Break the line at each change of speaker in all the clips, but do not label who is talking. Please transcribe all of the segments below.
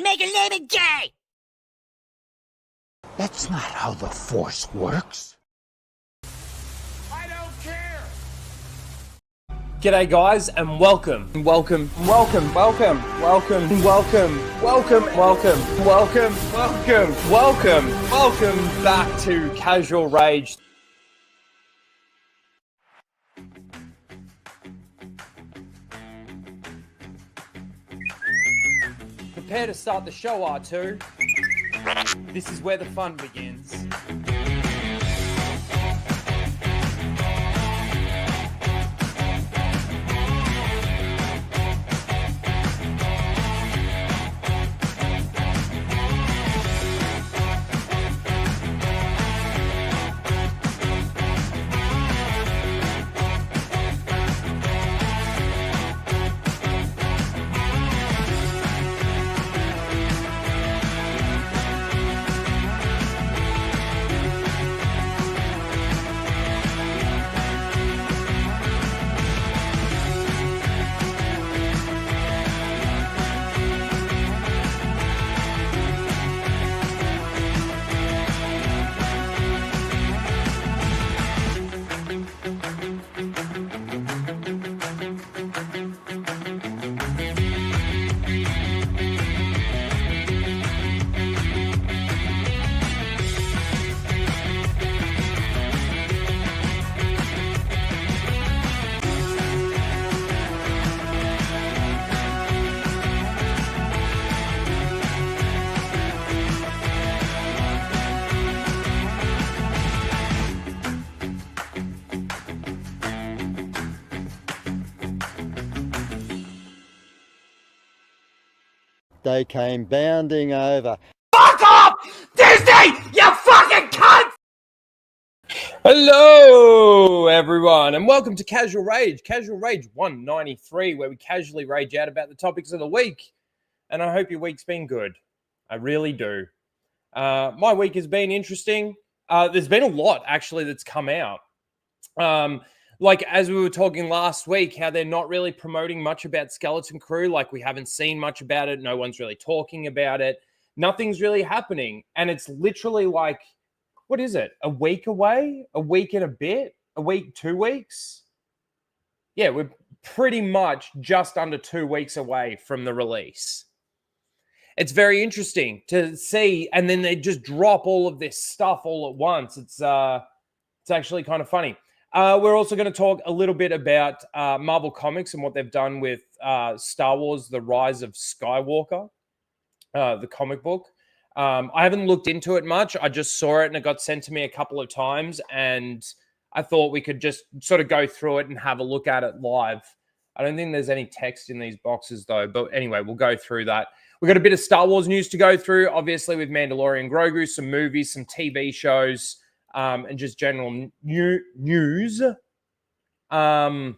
and make a living gay!
That's not how the Force works.
I don't care!
G'day guys and welcome back to Casual Rage. Prepare to start the show, R2. This is where the fun begins.
They came bounding over.
Fuck off! Disney! You fucking cunt!
Hello everyone and welcome to Casual Rage 193, where we casually rage out about the topics of the week. And I hope your week's been good. I really do. My week has been interesting. There's been a lot actually that's come out. Like as we were talking last week, how they're not really promoting much about Skeleton Crew. Like we haven't seen much about it. No one's really talking about it. Nothing's really happening. And it's literally like, what is it? A week away? A week and a bit? A week, 2 weeks? Yeah, we're pretty much just under 2 weeks away from the release. It's very interesting to see. And then they just drop all of this stuff all at once. It's actually kind of funny. We're also going to talk a little bit about Marvel Comics and what they've done with Star Wars, The Rise of Skywalker, the comic book. I haven't looked into it much. I just saw it and it got sent to me a couple of times. And I thought we could just sort of go through it and have a look at it live. I don't think there's any text in these boxes though. But anyway, we'll go through that. We've got a bit of Star Wars news to go through, obviously with Mandalorian Grogu, some movies, some TV shows. And just general news. We're going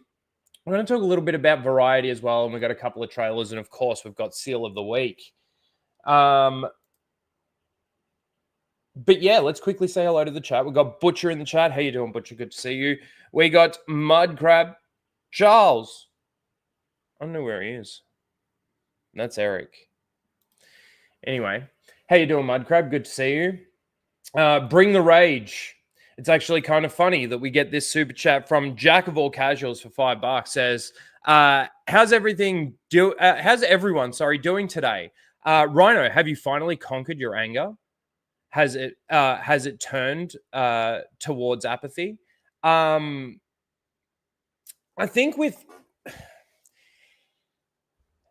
to talk a little bit about variety as well. And we've got a couple of trailers. And of course, we've got Seal of the Week. But yeah, let's quickly say hello to the chat. We've got Butcher in the chat. How you doing, Butcher? Good to see you. We got Mud Crab Charles. I don't know where he is. That's Eric. Anyway, how you doing, Mud Crab? Good to see you. Bring the Rage. It's actually kind of funny that we get this super chat from Jack of all Casuals for $5. Says, how's everyone doing today? Rhino, have you finally conquered your anger? Has it turned towards apathy? I think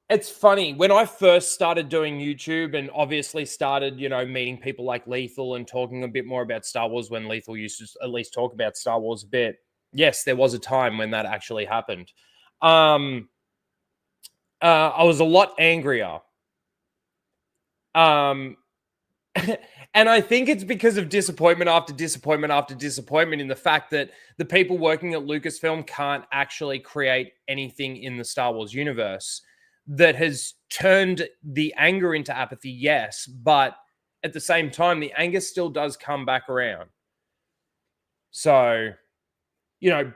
it's funny, when I first started doing YouTube and obviously started, meeting people like Lethal and talking a bit more about Star Wars when Lethal used to at least talk about Star Wars a bit. Yes, there was a time when that actually happened. I was a lot angrier. And I think it's because of disappointment after disappointment after disappointment in the fact that the people working at Lucasfilm can't actually create anything in the Star Wars universe that has turned the anger into apathy, yes, but at the same time, the anger still does come back around. So,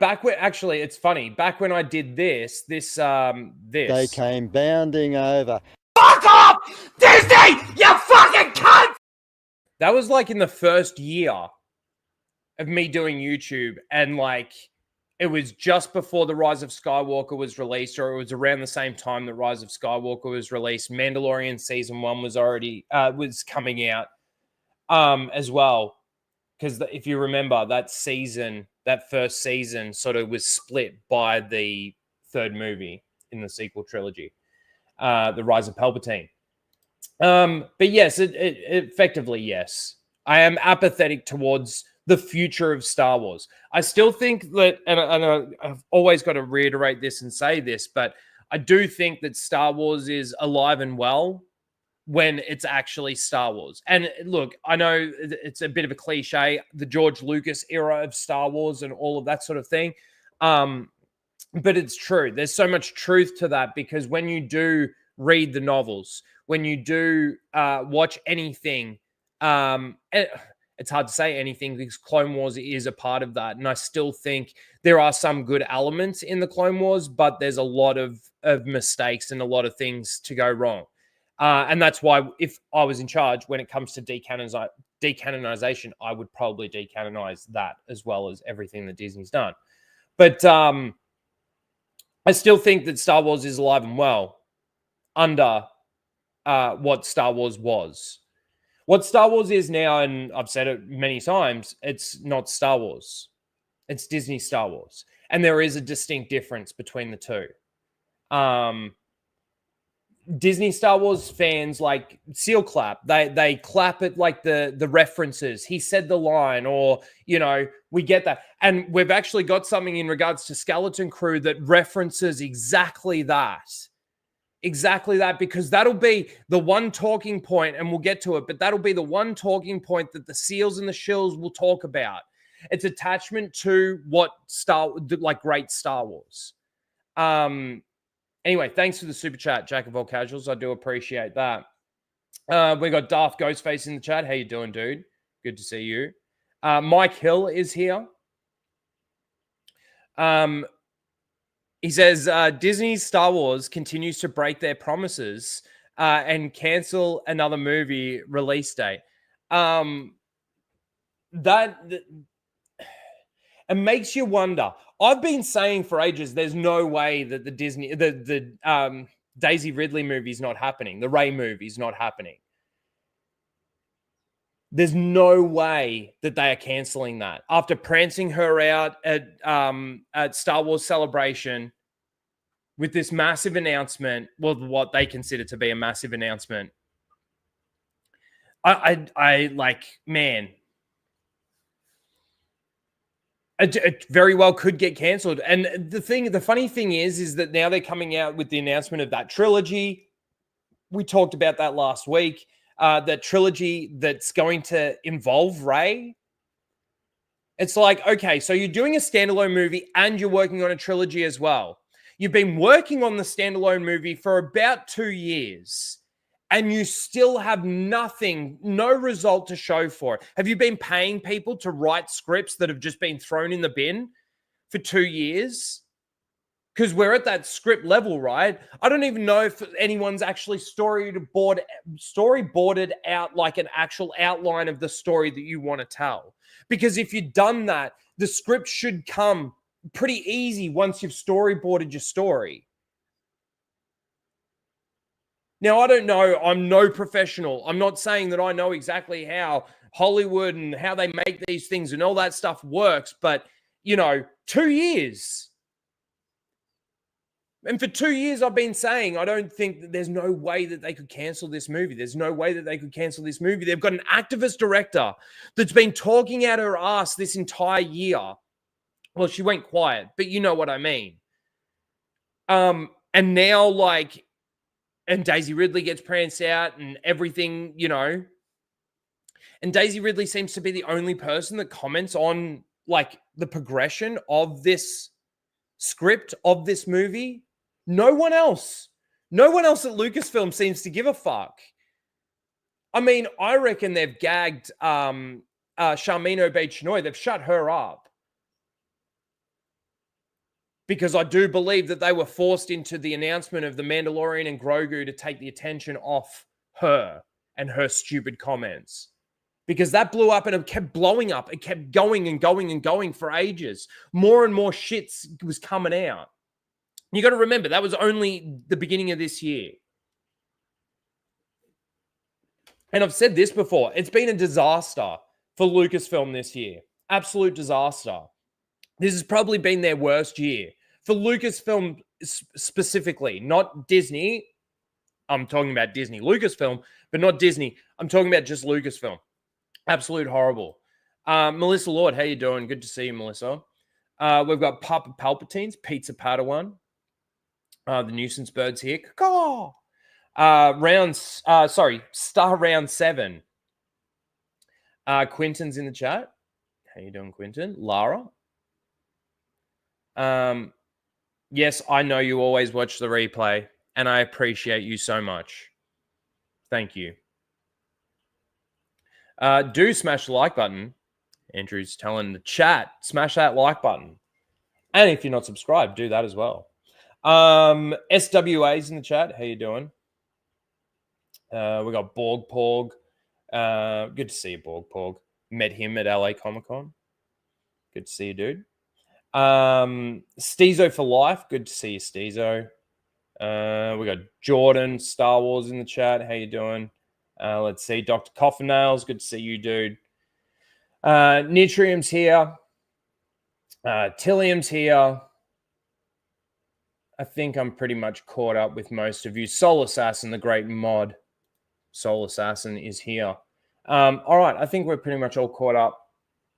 back when, actually, it's funny, back when I did this,
They came bounding over.
Fuck off! Disney! You fucking cunt!
That was like in the first year of me doing YouTube, and like it was just before The Rise of Skywalker was released, or it was around the same time that Rise of Skywalker was released. Mandalorian season 1 was already was coming out as well, because if you remember that first season sort of was split by the third movie in the sequel trilogy, The Rise of Palpatine. But yes, it effectively, yes. I am apathetic towards the future of Star Wars. I still think that, and I've always got to reiterate this and say this, but I do think that Star Wars is alive and well when it's actually Star Wars. And look, I know it's a bit of a cliche, the George Lucas era of Star Wars and all of that sort of thing. But it's true. There's so much truth to that, because when you do read the novels, when you do watch anything, it's hard to say anything because Clone Wars is a part of that. And I still think there are some good elements in the Clone Wars, but there's a lot of mistakes and a lot of things to go wrong. And that's why if I was in charge when it comes to decanonization, I would probably decanonize that as well as everything that Disney's done. But I still think that Star Wars is alive and well under what Star Wars was. What Star Wars is now, and I've said it many times, it's not Star Wars. It's Disney Star Wars. And there is a distinct difference between the two. Disney Star Wars fans like seal clap. They clap at like the references. He said the line, or, you know, we get that. And we've actually got something in regards to Skeleton Crew that references exactly that. Exactly that, because that'll be the one talking point, and we'll get to it, but that'll be the one talking point that the seals and the shills will talk about. It's attachment to what great Star Wars. Anyway, thanks for the super chat, Jack of all casuals. I do appreciate that. We got Darth Ghostface in the chat. How you doing, dude? Good to see you. Mike Hill is here. He says, Disney's Star Wars continues to break their promises and cancel another movie release date. That it makes you wonder. I've been saying for ages, there's no way that the Daisy Ridley movie is not happening. The Rey movie is not happening. There's no way that they are canceling that after prancing her out at Star Wars Celebration with this massive announcement, well, what they consider to be a massive announcement. I like, man, it very well could get cancelled. And the funny thing is that now they're coming out with the announcement of that trilogy. We talked about that last week. That trilogy that's going to involve Rey. It's like, okay, so you're doing a standalone movie and you're working on a trilogy as well. You've been working on the standalone movie for about 2 years and you still have nothing, no result to show for it. Have you been paying people to write scripts that have just been thrown in the bin for 2 years? Because we're at that script level, right? I don't even know if anyone's actually storyboarded out like an actual outline of the story that you want to tell. Because if you've done that, the script should come pretty easy once you've storyboarded your story. Now, I don't know. I'm no professional. I'm not saying that I know exactly how Hollywood and how they make these things and all that stuff works. But, 2 years. And for 2 years, I've been saying, I don't think that there's no way that they could cancel this movie. There's no way that they could cancel this movie. They've got an activist director that's been talking out her ass this entire year. Well, she went quiet, but you know what I mean. And now, and Daisy Ridley gets pranced out and everything, And Daisy Ridley seems to be the only person that comments on, the progression of this script of this movie. No one else at Lucasfilm seems to give a fuck. I mean, I reckon they've gagged Sharmeen Obaid-Chinoy. They've shut her up. because I do believe that they were forced into the announcement of the Mandalorian and Grogu to take the attention off her and her stupid comments. Because that blew up and it kept blowing up. It kept going and going and going for ages. More and more shit was coming out. You got to remember, that was only the beginning of this year. And I've said this before. It's been a disaster for Lucasfilm this year. Absolute disaster. This has probably been their worst year. For Lucasfilm specifically, not Disney. I'm talking about Disney. Lucasfilm, but not Disney. I'm talking about just Lucasfilm. Absolute horrible. Melissa Lord, how you doing? Good to see you, Melissa. We've got Papa Palpatine's Pizza Padawan. The nuisance birds here. Caw. Star round 7. Quinton's in the chat. How you doing, Quinton? Lara. Yes, I know you always watch the replay, and I appreciate you so much. Thank you. Do smash the like button. Andrew's telling the chat, smash that like button. And if you're not subscribed, do that as well. SWA's in the chat. How you doing? We got Borg Porg. Good to see you, Borg Porg. Met him at LA Comic-Con. Good to see you, dude. Steezo for life. Good to see you, Steezo. We got Jordan, Star Wars in the chat. How you doing? Let's see. Dr. Coffin Nails. Good to see you, dude. Nitrium's here. Tillium's here. I think I'm pretty much caught up with most of you. Soul Assassin, the great mod. Soul Assassin is here. All right. I think we're pretty much all caught up.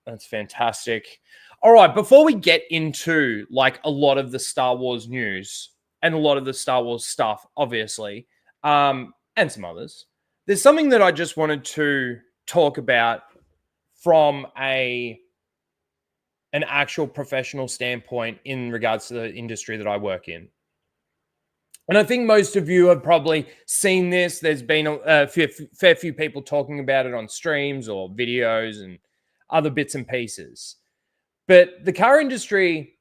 That's fantastic. All right. Before we get into like a lot of the Star Wars news and a lot of the Star Wars stuff, obviously, and some others, there's something that I just wanted to talk about from an actual professional standpoint in regards to the industry that I work in. And I think most of you have probably seen this. There's been a fair few people talking about it on streams or videos and other bits and pieces. But the car industry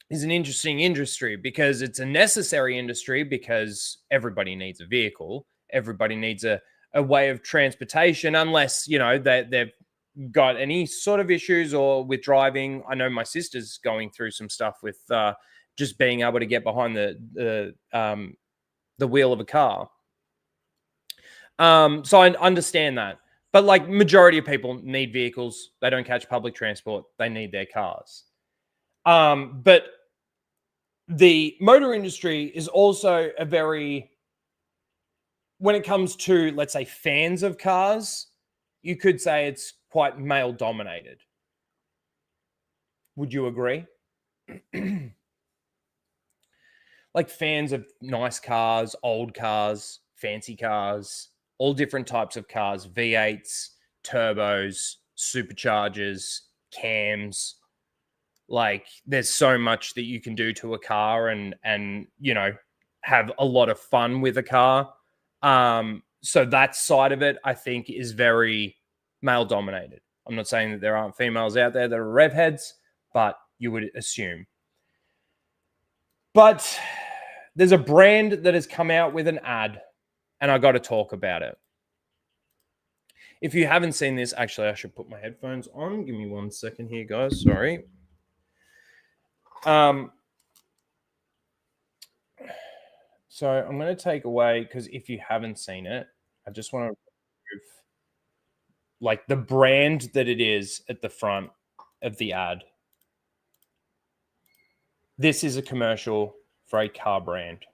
is an interesting industry because it's a necessary industry because everybody needs a vehicle. Everybody needs a way of transportation unless, you know, they've got any sort of issues or with driving. I know my sister's going through some stuff with just being able to get behind the wheel of a car. So I understand that. But like majority of people need vehicles. They don't catch public transport. They need their cars. But the motor industry is also a very, when it comes to, let's say, fans of cars, you could say it's quite male dominated. Would you agree? Like fans of nice cars, old cars, fancy cars, all different types of cars, V8s, turbos, superchargers, cams. Like there's so much that you can do to a car and you know, have a lot of fun with a car. So that side of it, I think, is very male dominated. I'm not saying that there aren't females out there that are rev heads, but you would assume. But there's a brand that has come out with an ad, and I got to talk about it. If you haven't seen this, actually, I should put my headphones on. Give me 1 second here, guys. Sorry. So I'm going to take away, because if you haven't seen it, I just want to remove like the brand that it is at the front of the ad. This is a commercial for a car brand.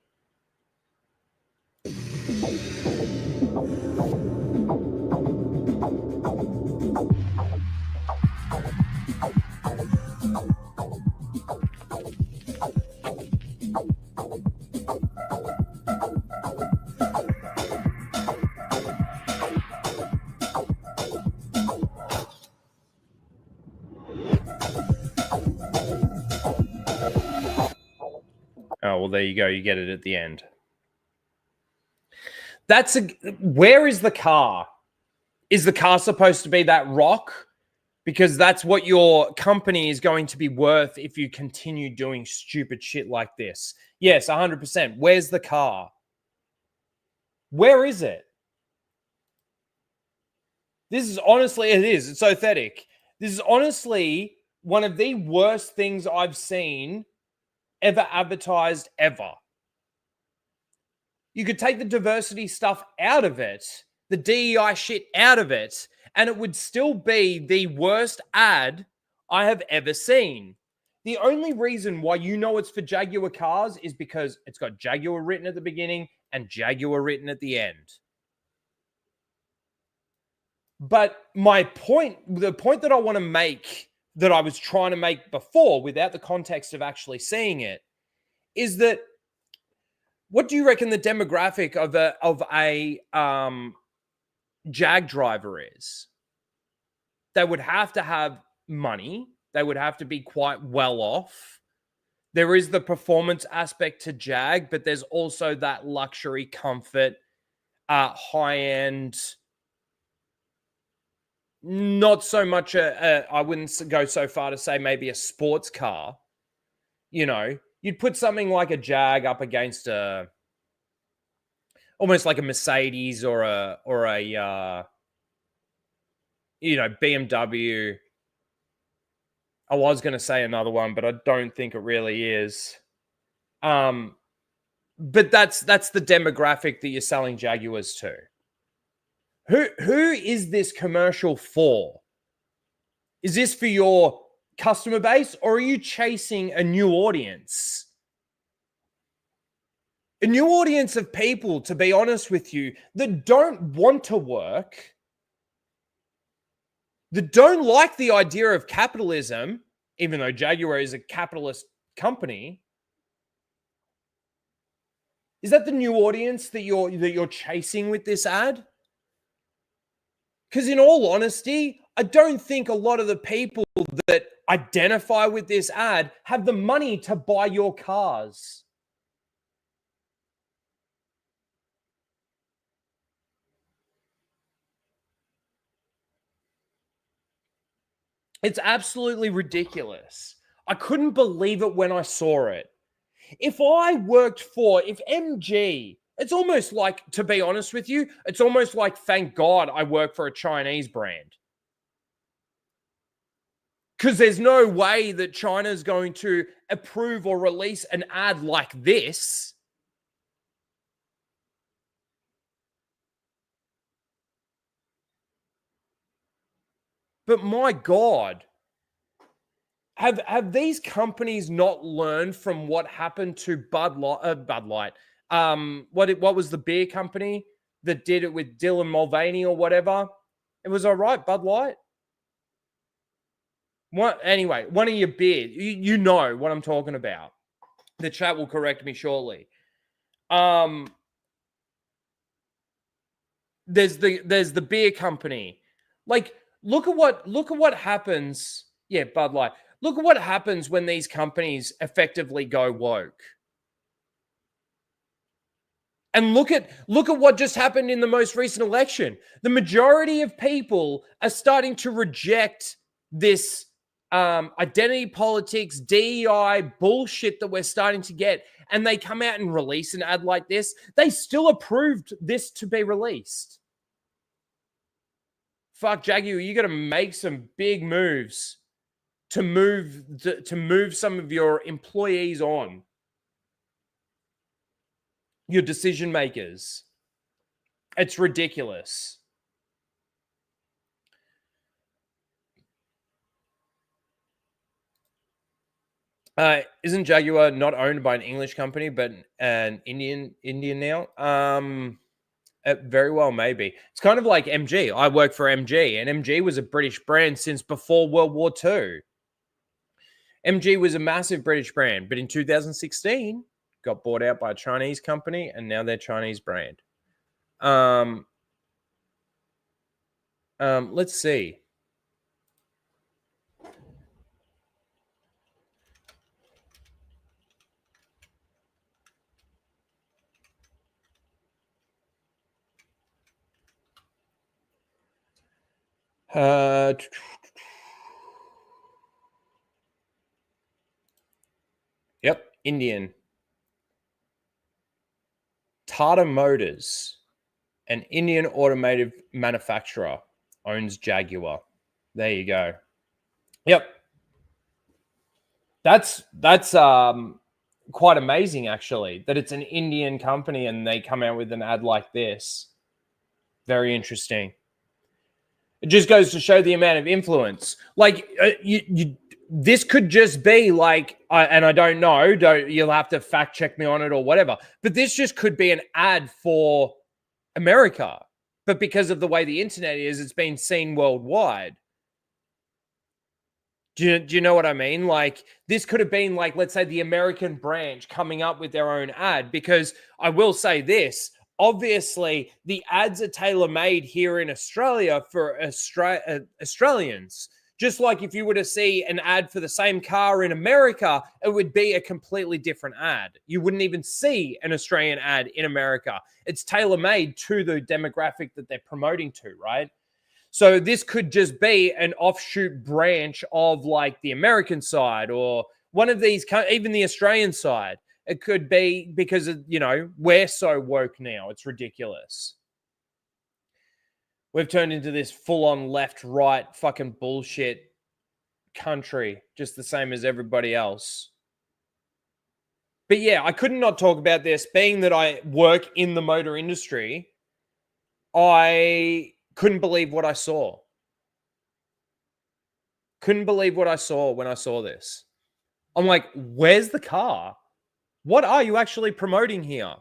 Oh, well, there you go. You get it at the end. Where is the car? Is the car supposed to be that rock because that's what your company is going to be worth if you continue doing stupid shit like this. Yes, 100%. Where's the car? Where is it? This is honestly, it is. It's so pathetic. This is honestly one of the worst things I've seen ever advertised ever. You could take the diversity stuff out of it, the DEI shit out of it, and it would still be the worst ad I have ever seen. The only reason why you know it's for Jaguar cars is because it's got Jaguar written at the beginning and Jaguar written at the end. But my point, the point that I want to make, that I was trying to make before without the context of actually seeing it, is that what do you reckon the demographic of a Jag driver is? They would have to have money. They would have to be quite well off. There is the performance aspect to Jag, but there's also that luxury comfort, high-end, not so much I wouldn't go so far to say maybe a sports car. You know, you'd put something like a Jag up against almost like a Mercedes or a BMW. I was going to say another one, but I don't think it really is. But that's the demographic that you're selling Jaguars to. Who is this commercial for? Is this for your customer base, or are you chasing a new audience? A new audience of people, to be honest with you, that don't want to work, that don't like the idea of capitalism, even though Jaguar is a capitalist company. Is that the new audience that you're chasing with this ad? Because in all honesty, I don't think a lot of the people that identify with this ad have the money to buy your cars. It's absolutely ridiculous. I couldn't believe it when I saw it. If MG, it's almost like, to be honest with you, it's almost like, thank God I work for a Chinese brand. Because there's no way that China's going to approve or release an ad like this. But my God, have these companies not learned from what happened to Bud Light? What was the beer company that did it with Dylan Mulvaney or whatever? It was all right, Bud Light. Anyway, one of your beers, you know what I'm talking about. The chat will correct me shortly. There's the beer company. Like, look at what happens. Yeah, Bud Light. Look at what happens when these companies effectively go woke. And look at what just happened in the most recent election. The majority of people are starting to reject this identity politics, DEI bullshit that we're starting to get. And they come out and release an ad like this. They still approved this to be released. Fuck, Jaguar, you got to make some big moves to move some of your employees on, your decision makers. It's ridiculous. Isn't Jaguar not owned by an English company, but an Indian now? Very well, maybe. It's kind of like MG. I work for MG, and MG was a British brand since before World War II. MG was a massive British brand, but in 2016, got bought out by a Chinese company, and now they're Chinese brand. Let's see. Indian. Tata Motors, an Indian automotive manufacturer, owns Jaguar. There you go. Yep. That's quite amazing, actually, that it's an Indian company and they come out with an ad like this. Very interesting. It just goes to show the amount of influence. Like, this could just be like, and I don't know, you'll have to fact check me on it or whatever, but this just could be an ad for America. But because of the way the internet is, it's been seen worldwide. Do you know what I mean? Like, this could have been like, let's say, the American branch coming up with their own ad, because I will say this, obviously the ads are tailor-made here in Australia for Australians. Just like if you were to see an ad for the same car in America, it would be a completely different ad. You wouldn't even see an Australian ad in America. It's tailor-made to the demographic that they're promoting to, right? So this could just be an offshoot branch of like the American side or one of these, even the Australian side. It could be because, we're so woke now. It's ridiculous. We've turned into this full-on left-right fucking bullshit country, just the same as everybody else. But yeah, I couldn't not talk about this. Being that I work in the motor industry, I couldn't believe what I saw. Couldn't believe what I saw when I saw this. I'm like, where's the car? What are you actually promoting here?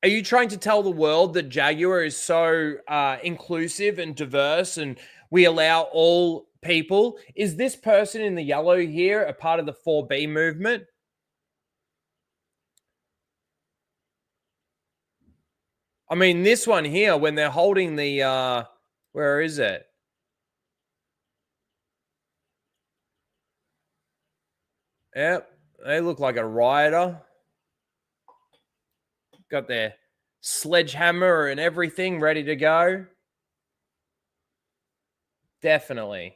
Are you trying to tell the world that Jaguar is so inclusive and diverse and we allow all people? Is this person in the yellow here a part of the 4B movement? I mean, this one here, when they're holding the, where is it? Yep, they look like a rioter. Got their sledgehammer and everything ready to go. Definitely.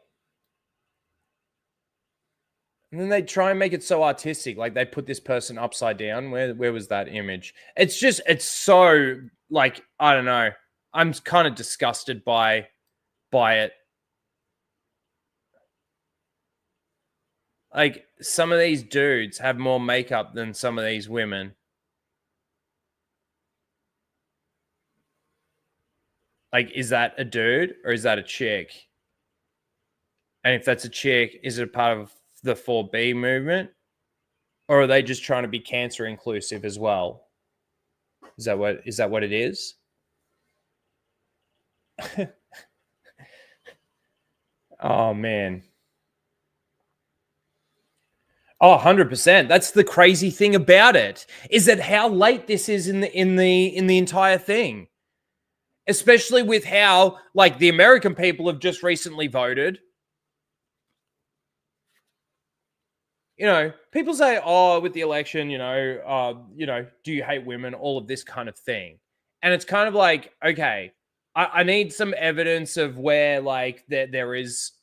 And then they try and make it so artistic. Like they put this person upside down. Where was that image? It's so like, I don't know. I'm kind of disgusted by it. Like some of these dudes have more makeup than some of these women. Like, is that a dude or is that a chick? And if that's a chick, is it a part of the 4B movement? Or are they just trying to be cancer inclusive as well? Is that what it is? Oh man. Oh, 100%. That's the crazy thing about it, is that how late this is in the entire thing. Especially with how like the American people have just recently voted. People say, oh, with the election, do you hate women? All of this kind of thing. And it's kind of like, okay, I need some evidence of where like there is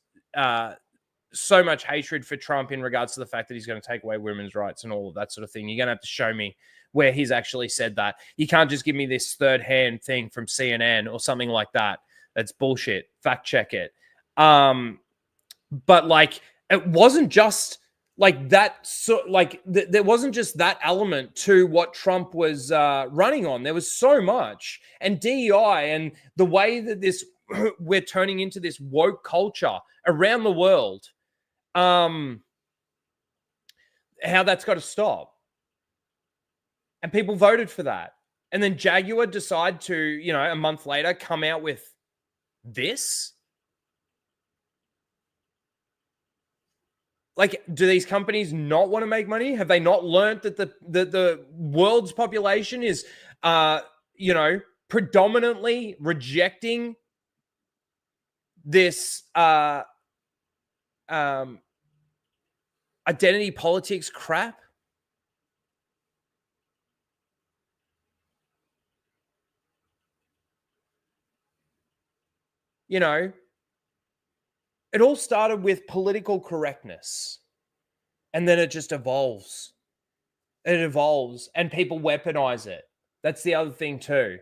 so much hatred for Trump in regards to the fact that he's going to take away women's rights and all of that sort of thing. You're going to have to show me where he's actually said that. You can't just give me this third-hand thing from CNN or something like that. That's bullshit. Fact check it. But like, it wasn't just like that. So like, there wasn't just that element to what Trump was running on. There was so much, and DEI and the way that we're turning into this woke culture around the world. How that's got to stop. And people voted for that. And then Jaguar decide to, a month later, come out with this. Like, do these companies not want to make money? Have they not learned that the world's population is, predominantly rejecting this identity politics crap? It all started with political correctness, and then it just evolves. It evolves, and people weaponize it. That's the other thing too.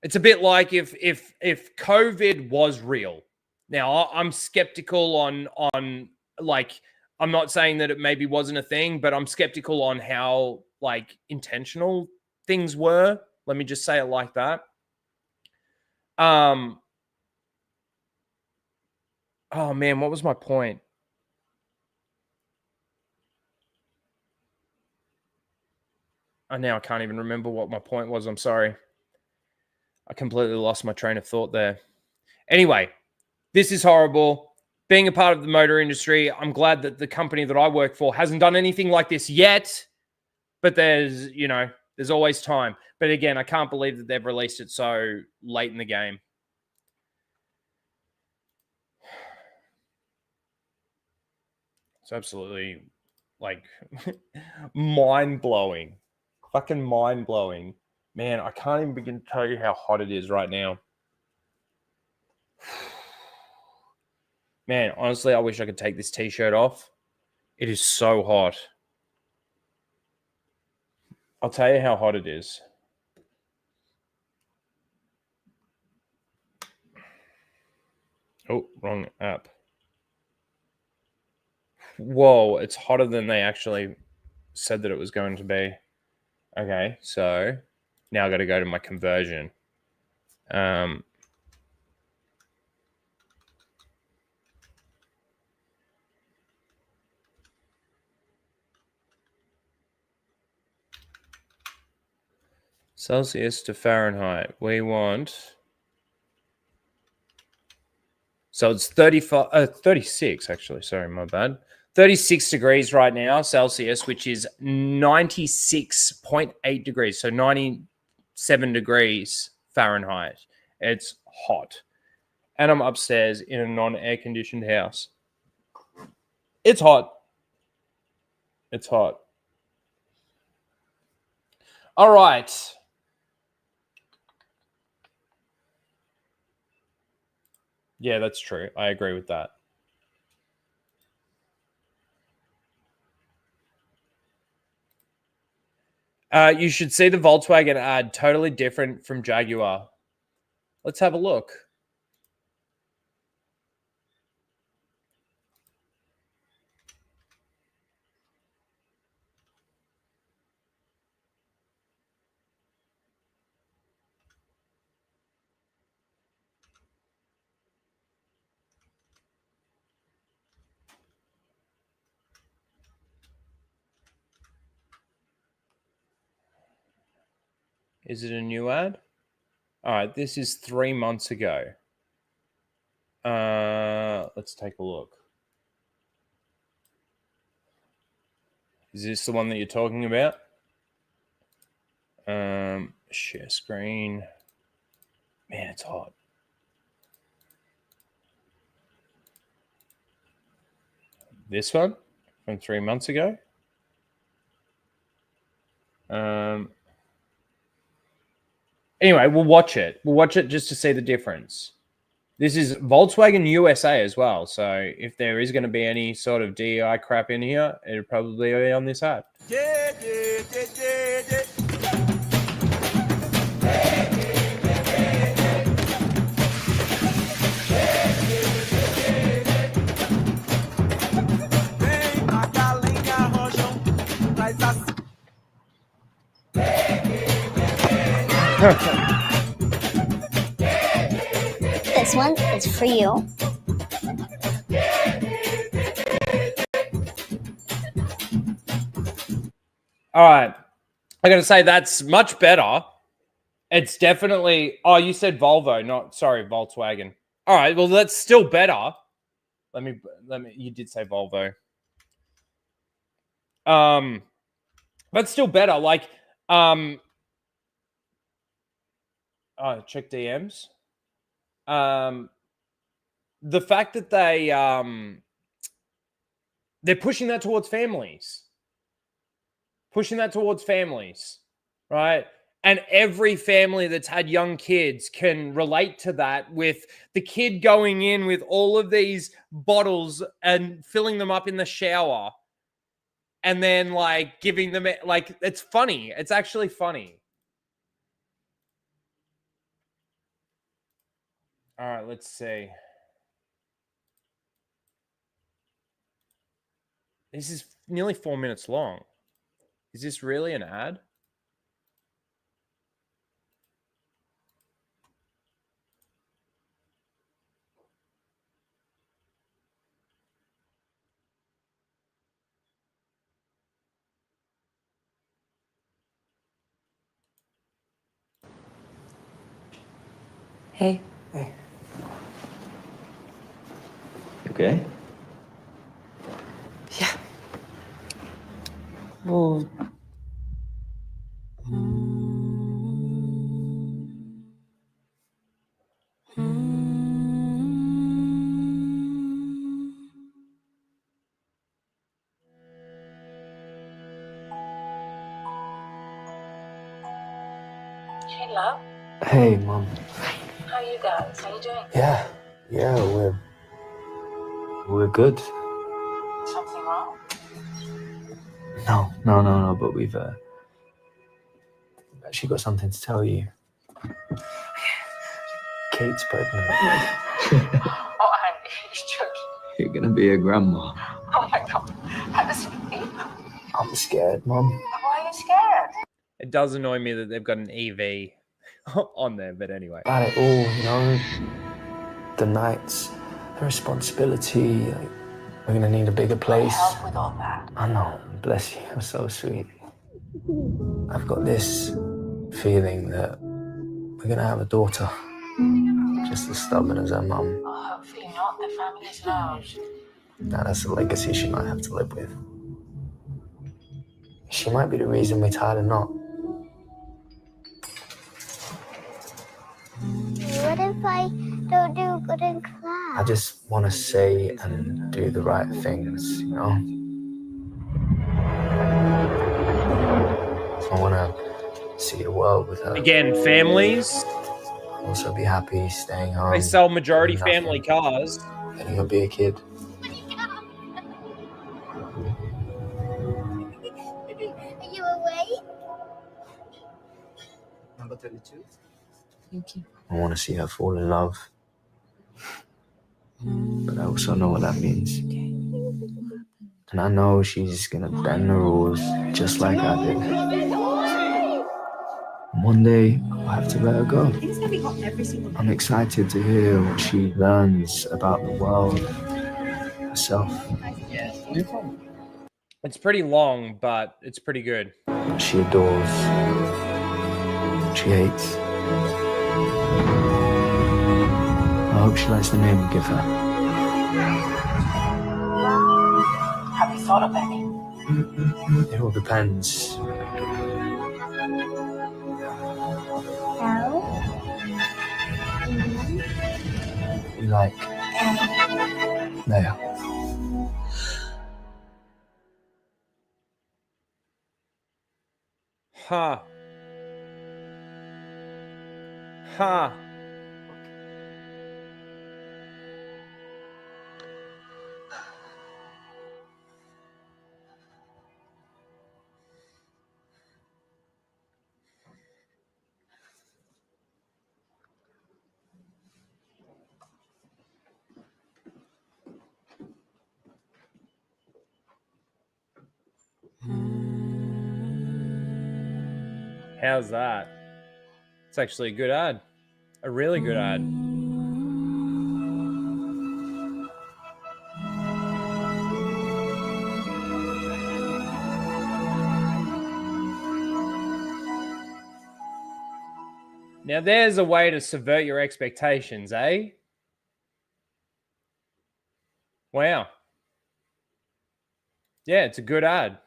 It's a bit like if COVID was real. Now, I'm skeptical on like, I'm not saying that it maybe wasn't a thing, but I'm skeptical on how like intentional things were. Let me just say it like that. Oh man, what was my point? Now I can't even remember what my point was. I'm sorry. I completely lost my train of thought there. Anyway, this is horrible. Being a part of the motor industry, I'm glad that the company that I work for hasn't done anything like this yet. But there's always time. But again, I can't believe that they've released it so late in the game. It's absolutely like mind-blowing. Fucking mind-blowing. Man, I can't even begin to tell you how hot it is right now. Man, honestly, I wish I could take this t-shirt off. It is so hot. I'll tell you how hot it is. Oh, wrong app. Whoa, it's hotter than they actually said that it was going to be. Okay, so now I got to go to my conversion. Celsius to Fahrenheit. We want... So it's 36, actually. Sorry, my bad. 36 degrees right now, Celsius, which is 96.8 degrees. So 97 degrees Fahrenheit. It's hot. And I'm upstairs in a non-air conditioned house. It's hot. It's hot. All right. Yeah, that's true. I agree with that. You should see the Volkswagen ad. Totally different from Jaguar. Let's have a look. Is it a new ad? All right, this is 3 months ago. Let's take a look. Is this the one that you're talking about? Share screen. Man, it's hot. This one from 3 months ago. Anyway, we'll watch it. We'll watch it just to see the difference. This is Volkswagen USA as well. So if there is going to be any sort of DEI crap in here, it'll probably be on this ad.
This one is for you.
All right. I got to say, that's much better. It's definitely... Oh, you said Volvo, not... Sorry, Volkswagen. All right. Well, that's still better. Let me... You did say Volvo. That's still better. Like, check DMs. The fact that they're pushing that towards families. Right? And every family that's had young kids can relate to that, with the kid going in with all of these bottles and filling them up in the shower and then like giving them, like, it's funny. It's actually funny. All right, let's see. This is nearly 4 minutes long. Is this really an ad?
Hey.
Hey. Okay.
Yeah. Well.
Hey, love.
Hey, Mom.
How are you guys? How you doing?
Yeah, we're good.
Something wrong?
No, but we've actually got something to tell you. Kate's pregnant.
Oh, I'm joking.
You're gonna be a grandma.
Oh my god. How does it feel?
I'm scared, Mom.
Why are you scared?
It does annoy me that they've got an EV on there, but anyway.
About it all, you know. The nights, the responsibility. Like, we're gonna need a bigger place.
Help with all that.
I know. Bless you. You're so sweet. I've got this feeling that we're gonna have a daughter. Just as stubborn as her mum.
Oh, hopefully not. The family's large.
Now that's a legacy she might have to live with. She might be the reason we tied a knot.
What if I don't do good in class?
I just want to say and do the right things, you know? I want to see the world with her.
Again, families,
Also be happy staying home.
they sell majority
doing nothing,
family cars.
letting her be a kid.
Are you awake?
Number 32.
Thank you.
I want to see her fall in love. But I also know what that means. And I know she's going to bend the rules just like I did. And one day, I'll have to let her go. I'm excited to hear what she learns about the world herself.
It's pretty long, but it's pretty good.
What she adores, what she hates. I hope she likes the name we give her.
Have you thought of any?
It all depends.
No.
We like Leia.
Ha. Ha. How's that? It's actually a good ad. A really good ad. Now there's a way to subvert your expectations, eh? Wow. Yeah, it's a good ad.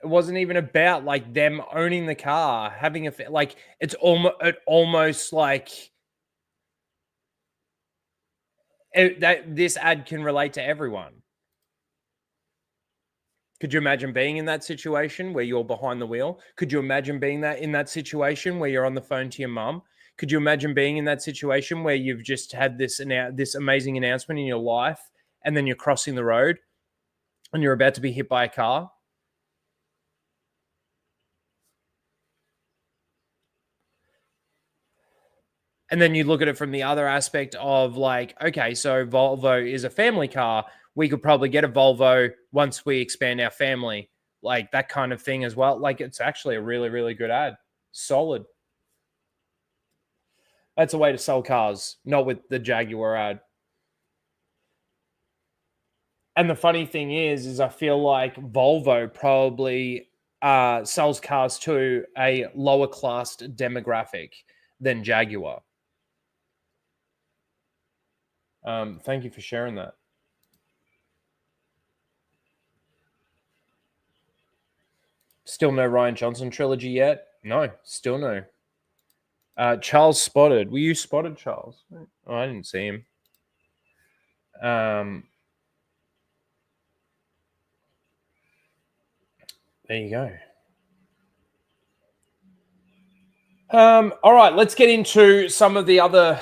It wasn't even about like them owning the car, having like it's almost like that this ad can relate to everyone. Could you imagine being in that situation where you're behind the wheel? Could you imagine being in that situation where you're on the phone to your mum? Could you imagine being in that situation where you've just had this amazing announcement in your life, and then you're crossing the road and you're about to be hit by a car? And then you look at it from the other aspect of like, okay, so Volvo is a family car. We could probably get a Volvo once we expand our family, like that kind of thing as well. Like, it's actually a really, really good ad. Solid. That's a way to sell cars, not with the Jaguar ad. And the funny thing is I feel like Volvo probably sells cars to a lower class demographic than Jaguar. Thank you for sharing that. Still no Rian Johnson trilogy yet? No, still no. Charles spotted. Were you spotted, Charles? Oh, I didn't see him. There you go. All right, let's get into some of the other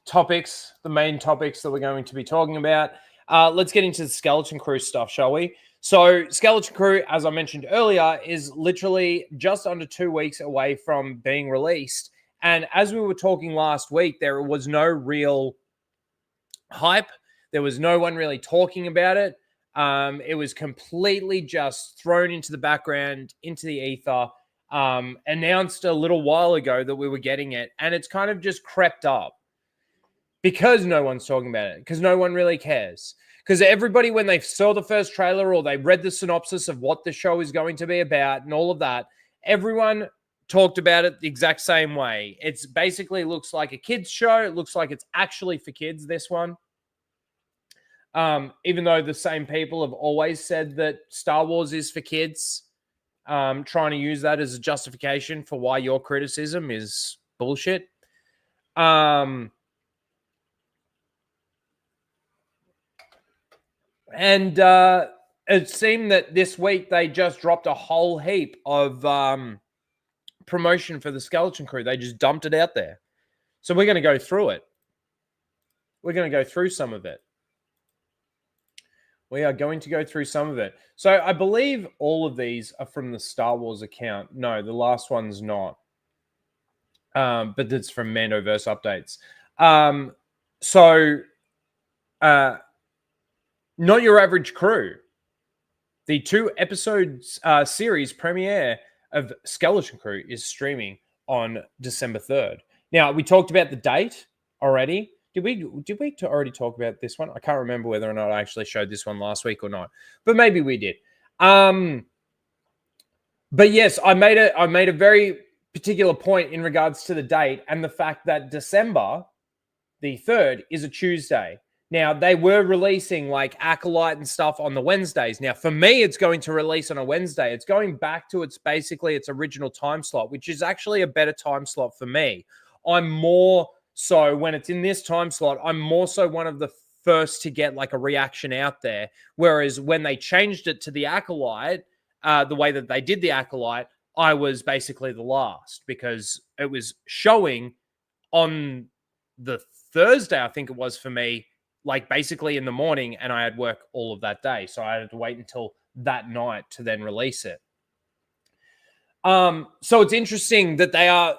topics, the main topics that we're going to be talking about. Let's get into the Skeleton Crew stuff, shall we? So Skeleton Crew, as I mentioned earlier, is literally just under 2 weeks away from being released. And as we were talking last week, there was no real hype. There was no one really talking about it. It was completely just thrown into the background, into the ether, announced a little while ago that we were getting it. And it's kind of just crept up because no one's talking about it, because no one really cares. Because everybody, when they saw the first trailer or they read the synopsis of what the show is going to be about and all of that, everyone talked about it the exact same way. It's basically looks like a kid's show. It looks like it's actually for kids, this one. Even though the same people have always said that Star Wars is for kids, trying to use that as a justification for why your criticism is bullshit. And it seemed that this week they just dropped a whole heap of promotion for the Skeleton Crew. They just dumped it out there. So we're going to go through it. We're going to go through some of it. We are going to go through some of it. So I believe all of these are from the Star Wars account. No, the last one's not. But it's from Mandoverse Updates. Not Your Average Crew. The 2-episode series premiere of Skeleton Crew is streaming on December 3rd. Now, we talked about the date already. Did we already talk about this one? I can't remember whether or not I actually showed this one last week or not, but maybe we did. But yes, I made a very particular point in regards to the date and the fact that December the 3rd is a Tuesday. Now, they were releasing like Acolyte and stuff on the Wednesdays. Now, for me, it's going to release on a Wednesday. It's going back to its original time slot, which is actually a better time slot for me. I'm more so when it's in this time slot, I'm more so one of the first to get like a reaction out there. Whereas when they changed it to the Acolyte, the way that they did the Acolyte, I was basically the last because it was showing on the Thursday, I think it was for me, like basically in the morning, and I had work all of that day. So I had to wait until that night to then release it. So it's interesting that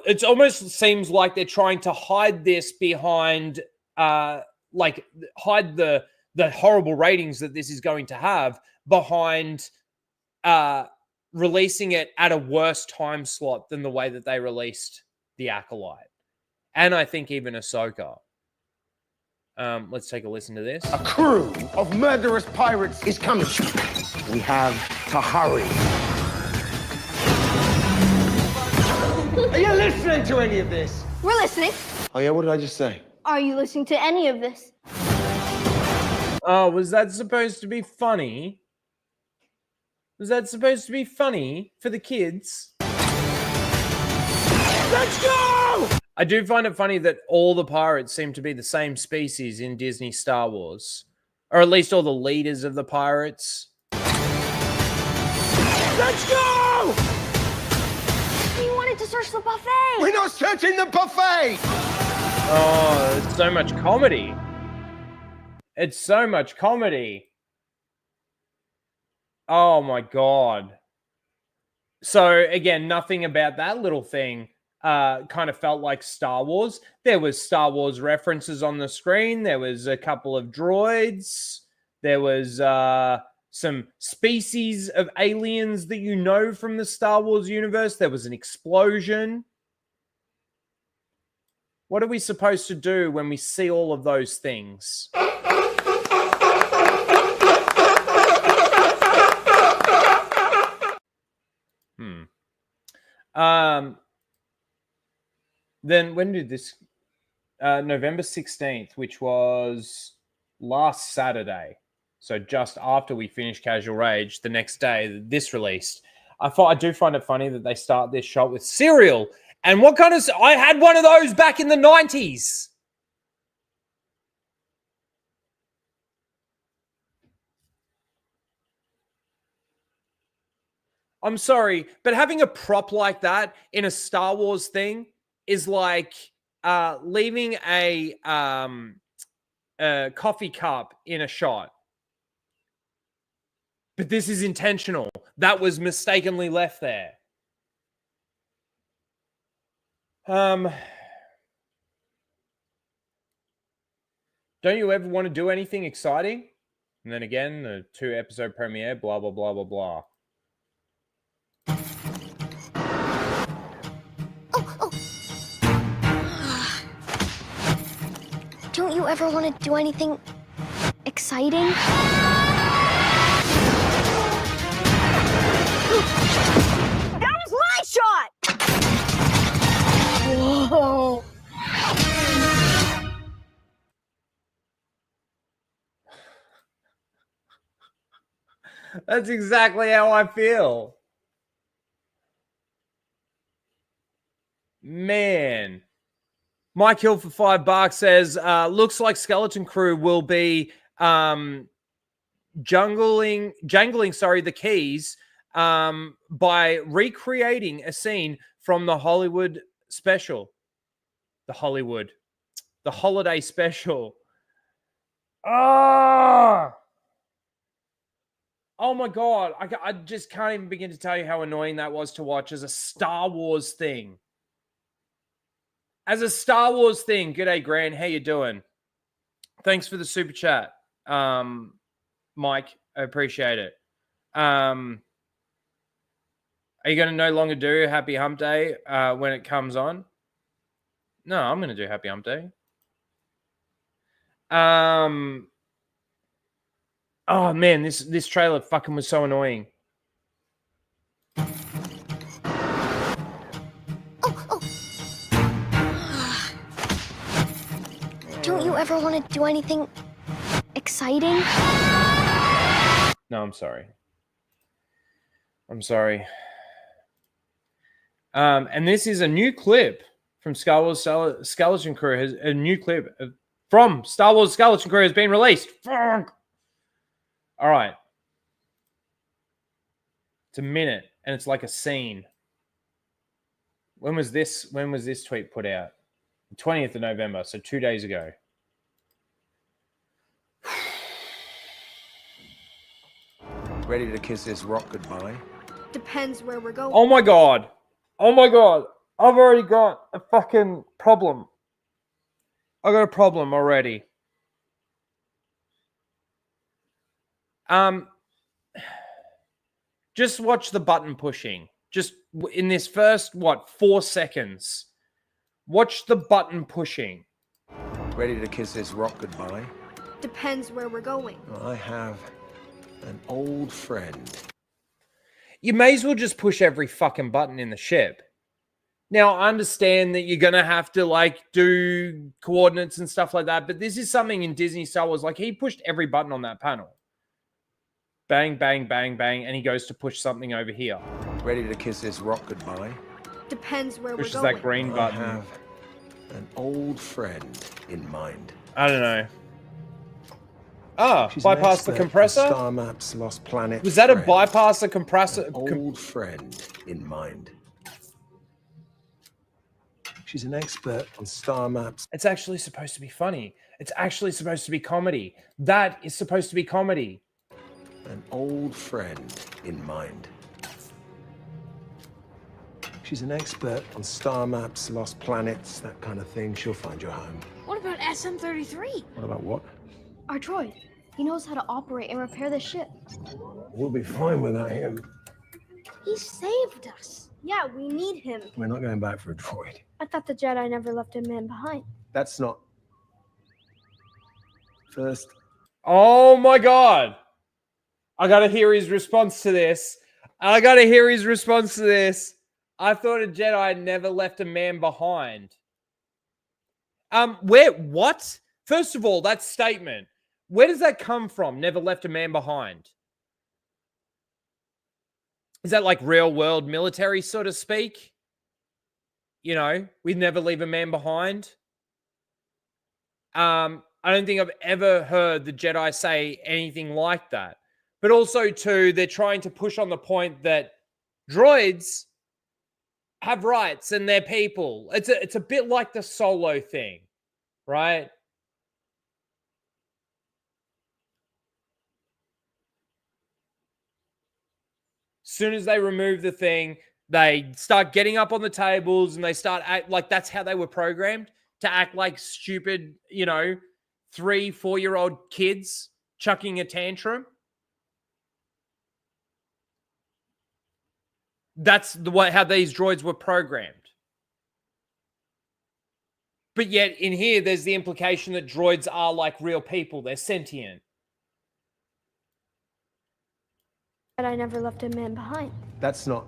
it almost seems like they're trying to hide this behind, hide the horrible ratings that this is going to have behind, releasing it at a worse time slot than the way that they released the Acolyte. And I think even Ahsoka. Let's take a listen to this.
A crew of murderous pirates is coming. We have to hurry. Are you listening to any of this?
We're listening.
Oh yeah, what did I just say?
Are you listening to any of this?
Oh, was that supposed to be funny? Was that supposed to be funny for the kids?
Let's go!
I do find it funny that all the pirates seem to be the same species in Disney Star Wars. Or at least all the leaders of the pirates.
Let's go!
You wanted to search the buffet!
We're not searching the buffet!
Oh, it's so much comedy. It's so much comedy. Oh my God. So again, nothing about that little thing kind of felt like Star Wars. There was Star Wars references on the screen. There was a couple of droids. There was some species of aliens that you know from the Star Wars universe. There was an explosion. What are we supposed to do when we see all of those things? Then when did this? November 16th, which was last Saturday. So just after we finished Casual Rage, the next day, this released. I do find it funny that they start this shot with cereal. And what kind of... I had one of those back in the 90s. I'm sorry, but having a prop like that in a Star Wars thing is like leaving a coffee cup in a shot. But this is intentional. That was mistakenly left there. Don't you ever want to do anything exciting? And then again, the 2-episode premiere, blah, blah, blah, blah, blah.
Don't you ever want to do anything exciting? That was my shot! Whoa!
That's exactly how I feel. Man. Mike Hill for $5 says, looks like Skeleton Crew will be jangling the keys by recreating a scene from the Hollywood special. The holiday special. Oh my God. I just can't even begin to tell you how annoying that was to watch as a Star Wars thing. G'day, Grant. How you doing? Thanks for the super chat, Mike. I appreciate it. Are you going to no longer do Happy Hump Day when it comes on? No, I'm going to do Happy Hump Day. Oh man, this trailer fucking was so annoying.
Don't you ever want to do anything exciting?
No, I'm sorry. And this is a new clip from Star Wars Skeleton Crew. A new clip from Star Wars Skeleton Crew has been released. Fuck. All right. It's a minute, and it's like a scene. When was this tweet put out? The 20th of November, so 2 days ago.
Ready to kiss this rock goodbye?
Depends where we're going.
Oh my God. I've already got a fucking problem. I got a problem already. Just watch the button pushing. Just in this first, 4 seconds. Watch the button pushing.
Ready to kiss this rock goodbye?
Depends where we're going.
Well, I have an old friend.
You may as well just push every fucking button in the ship. Now, I understand that you're going to have to, do coordinates and stuff like that, but this is something in Disney Star Wars. He pushed every button on that panel. Bang, bang, bang, bang, and he goes to push something over here.
Ready to kiss this rock goodbye?
Depends where
Pushes
we're going.
that green button.
I have an old friend in mind.
I don't know.
She's an
bypass the
expert on
compressor?
Star maps, lost planets.
Was that a
friends.
bypass the compressor?
An old friend in mind. She's an expert on star maps.
It's actually supposed to be funny. It's actually supposed to be comedy. That is supposed to be comedy.
An old friend in mind. She's an expert on star maps, lost planets, that kind of thing. She'll find your home.
What about SM-33?
What about what?
Our droid. He knows how to operate and repair the ship.
We'll be fine without him.
He saved us. Yeah, we need him.
We're not going back for a droid.
I thought the Jedi never left a man behind.
That's not... First,
Oh my God. I got to hear his response to this. I thought a Jedi never left a man behind. What? First of all, that statement, where does that come from? Never left a man behind. Is that like real world military, so to speak? You know, we'd never leave a man behind. I don't think I've ever heard the Jedi say anything like that. But also, too, they're trying to push on the point that droids have rights and they're people. It's a bit like the Solo thing, right? Soon as they remove the thing, they start getting up on the tables and they start act like that's how they were programmed, to act like stupid, 3-4-year-old kids chucking a tantrum. That's how these droids were programmed. But yet in here, there's the implication that droids are like real people. They're sentient.
But I never left a man behind.
that's not...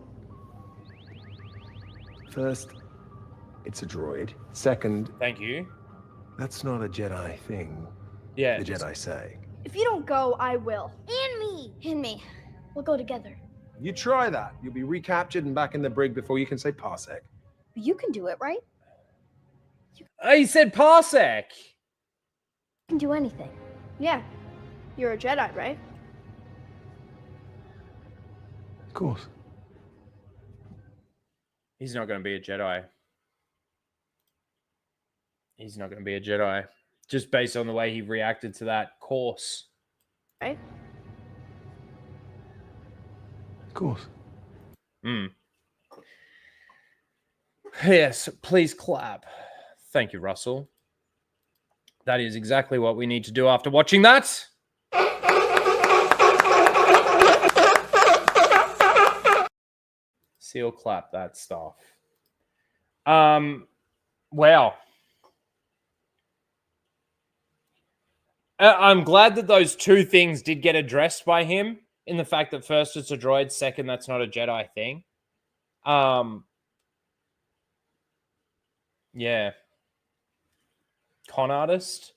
First, it's a droid. Second...
Thank you.
That's not a Jedi thing.
Yeah.
The Jedi say.
If you don't go, I will. And me. And me. We'll go together.
You try that. You'll be recaptured and back in the brig before you can say parsec.
You can do it, right?
He said parsec.
You can do anything. Yeah. You're a Jedi, right?
Of course.
He's not going to be a Jedi. He's not going to be a Jedi. Just based on the way he reacted to that course.
Right?
Of course.
Yes, please clap. Thank you, Russell. That is exactly what we need to do after watching that. Seal clap that stuff. Wow. I'm glad that those two things did get addressed by him, in the fact that first it's a droid, second that's not a Jedi thing. Yeah. Con artist.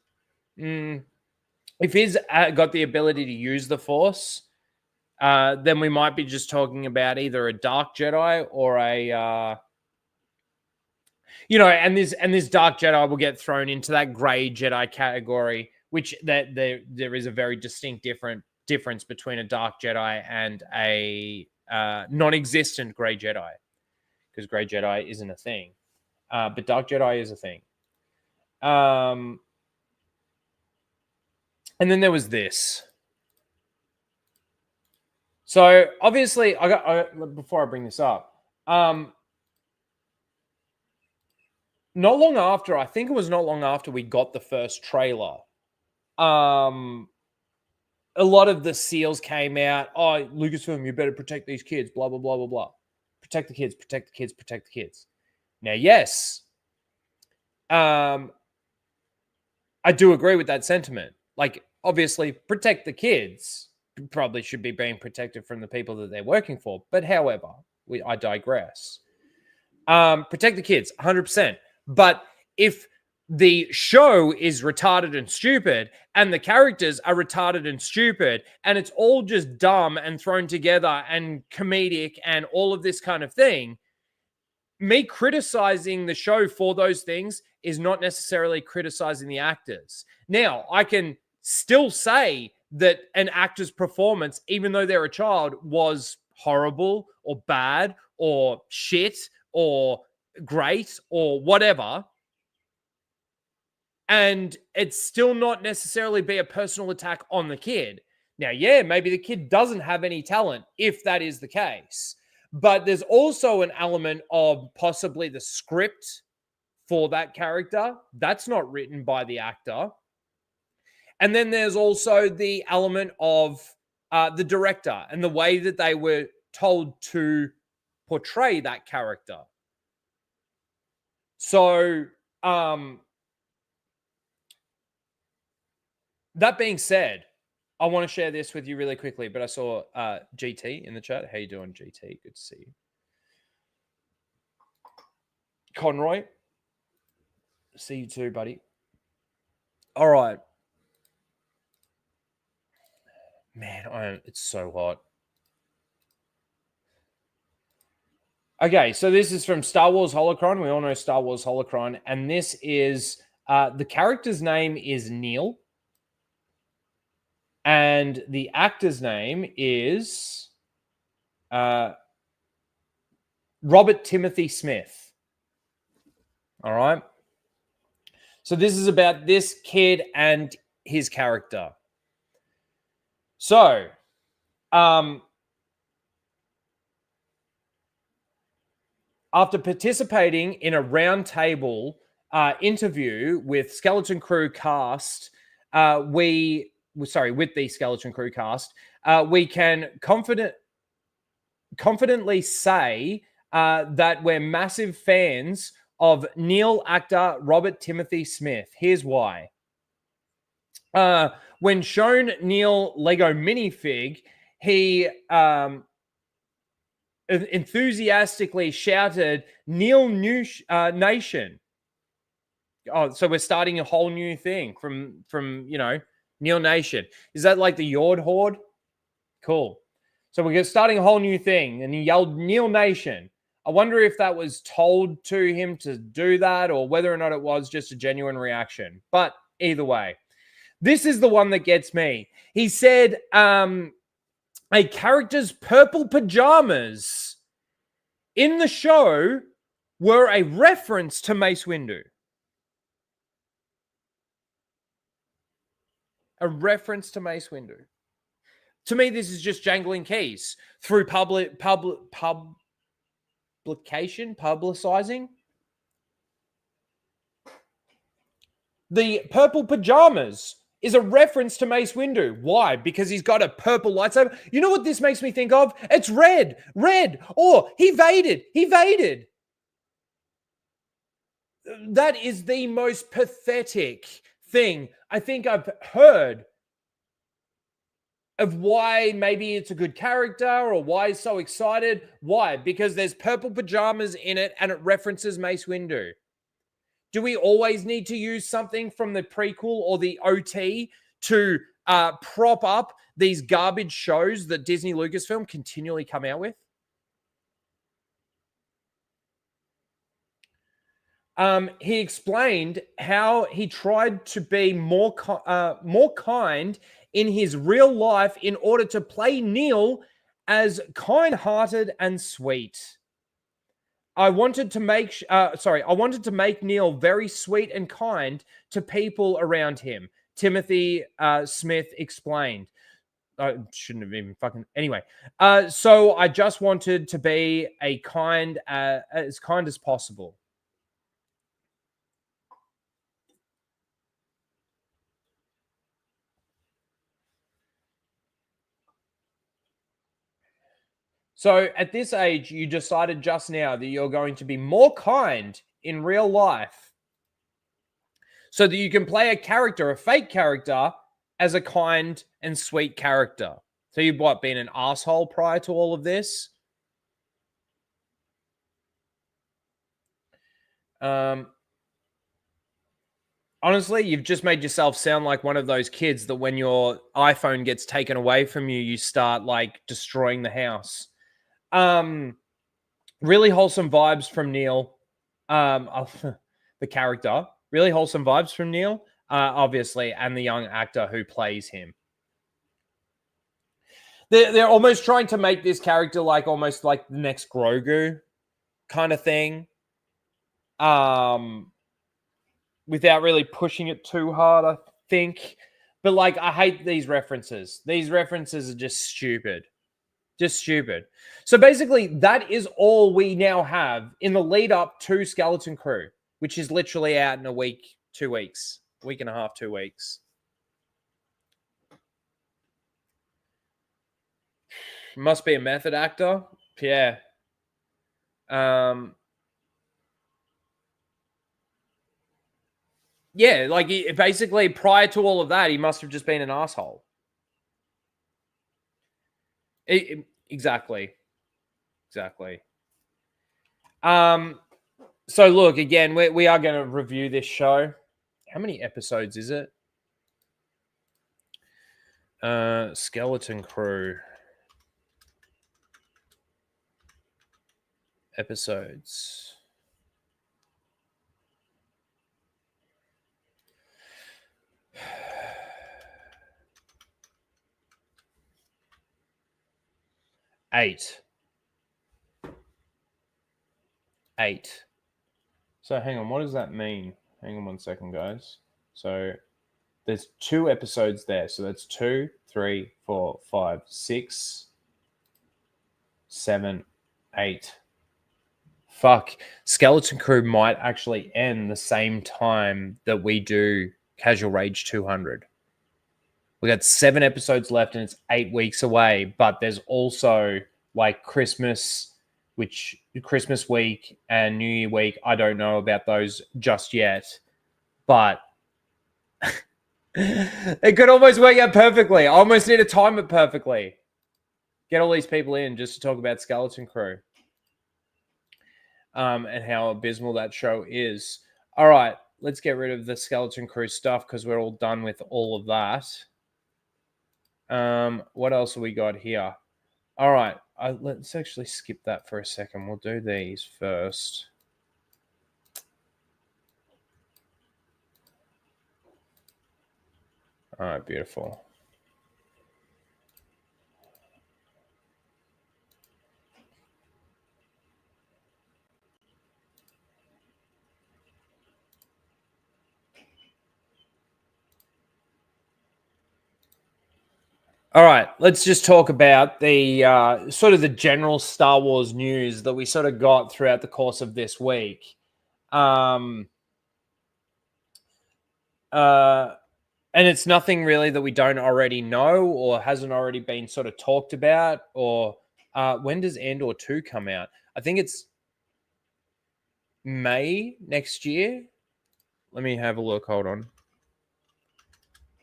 If he's got the ability to use the Force, then we might be just talking about either a Dark Jedi or a, and this Dark Jedi will get thrown into that Grey Jedi category, which that there is a very distinct difference between a Dark Jedi and a non-existent Grey Jedi, because Grey Jedi isn't a thing, but Dark Jedi is a thing. And then there was this. So obviously, before I bring this up, not long after, I think it was not long after we got the first trailer, a lot of the seals came out. Oh, Lucasfilm, you better protect these kids, blah, blah, blah, blah, blah. Protect the kids, protect the kids, protect the kids. Now, yes, I do agree with that sentiment. Like, obviously, protect the kids. Probably should be being protected from the people that they're working for. But however, I digress. Protect the kids, 100%. But if the show is retarded and stupid, and the characters are retarded and stupid, and it's all just dumb and thrown together and comedic and all of this kind of thing, me criticizing the show for those things is not necessarily criticizing the actors. Now, I can still say that an actor's performance, even though they're a child, was horrible or bad or shit or great or whatever. And it's still not necessarily be a personal attack on the kid. Now, yeah, maybe the kid doesn't have any talent if that is the case. But there's also an element of possibly the script for that character. That's not written by the actor. And then there's also the element of the director and the way that they were told to portray that character. So, that being said, I want to share this with you really quickly, but I saw GT in the chat. How you doing, GT? Good to see you. Conroy, see you too, buddy. All right. Man, it's so hot. Okay, so this is from Star Wars Holocron. We all know Star Wars Holocron. And this is, the character's name is Neil. And the actor's name is Robert Timothy Smith. All right. So this is about this kid and his character. So, after participating in a roundtable interview with Skeleton Crew cast, with the Skeleton Crew cast, we can confidently say that we're massive fans of Neil actor Robert Timothy Smith. Here's why. When shown Neil Lego minifig, he enthusiastically shouted, "Neil Nation." Oh, so we're starting a whole new thing from Neil Nation. Is that like the Yord Horde? Cool. So we're starting a whole new thing, and he yelled Neil Nation. I wonder if that was told to him to do that or whether or not it was just a genuine reaction. But either way, this is the one that gets me. He said a character's purple pajamas in the show were a reference to Mace Windu. A reference to Mace Windu. To me, this is just jangling keys through publicizing. The purple pajamas is a reference to Mace Windu. Why? Because he's got a purple lightsaber. You know what this makes me think of? It's red. Oh, he evaded. That is the most pathetic thing I think I've heard of why maybe it's a good character or why he's so excited. Why? Because there's purple pajamas in it and it references Mace Windu. Do we always need to use something from the prequel or the OT to prop up these garbage shows that Disney Lucasfilm continually come out with? He explained how he tried to be more kind in his real life in order to play Neil as kind-hearted and sweet. I wanted to make Neil very sweet and kind to people around him. Timothy Smith explained. I shouldn't have even anyway. So I just wanted to be as kind as possible. So at this age, you decided just now that you're going to be more kind in real life so that you can play a character, a fake character, as a kind and sweet character. So you've been an asshole prior to all of this? Honestly, you've just made yourself sound like one of those kids that when your iPhone gets taken away from you, you start destroying the house. Really wholesome vibes from Neil. The character. Really wholesome vibes from Neil. obviously, and the young actor who plays him. They're almost trying to make this character like almost like the next Grogu kind of thing, without really pushing it too hard, I think. But like, I hate these references. These references are just stupid. Just stupid. So basically, that is all we now have in the lead up to Skeleton Crew, which is literally out in a week, 2 weeks, week and a half, 2 weeks. Must be a method actor. Yeah. Yeah, like basically prior to all of that, he must have just been an asshole. Exactly. So look, again, we are going to review this show. How many episodes is it? Skeleton Crew episodes. Eight. So hang on, what does that mean? Hang on 1 second, guys. So there's 2 episodes there. So that's 2, 3, 4, 5, 6, 7, 8. Fuck. Skeleton Crew might actually end the same time that we do Casual Rage 200. We got 7 episodes left and it's 8 weeks away, but there's also like Christmas week and New Year week. I don't know about those just yet, but it could almost work out perfectly. I almost need to time it perfectly. Get all these people in just to talk about Skeleton Crew, and how abysmal that show is. All right, let's get rid of the Skeleton Crew stuff because we're all done with all of that. What else have we got here? All right, let's actually skip that for a second. We'll do these first. All right, beautiful. All right, let's just talk about the sort of the general Star Wars news that we sort of got throughout the course of this week. And it's nothing really that we don't already know or hasn't already been sort of talked about. Or when does Andor 2 come out? I think it's May next year. Let me have a look. Hold on.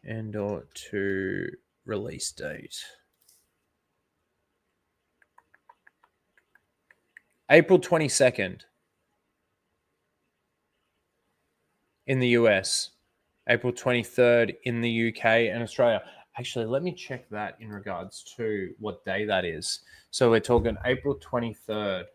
Andor 2 release date. April 22nd in the US. April 23rd in the UK and Australia. Actually, let me check that in regards to what day that is. So we're talking April 23rd.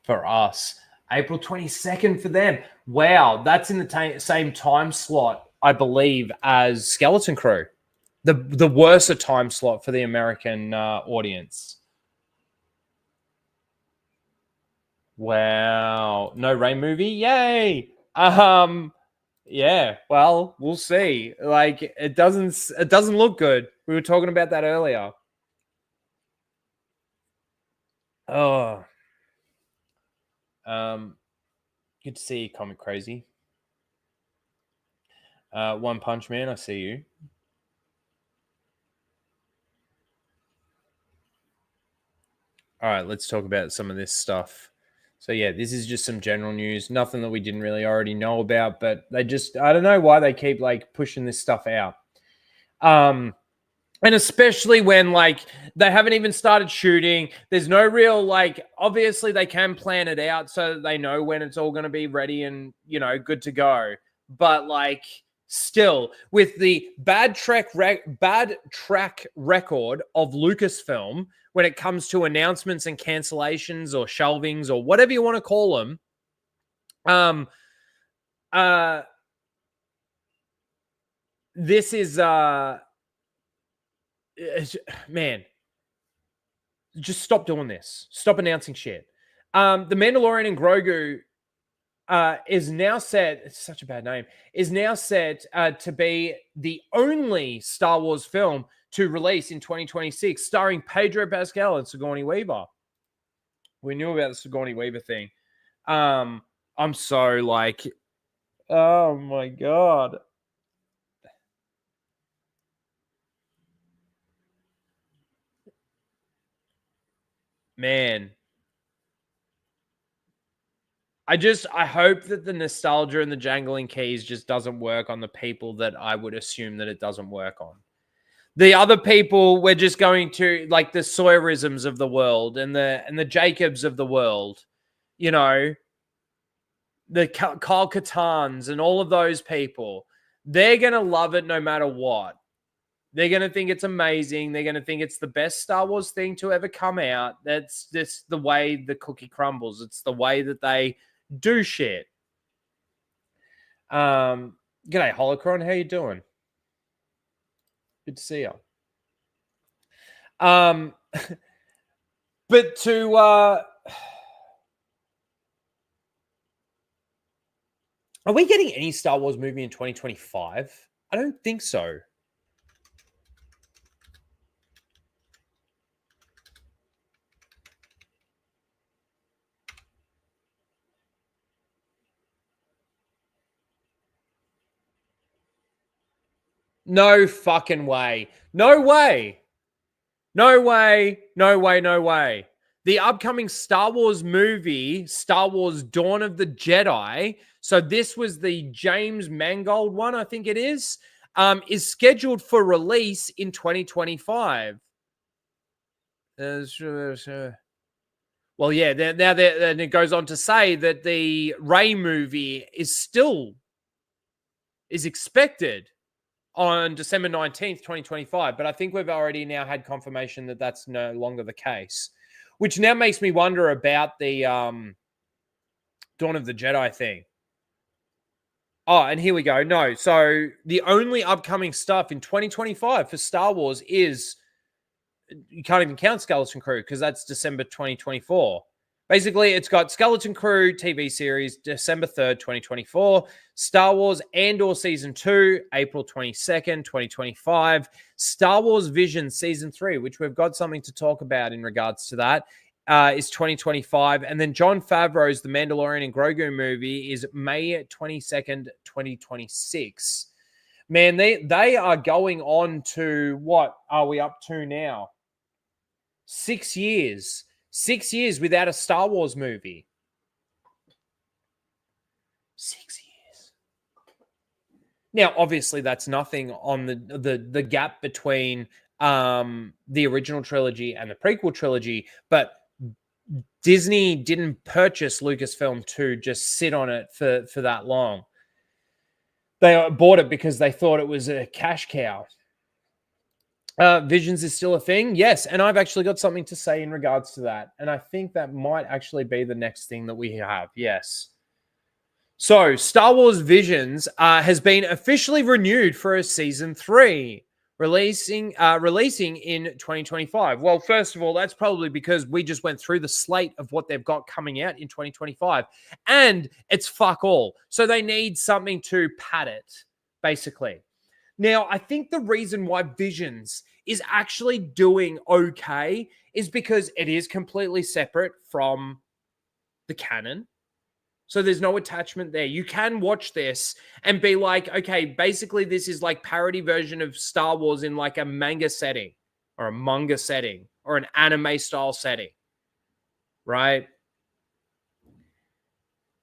For us. April 22nd for them. Wow, that's in the same time slot, I believe, as Skeleton Crew. The worse a time slot for the American audience. Wow. No Rey movie? Yay! Yeah, well, we'll see. Like, it doesn't look good. We were talking about that earlier. Oh. Good to see you, Comic Crazy. One Punch Man, I see you. All right, let's talk about some of this stuff. So yeah, this is just some general news. Nothing that we didn't really already know about, but they just, I don't know why they keep like pushing this stuff out. And especially when like they haven't even started shooting. There's no real like, obviously they can plan it out so that they know when it's all going to be ready and, you know, good to go. But like still with the bad track record of Lucasfilm when it comes to announcements and cancellations or shelvings or whatever you want to call them, Um, this is man, just stop doing this. Stop announcing shit. The Mandalorian and Grogu is now set, it's such a bad name, is now set to be the only Star Wars film to release in 2026, starring Pedro Pascal and Sigourney Weaver. We knew about the Sigourney Weaver thing. I'm so like, oh my God. Man. I hope that the nostalgia and the jangling keys just doesn't work on the people that I would assume that it doesn't work on. The other people, we're just going to, like, the Sawyerisms of the world and the Jacobs of the world, you know, the Kyle Katans and all of those people. They're going to love it no matter what. They're going to think it's amazing. They're going to think it's the best Star Wars thing to ever come out. That's just the way the cookie crumbles. It's the way that they do shit. G'day, Holocron. How you doing? Good to see you. But to are we getting any Star Wars movie in 2025? I don't think so. No fucking way. No way. No way. No way. No way. The upcoming Star Wars movie, Star Wars Dawn of the Jedi. So this was the James Mangold one, I think it is scheduled for release in 2025. Well, yeah, then it goes on to say that the Rey movie is expected on December 19th, 2025. But I think we've already now had confirmation that that's no longer the case, which now makes me wonder about the Dawn of the Jedi thing. Oh, and here we go. No, so the only upcoming stuff in 2025 for Star Wars is, you can't even count Skeleton Crew because that's December 2024. Basically, it's got Skeleton Crew TV series, December 3rd, 2024. Star Wars Andor Season 2, April 22nd, 2025. Star Wars Vision Season 3, which we've got something to talk about in regards to that, is 2025. And then Jon Favreau's The Mandalorian and Grogu movie is May 22nd, 2026. Man, they are going on to, what are we up to now? 6 years. 6 years without a Star Wars movie. 6 years. Now, obviously, that's nothing on the gap between the original trilogy and the prequel trilogy, but Disney didn't purchase Lucasfilm to just sit on it for that long. They bought it because they thought it was a cash cow. Visions is still a thing. Yes. And I've actually got something to say in regards to that. And I think that might actually be the next thing that we have. Yes. So Star Wars Visions has been officially renewed for a season 3, releasing in 2025. Well, first of all, that's probably because we just went through the slate of what they've got coming out in 2025, and it's fuck all. So they need something to pad it, basically. Now, I think the reason why Visions is actually doing okay is because it is completely separate from the canon. So there's no attachment there. You can watch this and be like, okay, basically this is like parody version of Star Wars in like a manga setting or a manga setting or an anime style setting, right?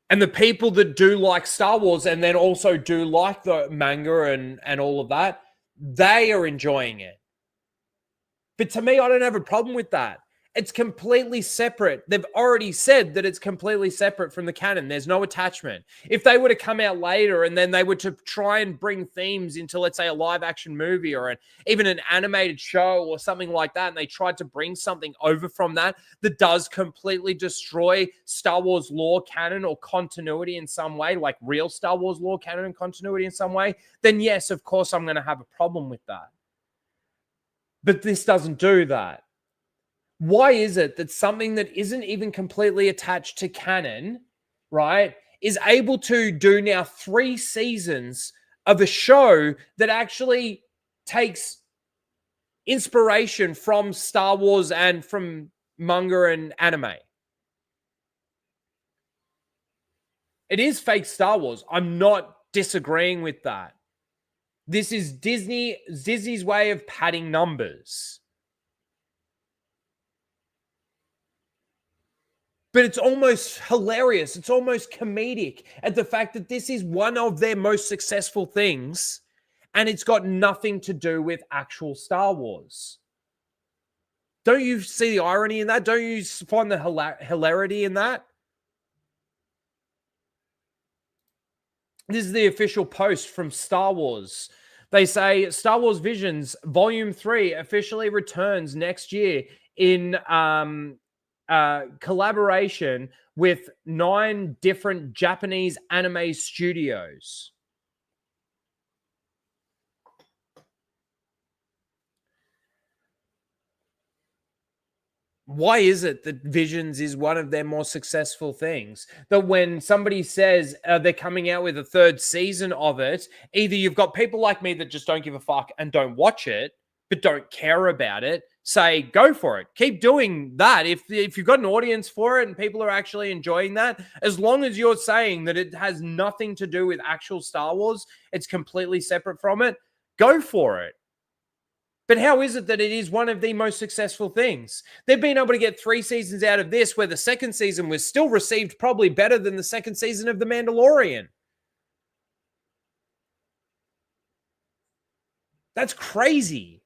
And the people that do like Star Wars and then also do like the manga and all of that, they are enjoying it. But to me, I don't have a problem with that. It's completely separate. They've already said that it's completely separate from the canon. There's no attachment. If they were to come out later and then they were to try and bring themes into, let's say, a live action movie or even an animated show or something like that, and they tried to bring something over from that does completely destroy Star Wars lore canon or continuity in some way, like real Star Wars lore canon and continuity in some way, then yes, of course, I'm going to have a problem with that. But this doesn't do that. Why is it that something that isn't even completely attached to canon, right, is able to do now 3 seasons of a show that actually takes inspiration from Star Wars and from manga and anime? It is fake Star Wars. I'm not disagreeing with that. This is Disney's way of padding numbers. But it's almost hilarious. It's almost comedic at the fact that this is one of their most successful things, and it's got nothing to do with actual Star Wars. Don't you see the irony in that? Don't you find the hilarity in that? This is the official post from Star Wars. They say Star Wars Visions Volume 3 officially returns next year in collaboration with 9 different Japanese anime studios. Why is it that Visions is one of their more successful things? That when somebody says they're coming out with a 3rd season of it, either you've got people like me that just don't give a fuck and don't watch it, but don't care about it, say, go for it. Keep doing that. If you've got an audience for it and people are actually enjoying that, as long as you're saying that it has nothing to do with actual Star Wars, it's completely separate from it, go for it. But how is it that it is one of the most successful things? They've been able to get 3 seasons out of this, where the 2nd season was still received probably better than the 2nd season of The Mandalorian. That's crazy.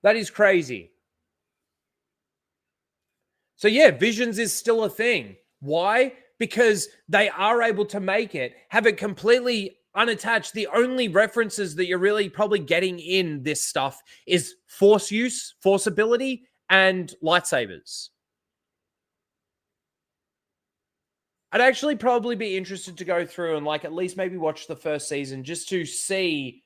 That is crazy. So yeah, Visions is still a thing. Why? Because they are able to make it, have it completely unattached. The only references that you're really probably getting in this stuff is force use, force ability, and lightsabers. I'd actually probably be interested to go through and at least maybe watch the 1st season just to see.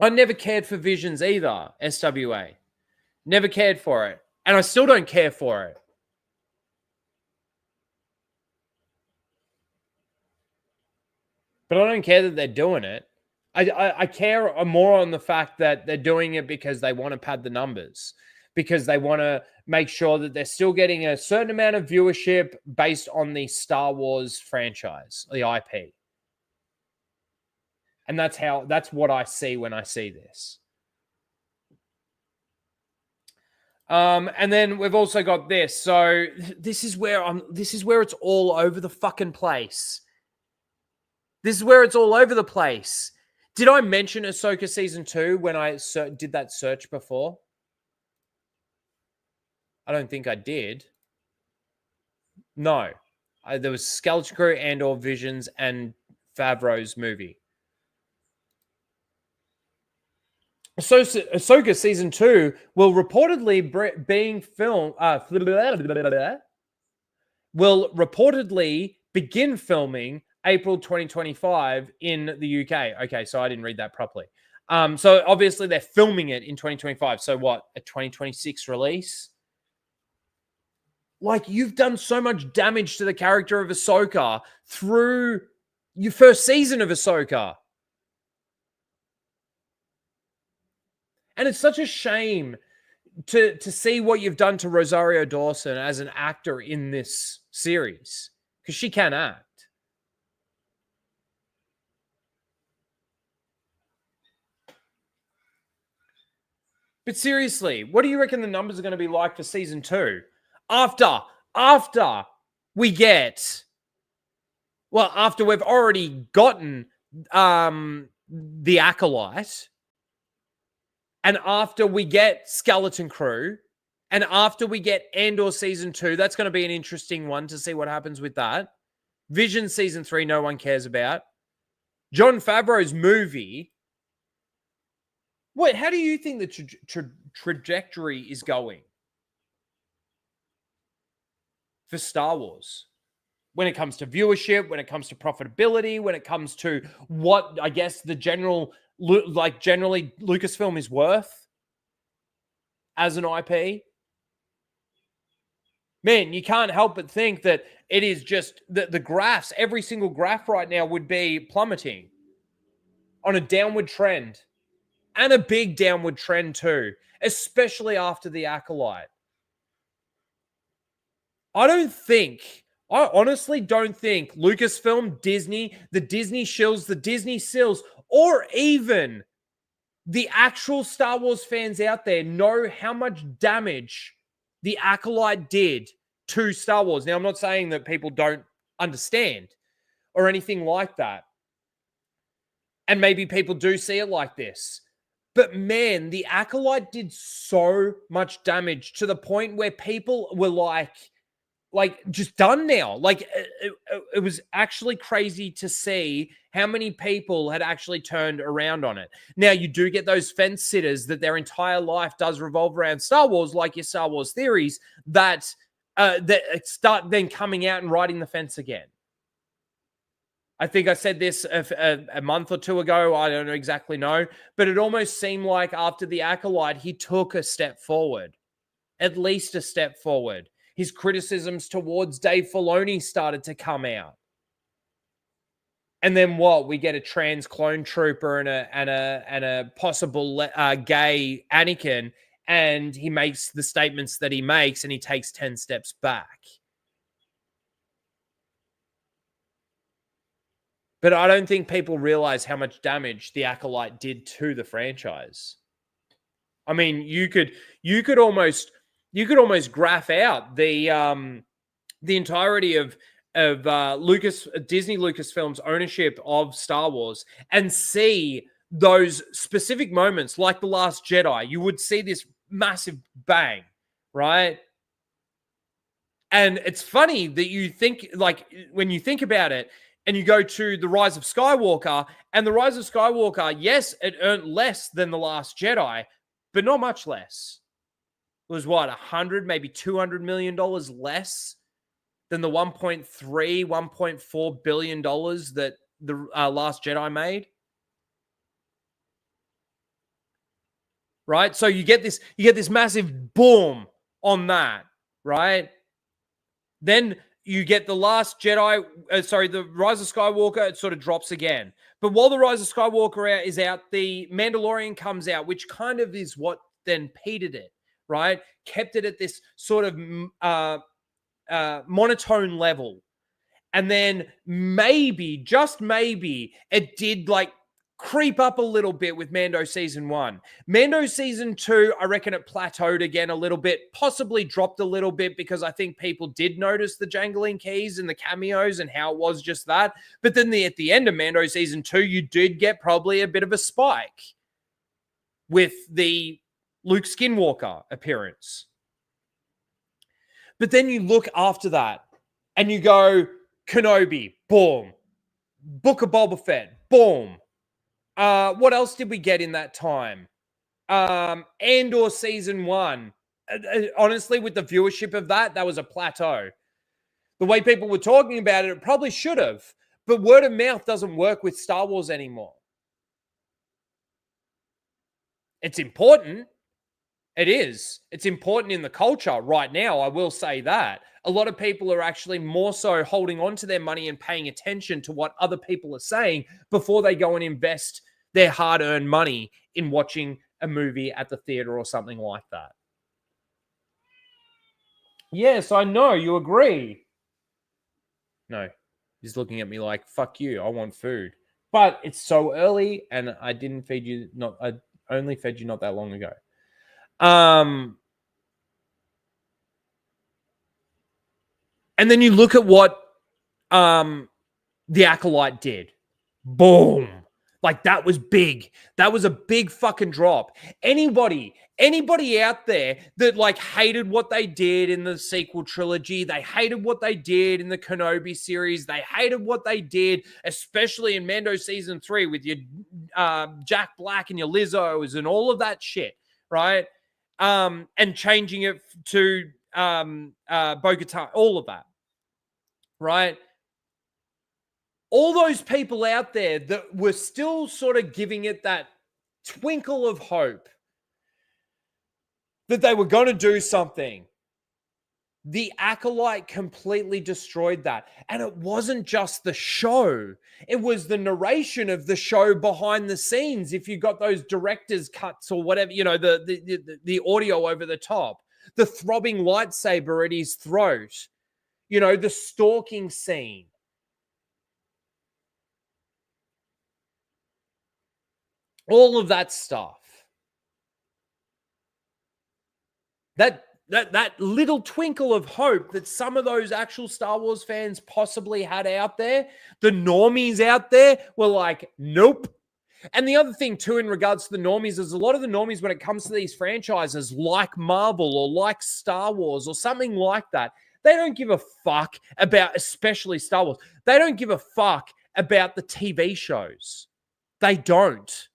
I never cared for Visions either, SWA. Never cared for it. And I still don't care for it. But I don't care that they're doing it. I care more on the fact that they're doing it because they want to pad the numbers, because they want to make sure that they're still getting a certain amount of viewership based on the Star Wars franchise, the IP. And that's what I see when I see this. And then we've also got this. So this is where it's all over the fucking place. This is where it's all over the place. Did I mention Ahsoka Season 2 when I did that search before? I don't think I did. No. There was Skeleton Crew, Andor, Visions, and Favreau's movie. Ahsoka Season 2 will reportedly begin filming April 2025 in the UK. Okay, so I didn't read that properly. So obviously they're filming it in 2025. So what, a 2026 release? You've done so much damage to the character of Ahsoka through your 1st season of Ahsoka. And it's such a shame to see what you've done to Rosario Dawson as an actor in this series, because she can act. But seriously, what do you reckon the numbers are going to be like for Season 2? After we get Well, after we've already gotten the Acolyte, and after we get Skeleton Crew, and after we get Andor Season 2, that's going to be an interesting one to see what happens with that. Vision Season 3, no one cares about. Jon Favreau's movie. Wait, how do you think the trajectory is going for Star Wars? When it comes to viewership, when it comes to profitability, when it comes to what, I guess, the generally Lucasfilm is worth as an IP. Man, you can't help but think that it is just the graphs, every single graph right now would be plummeting on a downward trend, and a big downward trend too, especially after the Acolyte. I honestly don't think Lucasfilm, Disney, the Disney shills, the Disney sills, or even the actual Star Wars fans out there know how much damage the Acolyte did to Star Wars. Now, I'm not saying that people don't understand or anything like that. And maybe people do see it like this. But man, the Acolyte did so much damage to the point where people were like just done now. Like it was actually crazy to see how many people had actually turned around on it. Now, you do get those fence sitters that their entire life does revolve around Star Wars, like your Star Wars theories, that start then coming out and riding the fence again. I think I said this a month or two ago. I don't exactly know. But it almost seemed like after the Acolyte, he took a step forward. At least a step forward. His criticisms towards Dave Filoni started to come out. And then what? We get a trans clone trooper and a possible gay Anakin, and he makes the statements that he makes, and he takes 10 steps back. But I don't think people realize how much damage the Acolyte did to the franchise. I mean, you could almost graph out the entirety of Disney Lucasfilm's ownership of Star Wars and see those specific moments like The Last Jedi. You would see this massive bang, right? And it's funny that you think, like, when you think about it, and you go to The Rise of Skywalker, and The Rise of Skywalker, yes, it earned less than The Last Jedi, but not much less. It was what, 100, maybe $200 million less than the 1.4 billion dollars that the Last Jedi made. Right? So you get this massive boom on that, right? Then you get The Last Jedi, The Rise of Skywalker, it sort of drops again. But while The Rise of Skywalker is out, The Mandalorian comes out, which kind of is what then petered it, right? Kept it at this sort of monotone level. And then maybe, just maybe, it did like creep up a little bit with Mando Season 1. Mando Season 2, I reckon it plateaued again a little bit, possibly dropped a little bit because I think people did notice the jangling keys and the cameos and how it was just that. But then at the end of Mando Season 2, you did get probably a bit of a spike with the Luke Skywalker appearance. But then you look after that and you go, Kenobi, boom. Book of Boba Fett, boom. What else did we get in that time? Andor Season 1. Honestly, with the viewership of that was a plateau. The way people were talking about it, it probably should have. But word of mouth doesn't work with Star Wars anymore. It's important. It is. It's important in the culture right now, I will say that. A lot of people are actually more so holding on to their money and paying attention to what other people are saying before they go and invest their hard-earned money in watching a movie at the theater or something like that. Yes, I know. You agree. No. He's looking at me like, fuck you. I want food. But it's so early and I only fed you not that long ago. And then you look at what the The Acolyte did. Boom. Like, that was big. That was a big fucking drop. Anybody out there that like hated what they did in the sequel trilogy, they hated what they did in the Kenobi series, they hated what they did, especially in Mando season 3 with your Jack Black and your Lizzos and all of that shit, right? And changing it to Bo-Katan, all of that, right? All those people out there that were still sort of giving it that twinkle of hope that they were going to do something. The Acolyte completely destroyed that. And it wasn't just the show. It was the narration of the show behind the scenes. If you got those director's cuts or whatever, you know, the audio over the top, the throbbing lightsaber at his throat, you know, the stalking scene. All of that stuff. That little twinkle of hope that some of those actual Star Wars fans possibly had out there, the normies out there were like, nope. And the other thing too, in regards to the normies, is a lot of the normies when it comes to these franchises like Marvel or like Star Wars or something like that, they don't give a fuck about, especially Star Wars. They don't give a fuck about the TV shows. They don't.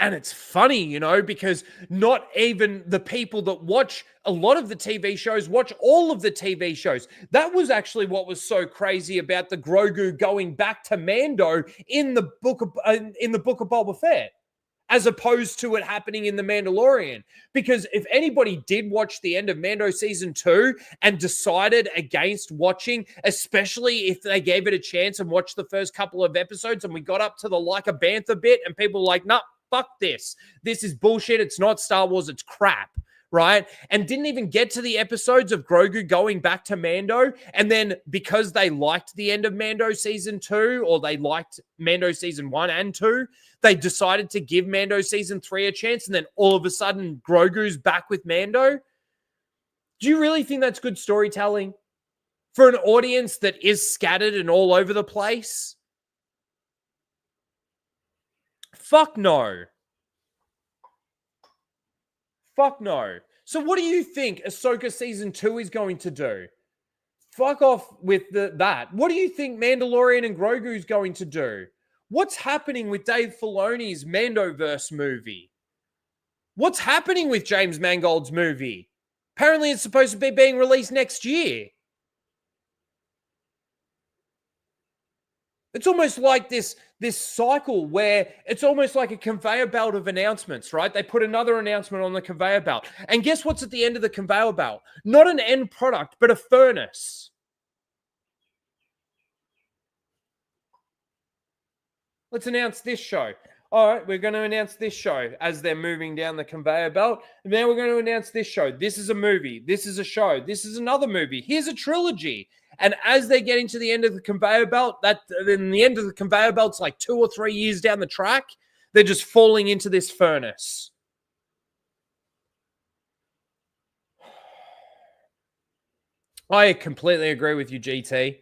And it's funny, you know, because not even the people that watch a lot of the TV shows watch all of the TV shows. That was actually what was so crazy about the Grogu going back to Mando in the book of Boba Fett, as opposed to it happening in The Mandalorian. Because if anybody did watch the end of Mando season 2 and decided against watching, especially if they gave it a chance and watched the first couple of episodes and we got up to the Like a Bantha bit and people were like, nah, fuck this. This is bullshit. It's not Star Wars. It's crap, right? And didn't even get to the episodes of Grogu going back to Mando. And then because they liked the end of Mando season 2, or they liked Mando season 1 and 2, they decided to give Mando season 3 a chance. And then all of a sudden, Grogu's back with Mando. Do you really think that's good storytelling for an audience that is scattered and all over the place? Fuck no. Fuck no. So what do you think Ahsoka season 2 is going to do? Fuck off with that. What do you think Mandalorian and Grogu is going to do? What's happening with Dave Filoni's Mandoverse movie? What's happening with James Mangold's movie? Apparently it's supposed to be being released next year. It's almost like this cycle where it's almost like a conveyor belt of announcements, right? They put another announcement on the conveyor belt. And guess what's at the end of the conveyor belt? Not an end product, but a furnace. Let's announce this show. All right, we're going to announce this show as they're moving down the conveyor belt. And then we're going to announce this show. This is a movie. This is a show. This is another movie. Here's a trilogy. And as they get into the end of the conveyor belt, then the end of the conveyor belt's like 2 or 3 years down the track. They're just falling into this furnace. I completely agree with you, GT.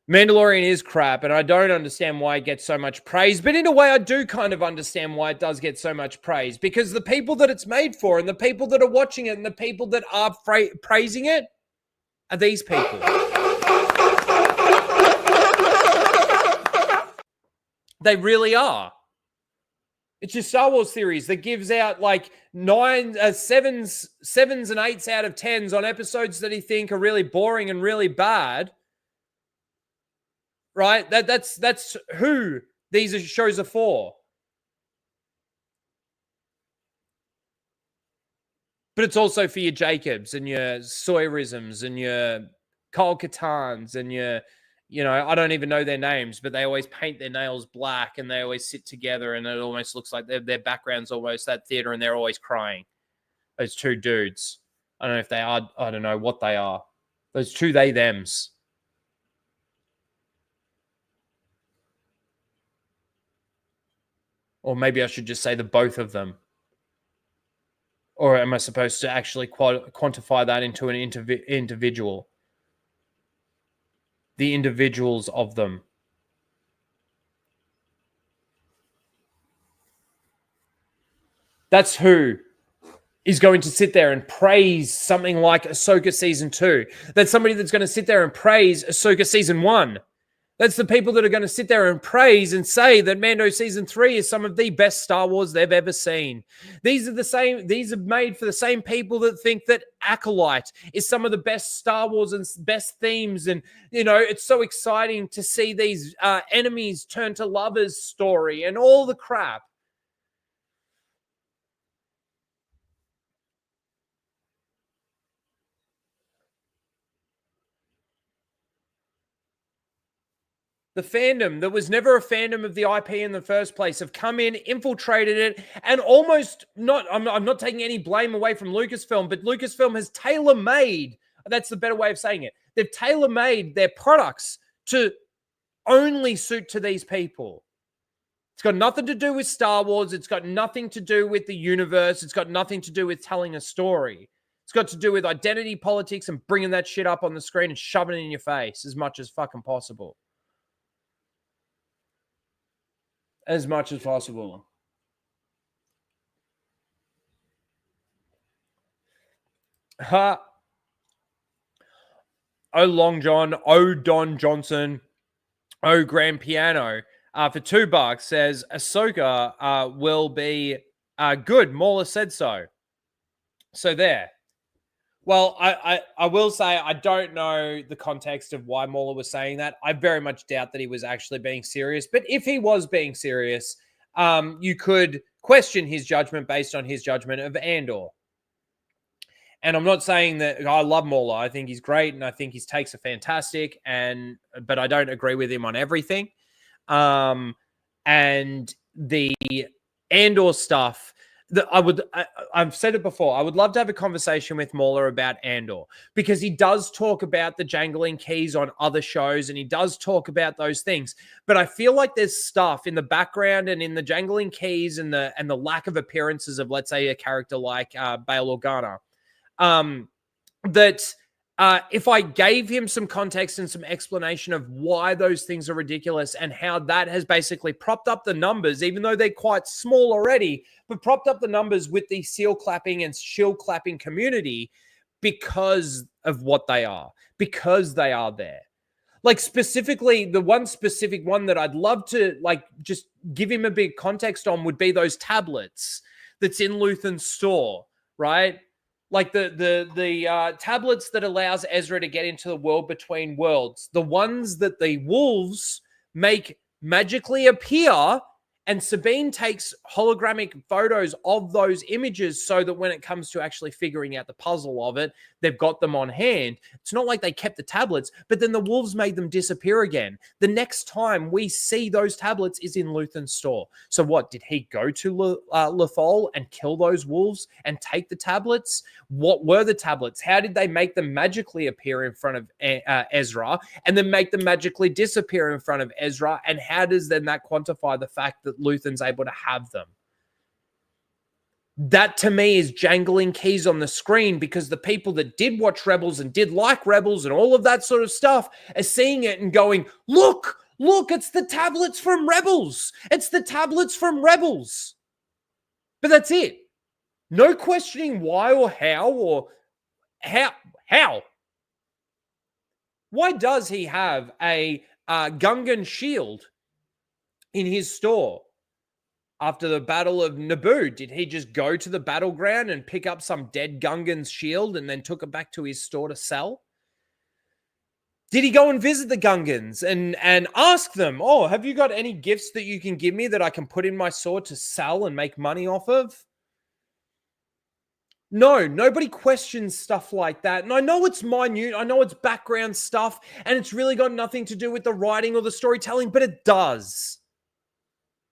Mandalorian is crap, and I don't understand why it gets so much praise. But in a way, I do kind of understand why it does get so much praise. Because the people that it's made for, and the people that are watching it, and the people that are praising it, are these people. They really are. It's your Star Wars series that gives out like sevens and 8s out of 10s on episodes that he think are really boring and really bad. Right? That's who these shows are for. But it's also for your Jacobs and your Sawyerisms and your Kyle Katans and your, you know, I don't even know their names, but they always paint their nails black and they always sit together and it almost looks like their background's almost that theater and they're always crying. Those two dudes. I don't know if they are, I don't know what they are. Those two they-thems. Or maybe I should just say the both of them. Or am I supposed to actually quantify that into an individual? The individuals of them. That's who is going to sit there and praise something like Ahsoka Season 2. That's somebody that's going to sit there and praise Ahsoka Season 1. That's the people that are going to sit there and praise and say that Mando Season 3 is some of the best Star Wars they've ever seen. These are made for the same people that think that Acolyte is some of the best Star Wars and best themes. And, you know, it's so exciting to see these enemies turn to lovers story and all the crap. The fandom that was never a fandom of the IP in the first place have come in, infiltrated it, and almost not, I'm not taking any blame away from Lucasfilm, but Lucasfilm has tailor-made, that's the better way of saying it, they've tailor-made their products to only suit to these people. It's got nothing to do with Star Wars. It's got nothing to do with the universe. It's got nothing to do with telling a story. It's got to do with identity politics and bringing that shit up on the screen and shoving it in your face as much as fucking possible. As much as possible. Ha. Oh, Long John. Oh, Don Johnson. Oh, Grand Piano. For $2 says Ahsoka will be good. Mauler said so. So there. Well, I will say I don't know the context of why Mauler was saying that. I very much doubt that he was actually being serious. But if he was being serious, you could question his judgment based on his judgment of Andor. And I'm not saying that I love Mauler. I think he's great, and I think his takes are fantastic. But I don't agree with him on everything. And the Andor stuff. I've said it before, I would love to have a conversation with Mauler about Andor, because he does talk about the jangling keys on other shows and he does talk about those things. But I feel like there's stuff in the background and in the jangling keys and the lack of appearances of, let's say, a character like Bail Organa, that if I gave him some context and some explanation of why those things are ridiculous and how that has basically propped up the numbers, even though they're quite small already, but propped up the numbers with the seal clapping and shield clapping community because of what they are, because they are there. Like specifically, the one specific one that I'd love to like just give him a big context on would be those tablets that's in Luthen's store, right? Like the tablets that allows Ezra to get into the world between worlds. The ones that the wolves make magically appear, and Sabine takes hologramic photos of those images so that when it comes to actually figuring out the puzzle of it, they've got them on hand. It's not like they kept the tablets, but then the wolves made them disappear again. The next time we see those tablets is in Luthen's store. So what, did he go to Lothal and kill those wolves and take the tablets? What were the tablets? How did they make them magically appear in front of Ezra and then make them magically disappear in front of Ezra? And how does then that quantify the fact that Luthen's able to have them? That to me is jangling keys on the screen, because the people that did watch Rebels and did like Rebels and all of that sort of stuff are seeing it and going, look, it's the tablets from Rebels. It's the tablets from Rebels. But that's it. No questioning why or how or how. Why does he have a Gungan shield in his store? After the Battle of Naboo, did he just go to the battleground and pick up some dead Gungan's shield and then took it back to his store to sell? Did he go and visit the Gungans and ask them, oh, have you got any gifts that you can give me that I can put in my sword to sell and make money off of? No, nobody questions stuff like that. And I know it's minute, I know it's background stuff, and it's really got nothing to do with the writing or the storytelling, but it does.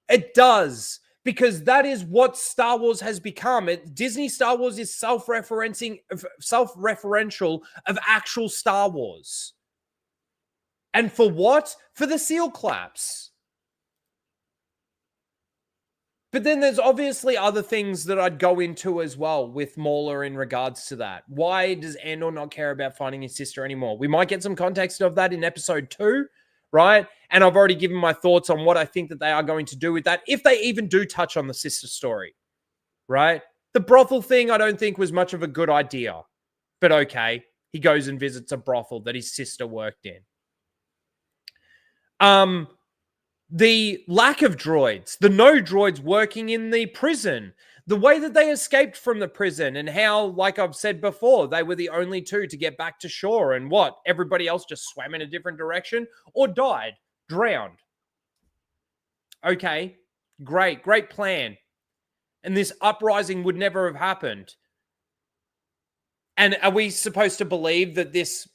It does, because that is what Star Wars has become. Disney Star Wars is self-referential of actual Star Wars. And for what? For the seal claps. But then there's obviously other things that I'd go into as well with Mauler in regards to that. Why does Andor not care about finding his sister anymore? We might get some context of that in episode 2, right? And I've already given my thoughts on what I think that they are going to do with that, if they even do touch on the sister story, right? The brothel thing, I don't think was much of a good idea. But okay, he goes and visits a brothel that his sister worked in. The lack of droids, the no droids working in the prison, the way that they escaped from the prison, and how, like I've said before, they were the only two to get back to shore, and what? Everybody else just swam in a different direction or died, drowned. Okay, great plan. And this uprising would never have happened. And are we supposed to believe that this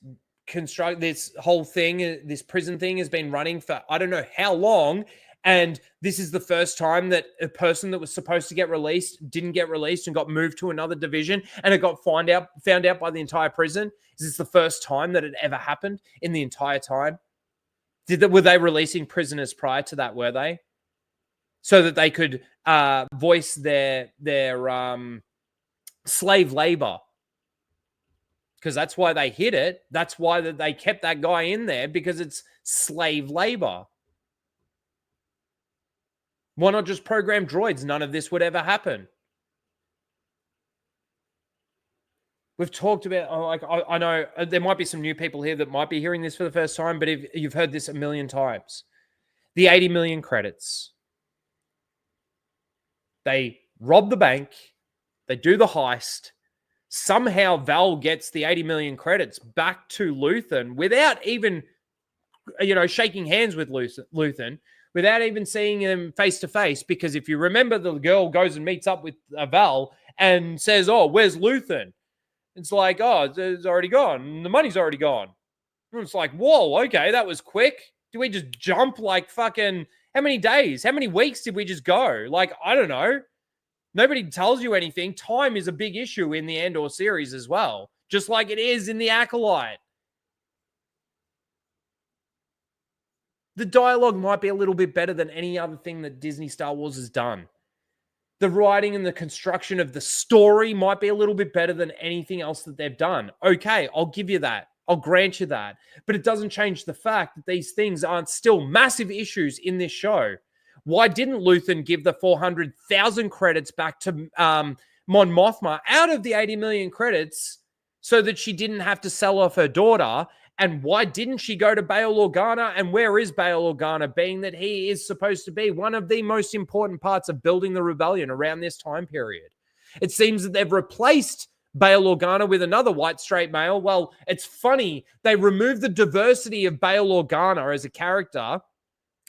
whole thing, this prison thing has been running for I don't know how long, and this is the first time that a person that was supposed to get released didn't get released and got moved to another division, and it got found out by the entire prison? Is this the first time that it ever happened in the entire time? Were they releasing prisoners prior to that, were they? So that they could voice their slave labor. Because that's why they hid it. That's why they kept that guy in there, because it's slave labor. Why not just program droids? None of this would ever happen. We've talked about, I know there might be some new people here that might be hearing this for the first time, but if you've heard this a million times. The 80 million credits. They rob the bank. They do the heist. Somehow Val gets the 80 million credits back to Luthen without even, shaking hands with Luthen, without even seeing him face to face. Because if you remember, the girl goes and meets up with Val and says, "Oh, where's Luthen?" It's like, "Oh, it's already gone. The money's already gone." And it's like, whoa, okay, that was quick. Did we just jump like fucking, how many days? How many weeks did we just go? Like, I don't know. Nobody tells you anything. Time is a big issue in the Andor series as well, just like it is in the Acolyte. The dialogue might be a little bit better than any other thing that Disney Star Wars has done. The writing and the construction of the story might be a little bit better than anything else that they've done. Okay, I'll give you that. I'll grant you that. But it doesn't change the fact that these things aren't still massive issues in this show. Why didn't Luthen give the 400,000 credits back to Mon Mothma out of the 80 million credits so that she didn't have to sell off her daughter? And why didn't she go to Bail Organa? And where is Bail Organa, being that he is supposed to be one of the most important parts of building the rebellion around this time period? It seems that they've replaced Bail Organa with another white straight male. Well, it's funny. They removed the diversity of Bail Organa as a character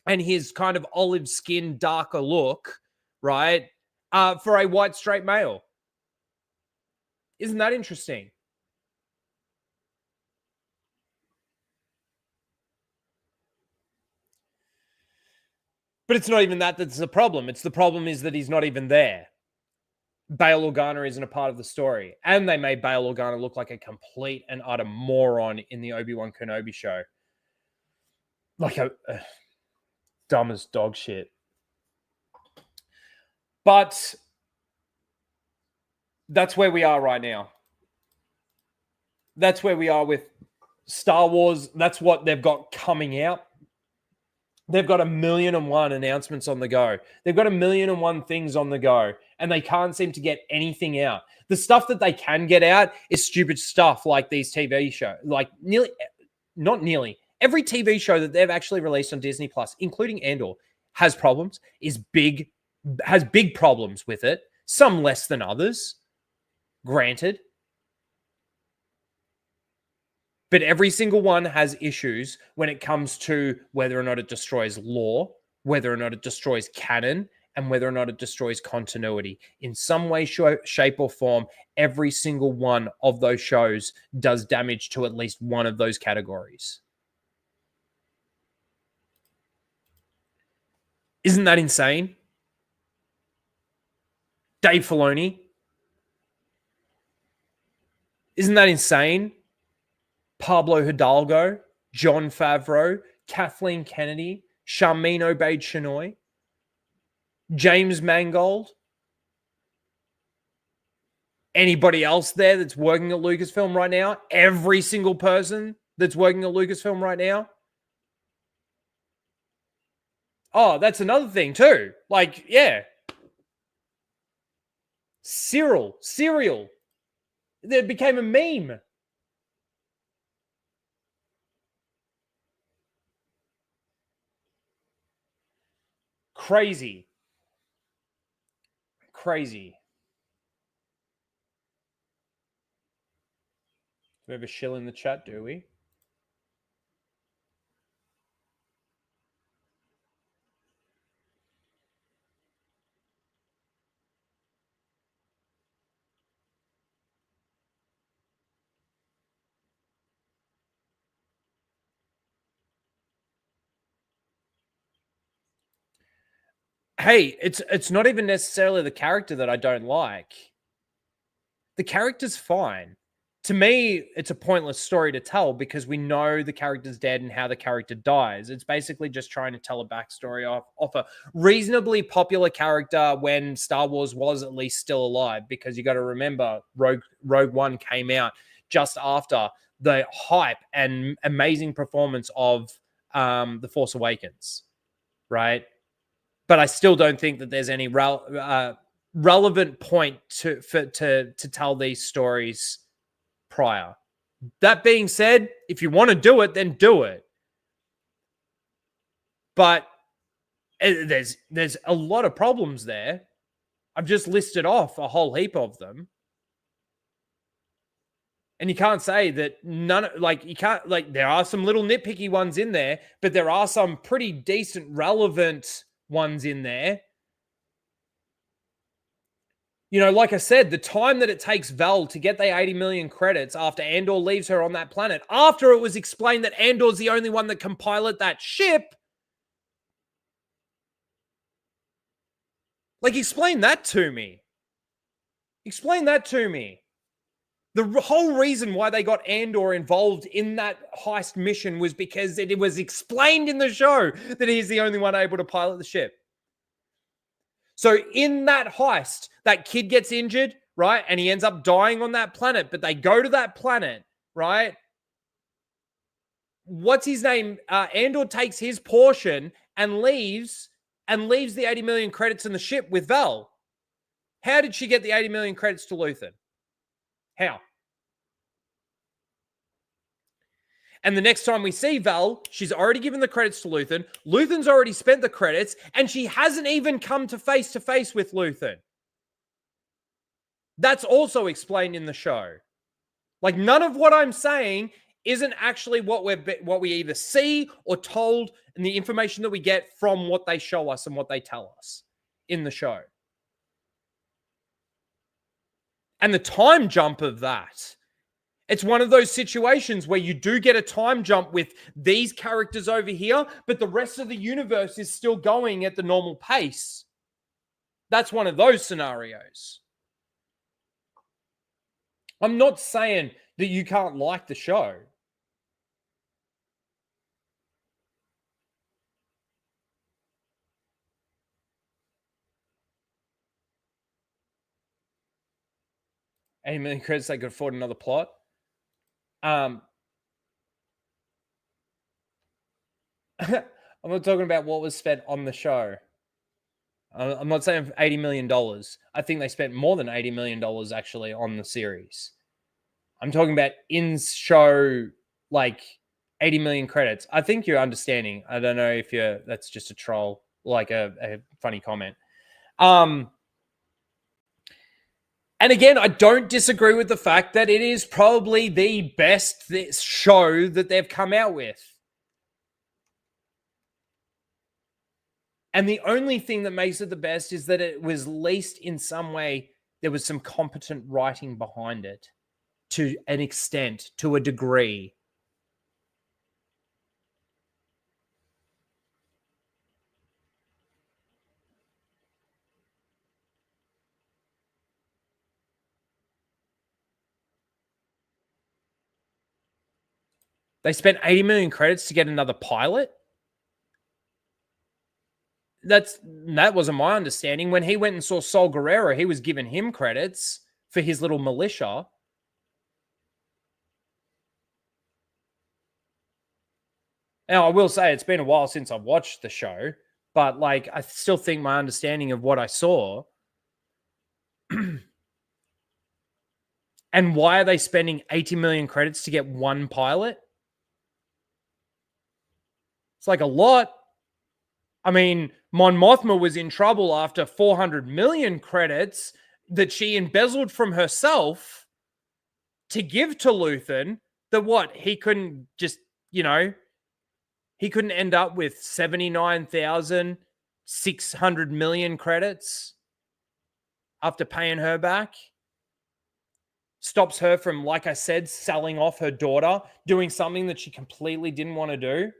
and his kind of olive skin, darker look, right, for a white straight male. Isn't that interesting? But it's not even that's the problem. It's the problem is that he's not even there. Bail Organa isn't a part of the story. And they made Bail Organa look like a complete and utter moron in the Obi-Wan Kenobi show. Like a dumb as dog shit. But that's where we are right now. That's where we are with Star Wars. That's what they've got coming out. They've got 1,000,001 announcements on the go. They've got 1,000,001 things on the go, and they can't seem to get anything out. The stuff that they can get out is stupid stuff like these TV shows. Like not nearly. Every TV show that they've actually released on Disney Plus, including Andor, has problems, has big problems with it. Some less than others, granted. But every single one has issues when it comes to whether or not it destroys lore, whether or not it destroys canon, and whether or not it destroys continuity. In some way, shape, or form, every single one of those shows does damage to at least one of those categories. Isn't that insane? Dave Filoni. Isn't that insane? Pablo Hidalgo, Jon Favreau, Kathleen Kennedy, Charmin Obaid-Chinoy. James Mangold, anybody else there that's working at Lucasfilm right now, every single person that's working at Lucasfilm right now. Oh, that's another thing too. Like, yeah. Cereal. That became a meme. Crazy. Do we have a shill in the chat, do we? Hey, it's not even necessarily the character that I don't like. The character's fine. To me, it's a pointless story to tell because we know the character's dead and how the character dies. It's basically just trying to tell a backstory off a reasonably popular character when Star Wars was at least still alive, because you got to remember Rogue One came out just after the hype and amazing performance of The Force Awakens, right? But I still don't think that there's any relevant point to tell these stories prior. That being said, if you want to do it, then do it. But there's a lot of problems there. I've just listed off a whole heap of them. And you can't say that there are some little nitpicky ones in there, but there are some pretty decent, relevant ones in there. You know, like I said, the time that it takes Val to get the 80 million credits after Andor leaves her on that planet, after it was explained that Andor's the only one that can pilot that ship. Like, explain that to me. The whole reason why they got Andor involved in that heist mission was because it was explained in the show that he's the only one able to pilot the ship. So in that heist, that kid gets injured, right? And he ends up dying on that planet, but they go to that planet, right? What's his name? Andor takes his portion and leaves the 80 million credits in the ship with Val. How did she get the 80 million credits to Luthen? How? And the next time we see Val, she's already given the credits to Luthen. Luthen's already spent the credits, and she hasn't even come to face with Luthen. That's also explained in the show. Like, none of what I'm saying isn't actually what we either see or told, and the information that we get from what they show us and what they tell us in the show. And the time jump of that, it's one of those situations where you do get a time jump with these characters over here, but the rest of the universe is still going at the normal pace. That's one of those scenarios. I'm not saying that you can't like the show. $80 million credits, they could afford another plot. I'm not talking about what was spent on the show. I'm not saying $80 million. I think they spent more than $80 million actually on the series. I'm talking about in-show, like 80 million credits. I think you're understanding. I don't know if that's just a troll, like a funny comment. And again, I don't disagree with the fact that it is probably the best show that they've come out with. And the only thing that makes it the best is that it was, at least in some way, there was some competent writing behind it to an extent, to a degree. They spent 80 million credits to get another pilot. that wasn't my understanding. When he went and saw Sol Guerrero, he was giving him credits for his little militia. Now, I will say it's been a while since I've watched the show, but like I still think my understanding of what I saw. And why are they spending 80 million credits to get one pilot? It's like a lot. I mean, Mon Mothma was in trouble after 400 million credits that she embezzled from herself to give to Luthen. That what? He couldn't just, he couldn't end up with 79,600 million credits after paying her back. Stops her from, like I said, selling off her daughter, doing something that she completely didn't want to do.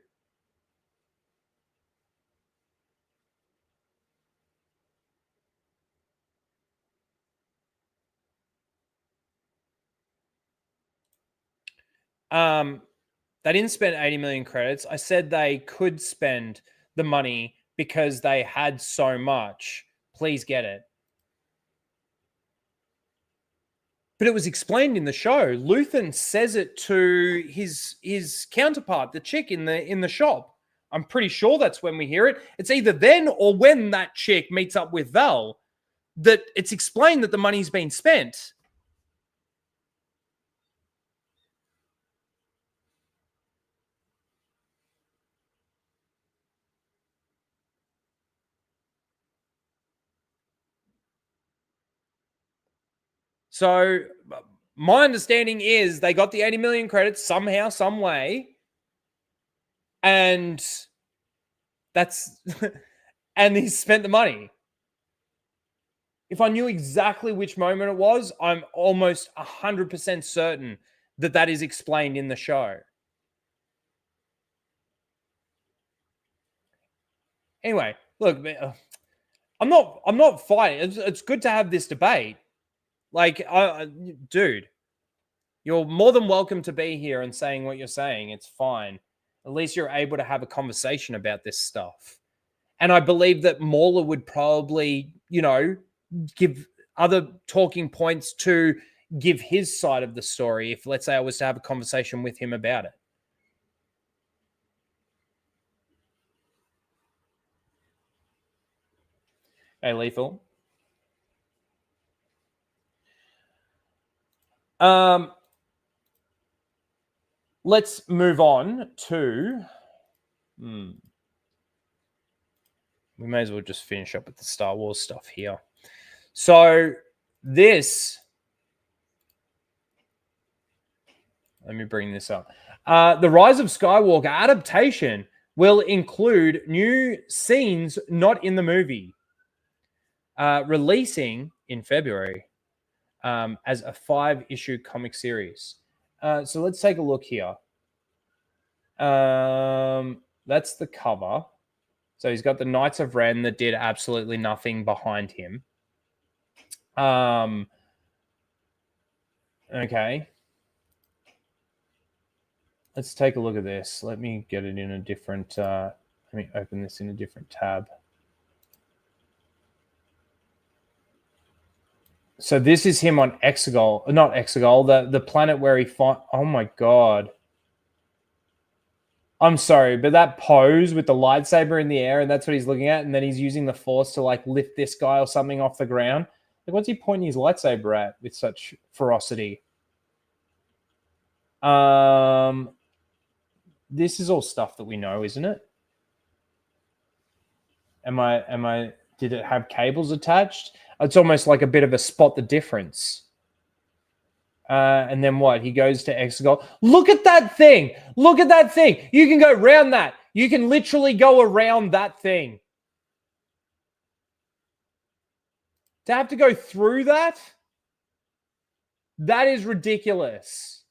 They didn't spend 80 million credits. I said they could spend the money because they had so much. Please get it. But it was explained in the show. Luthen says it to his counterpart, the chick in the shop. I'm pretty sure that's when we hear it. It's either then or when that chick meets up with Val that it's explained that the money's been spent. So my understanding is they got the 80 million credits somehow, some way. And that's, and he spent the money. If I knew exactly which moment it was, I'm almost 100% certain that that is explained in the show. Anyway, look, I'm not fighting. It's good to have this debate. Like, dude, you're more than welcome to be here and saying what you're saying. It's fine. At least you're able to have a conversation about this stuff. And I believe that Mauler would probably, give other talking points to give his side of the story if, let's say, I was to have a conversation with him about it. Hey, Lethal. Let's move on to... We may as well just finish up with the Star Wars stuff here. So this... Let me bring this up. The Rise of Skywalker adaptation will include new scenes not in the movie. Releasing in February as a 5-issue comic series. So let's take a look here. That's the cover. So he's got the Knights of Ren that did absolutely nothing behind him. Okay. Let's take a look at this. Let me get it in a different... let me open this in a different tab. So this is him on Exegol. Not Exegol, the planet where he fought... Oh my God. I'm sorry, but that pose with the lightsaber in the air, and that's what he's looking at, and then he's using the Force to like lift this guy or something off the ground. Like, what's he pointing his lightsaber at with such ferocity? This is all stuff that we know, isn't it? Did it have cables attached? It's almost like a bit of a spot the difference. And then what? He goes to Exegol. Look at that thing. Look at that thing. You can go around that. You can literally go around that thing. To have to go through that? That is ridiculous.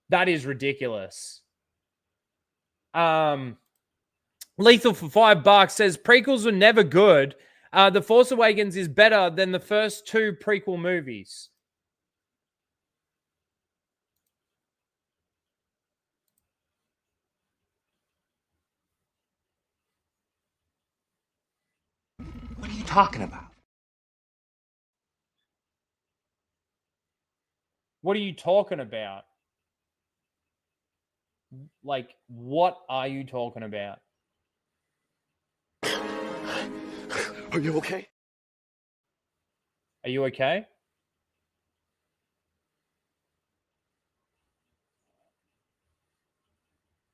That is ridiculous. Lethal for $5 says prequels were never good. The Force Awakens is better than the first 2 prequel movies.
What are you talking about?
What are you talking about? Like, what are you talking about?
Are you okay?
Are you okay?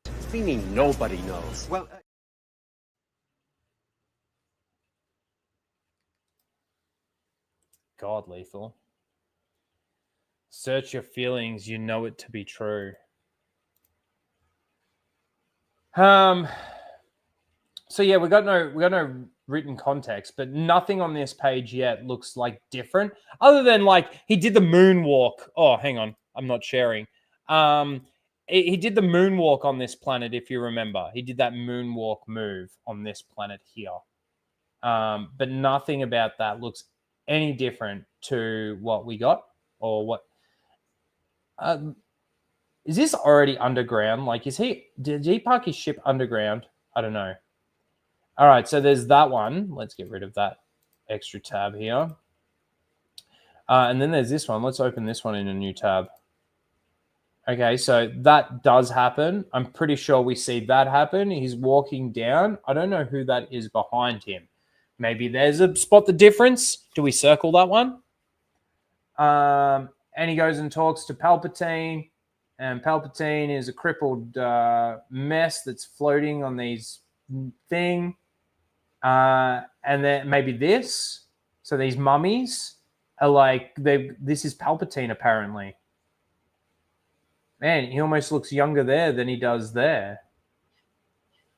What do you mean nobody knows? Well,
God, Lethal. Search your feelings, you know it to be true. So yeah, we got no written context, but nothing on this page yet looks like different, other than like he did the moonwalk. Oh, hang on, I'm not sharing. He did the moonwalk on this planet, if you remember. He did that moonwalk move on this planet here. But nothing about that looks any different to what we got or what. Is this already underground? Like, did he park his ship underground? I don't know. All right, so there's that one. Let's get rid of that extra tab here. And then there's this one. Let's open this one in a new tab. Okay, so that does happen. I'm pretty sure we see that happen. He's walking down. I don't know who that is behind him. Maybe there's a spot the difference. Do we circle that one? And he goes and talks to Palpatine. And Palpatine is a crippled mess that's floating on these thing. And then maybe this. So these mummies are like, this is Palpatine apparently. Man, he almost looks younger there than he does there.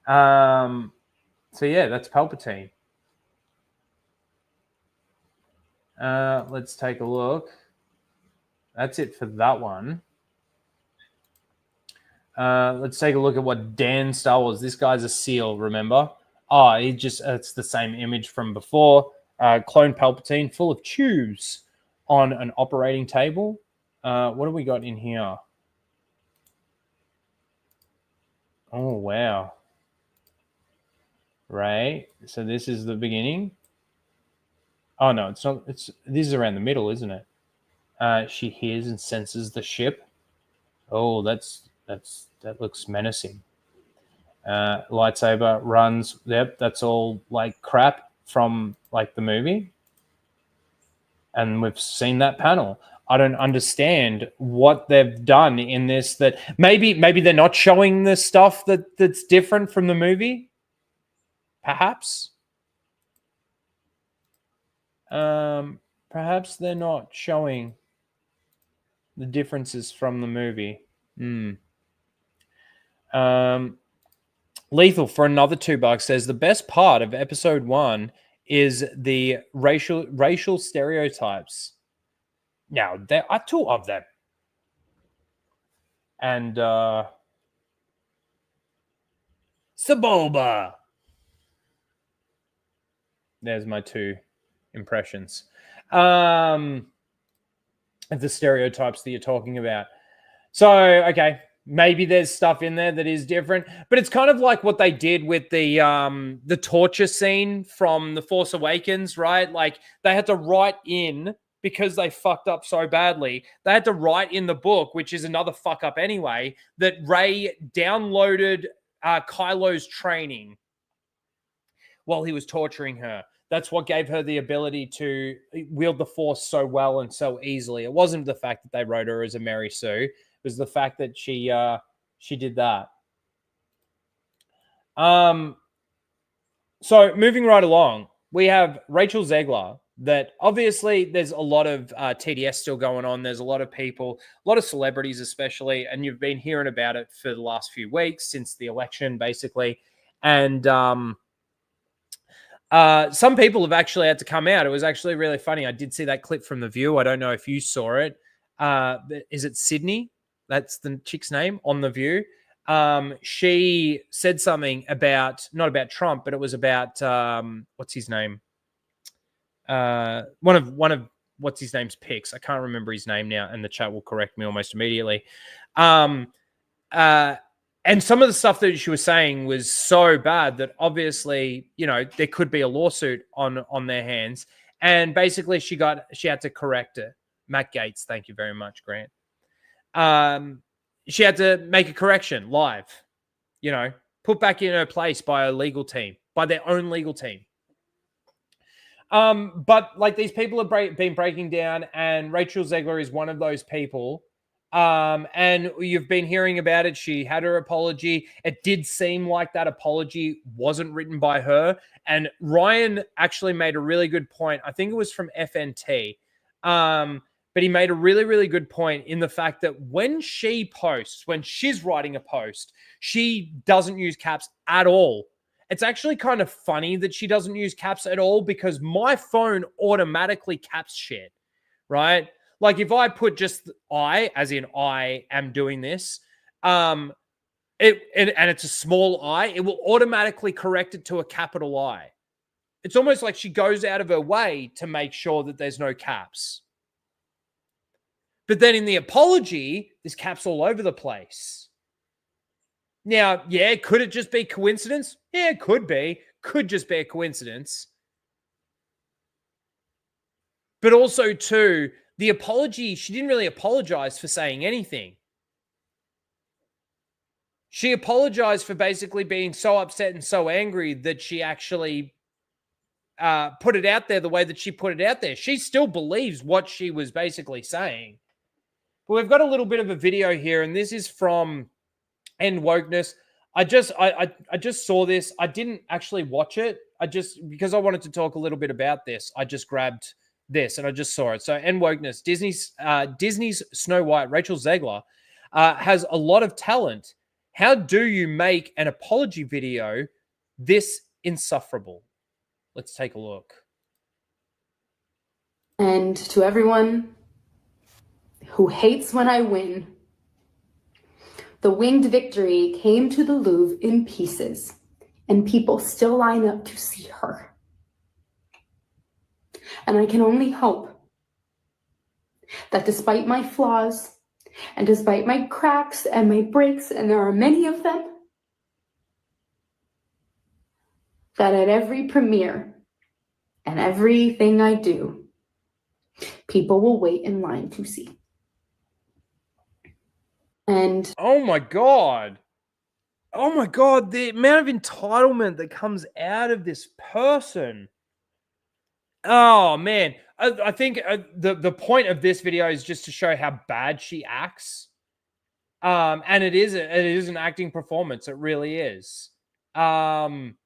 So yeah, that's Palpatine. Let's take a look. That's it for that one. Let's take a look at what Dan Star Wars. This guy's a SEAL, remember? Oh, it's the same image from before. Clone Palpatine full of tubes on an operating table. What do we got in here? Oh, wow. Right. So this is the beginning. Oh, no, it's not. This is around the middle, isn't it? She hears and senses the ship. Oh, that looks menacing. Lightsaber runs. Yep, that's all like crap from like the movie. And we've seen that panel. I don't understand what they've done in this. That maybe they're not showing the stuff that's different from the movie. Perhaps. Perhaps they're not showing the differences from the movie. Lethal for another $2 says the best part of episode 1 is the racial stereotypes. Now there are 2 of them, and Sebulba. There's my 2 impressions of the stereotypes that you're talking about. So okay. Maybe there's stuff in there that is different, but it's kind of like what they did with the torture scene from The Force Awakens, right? Like they had to write in, because they fucked up so badly, they had to write in the book, which is another fuck up anyway, that Rey downloaded Kylo's training while he was torturing her. That's what gave her the ability to wield the Force so well and so easily. It wasn't the fact that they wrote her as a Mary Sue. Was the fact that she did that. So moving right along, we have Rachel Zegler. That obviously there's a lot of TDS still going on. There's a lot of people, a lot of celebrities especially, and you've been hearing about it for the last few weeks since the election, basically. And some people have actually had to come out. It was actually really funny. I did see that clip from The View. I don't know if you saw it. Is it Sydney? That's the chick's name on The View. She said something about, not about Trump, but it was about, what's his name? One of what's his name's picks. I can't remember his name now, and the chat will correct me almost immediately. And And some of the stuff that she was saying was so bad that obviously, you know, there could be a lawsuit on their hands. And basically she had to correct it. Matt Gates, thank you very much, Grant. She had to make a correction live, you know, put back in her place by a legal team, by their own legal team. But like these people have been breaking down, and Rachel Zegler is one of those people. And you've been hearing about it. She had her apology. It did seem like that apology wasn't written by her. And Ryan actually made a really good point. I think it was from FNT. But he made a really, really good point in the fact that when she posts, when she's writing a post, she doesn't use caps at all. It's actually kind of funny that she doesn't use caps at all, because my phone automatically caps shit, right? Like if I put just I, as in I am doing this, and it's a small I, it will automatically correct it to a capital I. It's almost like she goes out of her way to make sure that there's no caps. But then in the apology, there's caps all over the place. Now, yeah, could it just be coincidence? Yeah, it could be. Could just be a coincidence. But also, too, the apology, she didn't really apologize for saying anything. She apologized for basically being so upset and so angry that she actually put it out there the way that she put it out there. She still believes what she was basically saying. But we've got a little bit of a video here, and this is from End Wokeness. I just saw this. I didn't actually watch it. Because I wanted to talk a little bit about this, I just grabbed this and I just saw it. So End Wokeness, Disney's Snow White, Rachel Zegler, has a lot of talent. How do you make an apology video this insufferable? Let's take a look.
And to everyone who hates when I win, the winged victory came to the Louvre in pieces, and people still line up to see her. And I can only hope that despite my flaws, and despite my cracks and my breaks, and there are many of them, that at every premiere and everything I do, people will wait in line to see. And
oh my God, the amount of entitlement that comes out of this person. Oh man, I think the point of this video is just to show how bad she acts. And it is an acting performance. It really is. But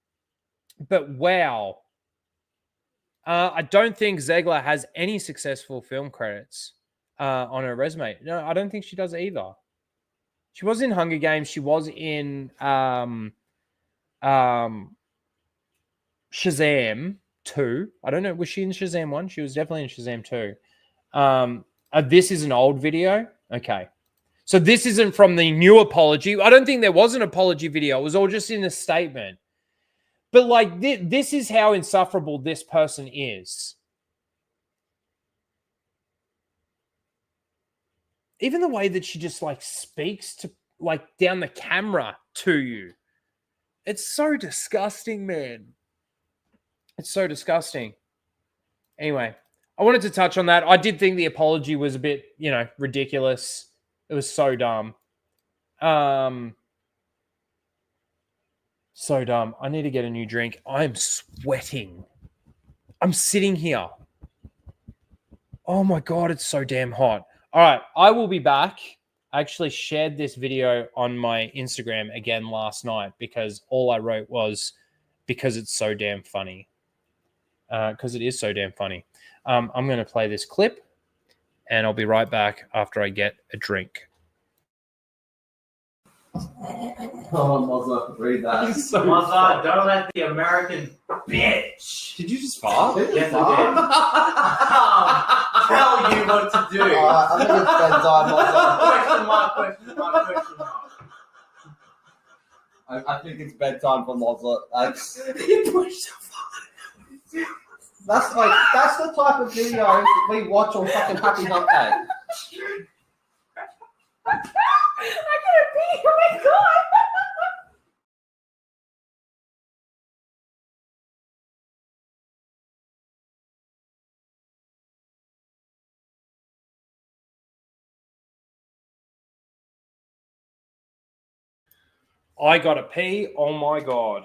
wow. I don't think Zegler has any successful film credits on her resume. No, I don't think she does either. She was in Hunger Games. She was in Shazam 2. I don't know. Was she in Shazam 1? She was definitely in Shazam 2. This is an old video. Okay. So this isn't from the new apology. I don't think there was an apology video. It was all just in a statement. But like this is how insufferable this person is. Even the way that she just like speaks to like down the camera to you. It's so disgusting, man. It's so disgusting. Anyway, I wanted to touch on that. I did think the apology was a bit, ridiculous. It was so dumb. So dumb. I need to get a new drink. I'm sweating. I'm sitting here. Oh my God, it's so damn hot. All right, I will be back. I actually shared this video on my Instagram again last night because all I wrote was because it's so damn funny. Because it is so damn funny. I'm going to play this clip and I'll be right back after I get a drink.
Oh, Mozza, read that.
Mozza, don't let the American bitch.
Did you just fart?
Yes, I did. Tell you what to do.
I think it's bedtime, Mozza.
Question mark.
I think it's bedtime for Mozza. That's the type of videos that we watch on fucking Happy Hump Day.
I gotta pee. Oh my God.
I gotta pee. Oh my God.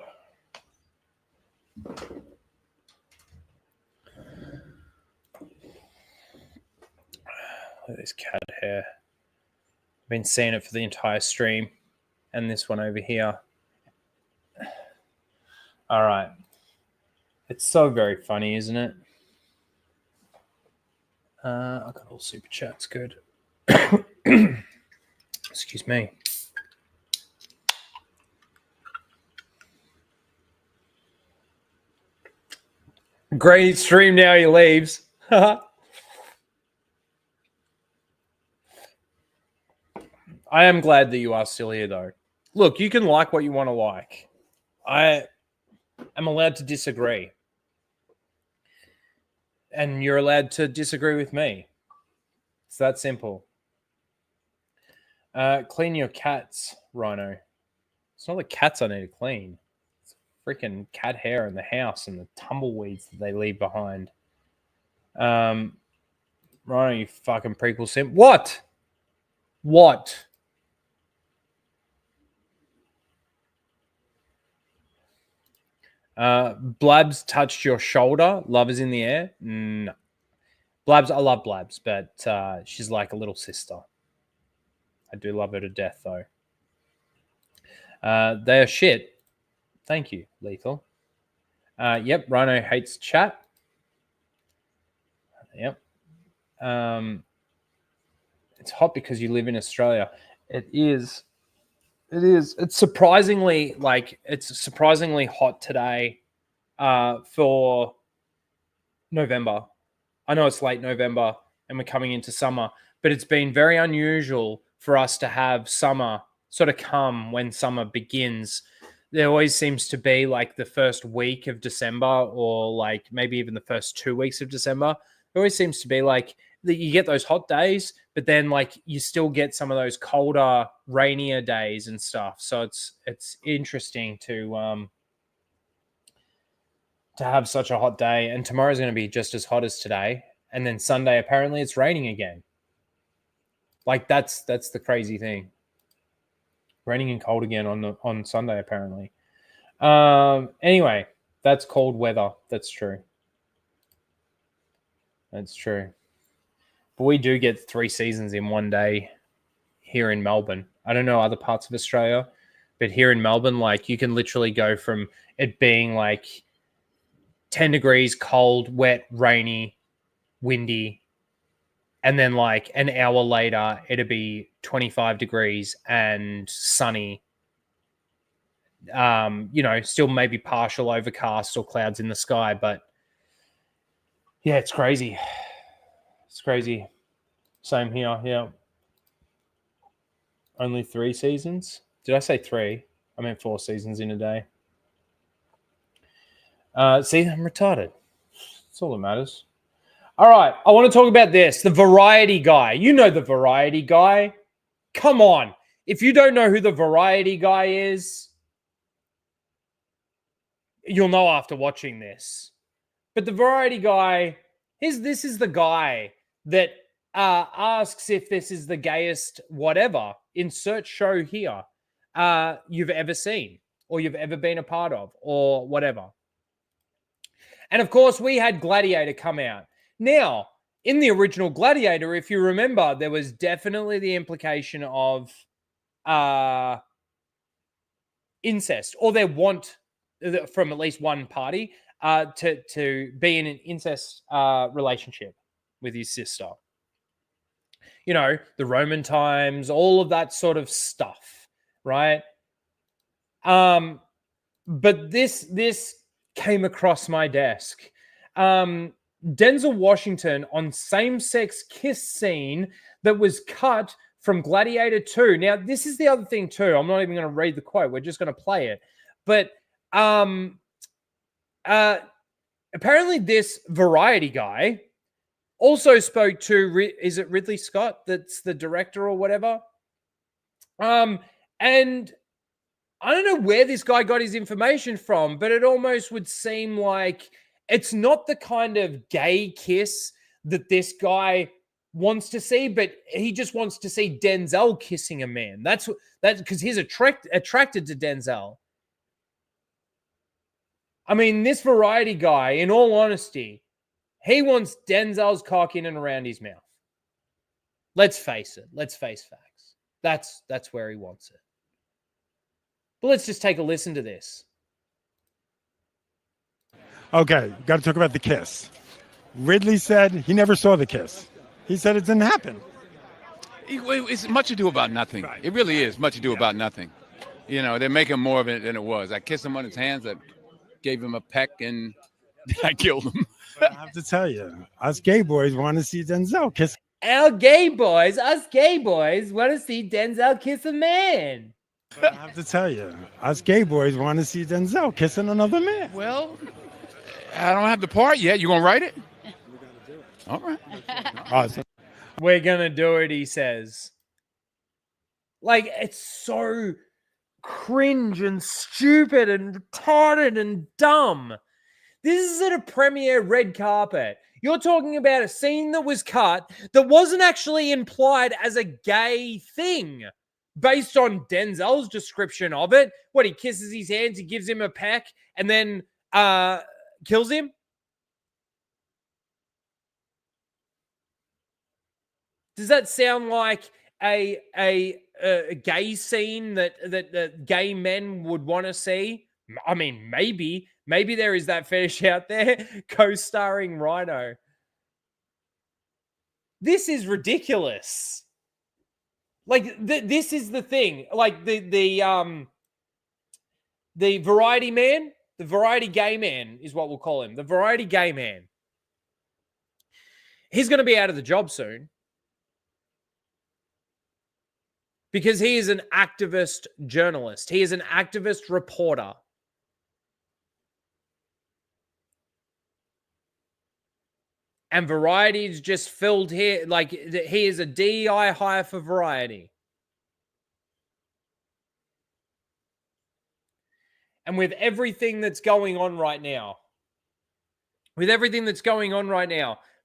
Look at this cat hair. I've been seeing it for the entire stream. And this one over here. All right. It's so very funny, isn't it? I got all super chats. Good. Excuse me. Great stream now. He leaves. I am glad that you are still here, though. Look, you can like what you want to like. I am allowed to disagree. And you're allowed to disagree with me. It's that simple. Clean your cats, Rhino. It's not the cats I need to clean. It's freaking cat hair in the house and the tumbleweeds that they leave behind. Rhino, you fucking prequel simp. What? What? Blabs touched your shoulder. Love is in the air. No. Blabs, I love Blabs, but she's like a little sister. I do love her to death, though. They are shit. Thank you, Lethal. Yep, Rhino hates chat. Yep. It's hot because you live in Australia. It is. It is. It's surprisingly hot today for November. I know it's late November and we're coming into summer, but it's been very unusual for us to have summer sort of come when summer begins. There always seems to be like the first week of December or like maybe even the first 2 weeks of December. There always seems to be like that you get those hot days, but then like you still get some of those colder, rainier days and stuff. So it's interesting to have such a hot day. And tomorrow's going to be just as hot as today. And then Sunday, apparently it's raining again. Like that's the crazy thing. Raining and cold again on Sunday, apparently. Anyway, that's cold weather. That's true. That's true. But we do get 3 seasons in one day here in Melbourne. I don't know other parts of Australia, but here in Melbourne, like you can literally go from it being like 10 degrees, cold, wet, rainy, windy, and then like an hour later, it'll be 25 degrees and sunny. Still maybe partial overcast or clouds in the sky, but yeah, it's crazy. It's crazy. Same here, yeah. Only 3 seasons? Did I say 3? I meant 4 seasons in a day. See, I'm retarded. That's all that matters. All right, I want to talk about this. The variety guy. You know the variety guy. Come on. If you don't know who the variety guy is, you'll know after watching this. But the variety guy, this is the guy that asks if this is the gayest whatever, insert show here, you've ever seen or you've ever been a part of or whatever. And of course, we had Gladiator come out. Now, in the original Gladiator, if you remember, there was definitely the implication of incest, or they want from at least one party to be in an incest relationship with his sister. You know, the Roman times, all of that sort of stuff, right? But this came across my desk. Denzel Washington on same-sex kiss scene that was cut from Gladiator 2. Now, this is the other thing too. I'm not even going to read the quote. We're just going to play it. But apparently this variety guy also spoke to, is it Ridley Scott that's the director or whatever? And I don't know where this guy got his information from, but it almost would seem like it's not the kind of gay kiss that this guy wants to see, but he just wants to see Denzel kissing a man. That's because he's attracted to Denzel. I mean, this Variety guy, in all honesty, he wants Denzel's cock in and around his mouth. Let's face it. Let's face facts. That's where he wants it. But let's just take a listen to this.
Okay, got to talk about the kiss. Ridley said he never saw the kiss. He said it didn't happen.
It's much ado about nothing. Right. It really is much ado about nothing. You know, they're making more of it than it was. I kissed him on his hands. I gave him a peck, and I killed him.
I have to tell you, us gay boys want to see Denzel kiss.
Us gay boys want to see Denzel kiss a man.
I have to tell you, us gay boys want to see Denzel kissing another man.
Well, I don't have the part yet. You gonna write it? All right.
Awesome.
We're gonna do it, he says. Like, it's so cringe and stupid and retarded and dumb. This is at a premiere red carpet. You're talking about a scene that was cut that wasn't actually implied as a gay thing based on Denzel's description of it. What, he kisses his hands, he gives him a peck, and then kills him? Does that sound like a gay scene that gay men would want to see? I mean, maybe there is that fetish out there, co-starring Rhino. This is ridiculous. Like, this is the thing. Like, the variety man, the variety gay man is what we'll call him. The variety gay man. He's going to be out of the job soon. Because he is an activist journalist. He is an activist reporter. And Variety is just filled here. Like, he is a DEI hire for Variety. And with everything that's going on right now,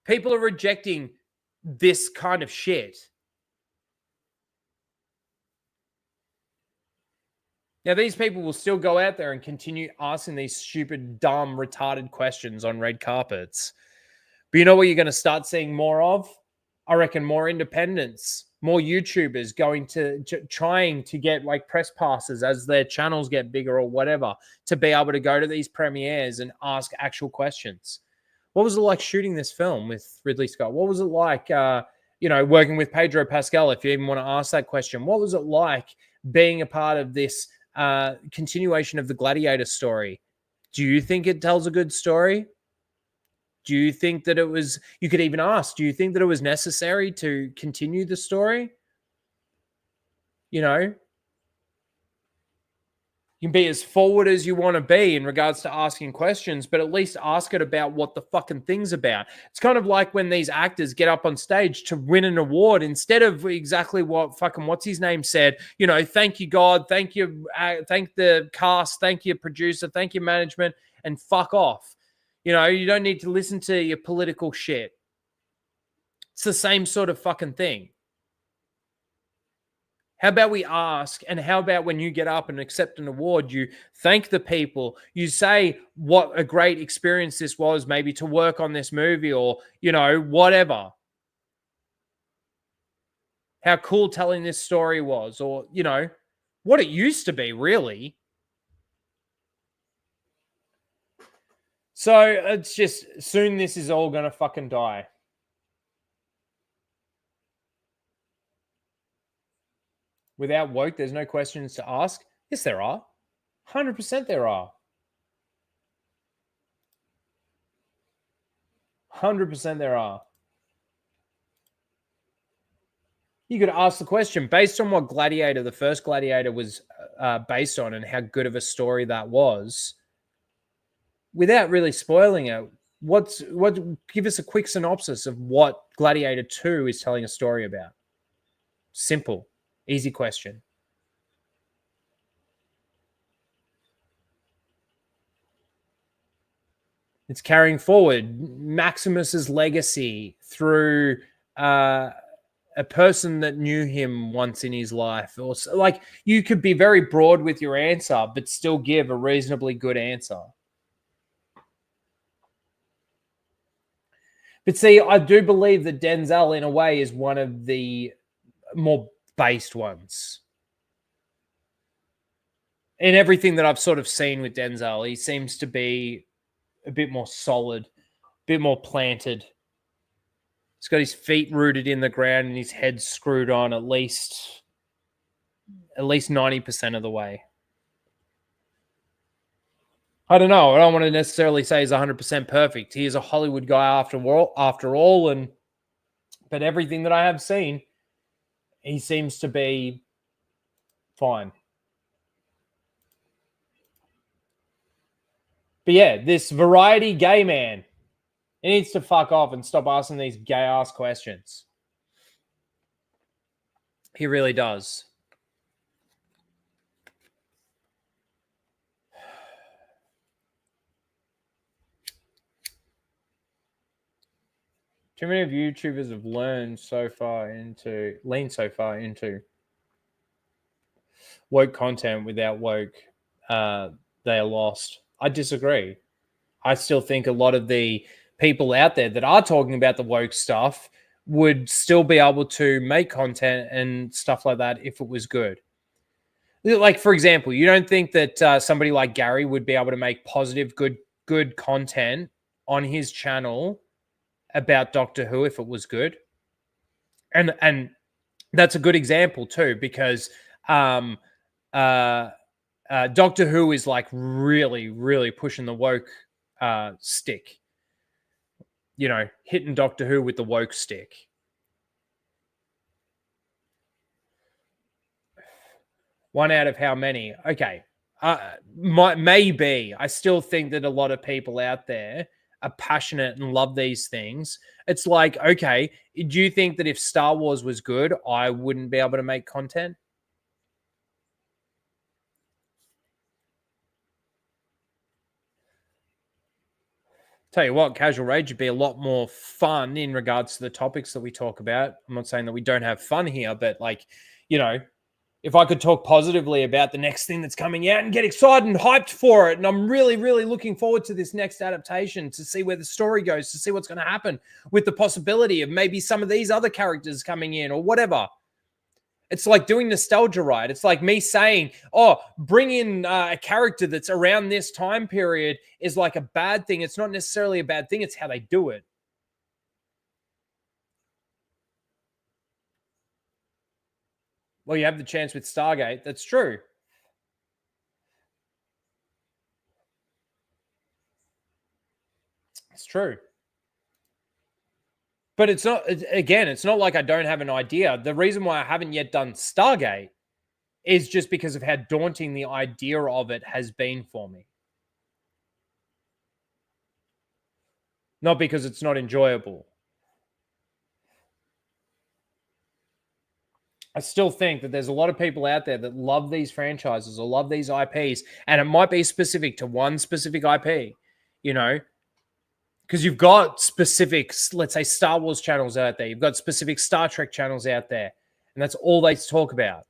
people are rejecting this kind of shit. Now, these people will still go out there and continue asking these stupid, dumb, retarded questions on red carpets. But you know what you're going to start seeing more of? I reckon more independents, more YouTubers going to trying to get like press passes as their channels get bigger or whatever to be able to go to these premieres and ask actual questions. What was it like shooting this film with Ridley Scott? What was it like, working with Pedro Pascal, if you even want to ask that question? What was it like being a part of this continuation of the Gladiator story? Do you think it tells a good story? Do you think that you could even ask, do you think that it was necessary to continue the story? You know, you can be as forward as you want to be in regards to asking questions, but at least ask it about what the fucking thing's about. It's kind of like when these actors get up on stage to win an award instead of exactly what fucking what's his name said. You know, thank you, God, thank you, thank the cast, thank you, producer, thank you, management, and fuck off. You know, you don't need to listen to your political shit. It's the same sort of fucking thing. How about we ask, and how about when you get up and accept an award, you thank the people, you say what a great experience this was, maybe to work on this movie or, you know, whatever. How cool telling this story was, or, you know, what it used to be, really. So it's just, soon this is all going to fucking die. Without woke, there's no questions to ask. Yes, there are. 100% there are. 100% there are. You could ask the question, based on what Gladiator, the first Gladiator, was based on and how good of a story that was, without really spoiling it, give us a quick synopsis of what Gladiator 2 is telling a story about. Simple. Easy question. It's carrying forward Maximus's legacy through a person that knew him once in his life, or like you could be very broad with your answer, but still give a reasonably good answer. But see, I do believe that Denzel, in a way, is one of the more based ones. In everything that I've sort of seen with Denzel, he seems to be a bit more solid, a bit more planted. He's got his feet rooted in the ground and his head screwed on at least 90% of the way. I don't know. I don't want to necessarily say he's 100% perfect. He is a Hollywood guy after all, but everything that I have seen, he seems to be fine. But yeah, this variety gay man, he needs to fuck off and stop asking these gay-ass questions. He really does. Too many of YouTubers have leaned so far into woke content without woke. They are lost. I disagree. I still think a lot of the people out there that are talking about the woke stuff would still be able to make content and stuff like that if it was good. Like, for example, you don't think that somebody like Gary would be able to make positive, good content on his channel about Doctor Who if it was good? And that's a good example too, because Doctor Who is like really, really pushing the woke stick. You know, hitting Doctor Who with the woke stick. One out of how many? Okay. Maybe. I still think that a lot of people out there are passionate and love these things. It's like, okay, do you think that if Star Wars was good, I wouldn't be able to make content? Tell you what, Casual Rage would be a lot more fun in regards to the topics that we talk about. I'm not saying that we don't have fun here, but like, you know, if I could talk positively about the next thing that's coming out and get excited and hyped for it, and I'm really, really looking forward to this next adaptation to see where the story goes, to see what's going to happen with the possibility of maybe some of these other characters coming in or whatever. It's like doing nostalgia, right? It's like me saying, oh, bring in a character that's around this time period is like a bad thing. It's not necessarily a bad thing. It's how they do it. Well, you have the chance with Stargate. That's true. It's true. But it's not, again, it's not like I don't have an idea. The reason why I haven't yet done Stargate is just because of how daunting the idea of it has been for me. Not because it's not enjoyable. I still think that there's a lot of people out there that love these franchises or love these IPs, and it might be specific to one specific IP, you know, because you've got specific, let's say, Star Wars channels out there. You've got specific Star Trek channels out there, and that's all they talk about.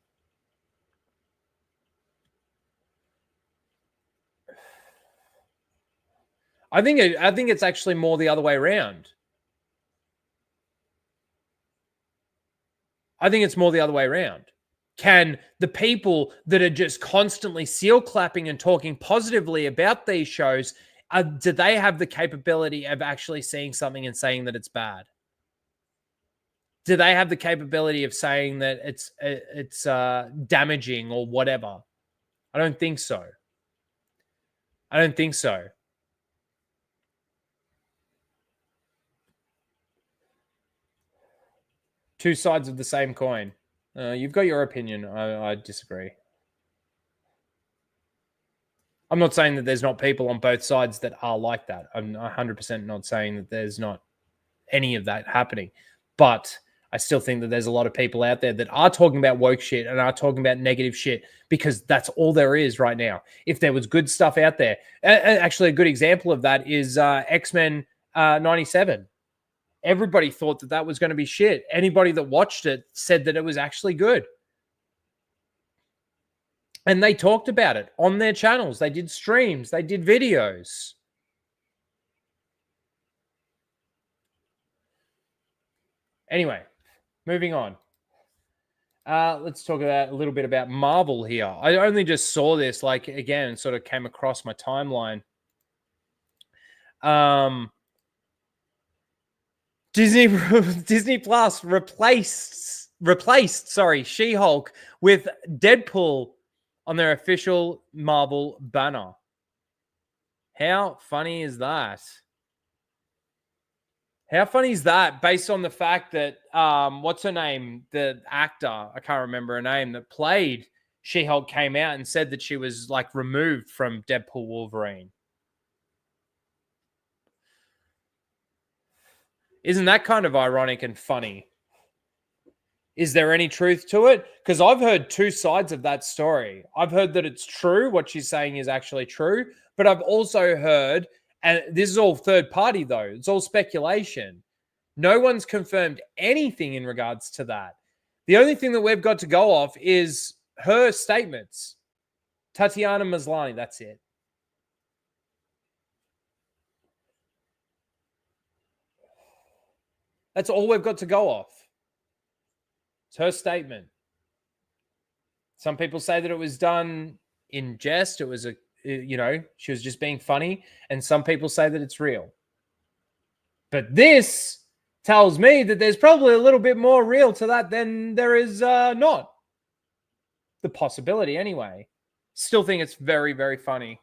I think it's actually more the other way around. I think it's more the other way around. Can the people that are just constantly seal clapping and talking positively about these shows, do they have the capability of actually seeing something and saying that it's bad? Do they have the capability of saying that it's damaging or whatever? I don't think so. I don't think so. Two sides of the same coin. You've got your opinion. I disagree. I'm not saying that there's not people on both sides that are like that. I'm 100% not saying that there's not any of that happening. But I still think that there's a lot of people out there that are talking about woke shit and are talking about negative shit because that's all there is right now. If there was good stuff out there, actually a good example of that is X-Men 97. Everybody thought that that was going to be shit. Anybody that watched it said that it was actually good. And they talked about it on their channels. They did streams. They did videos. Anyway, moving on. Let's talk about a little bit about Marvel here. I only just saw this, like, again, sort of came across my timeline. Disney Plus replaced She-Hulk with Deadpool on their official Marvel banner. How funny is that? How funny is that, based on the fact that, what's her name? The actor, I can't remember her name, that played She-Hulk came out and said that she was, like, removed from Deadpool Wolverine. Isn't that kind of ironic and funny? Is there any truth to it? Because I've heard two sides of that story. I've heard that it's true. What she's saying is actually true. But I've also heard, and this is all third party though, it's all speculation. No one's confirmed anything in regards to that. The only thing that we've got to go off is her statements. Tatiana Maslany, that's it. That's all we've got to go off. It's her statement. Some people say that it was done in jest. It was she was just being funny. And some people say that it's real. But this tells me that there's probably a little bit more real to that than there is not. The possibility, anyway. Still think it's very, very funny.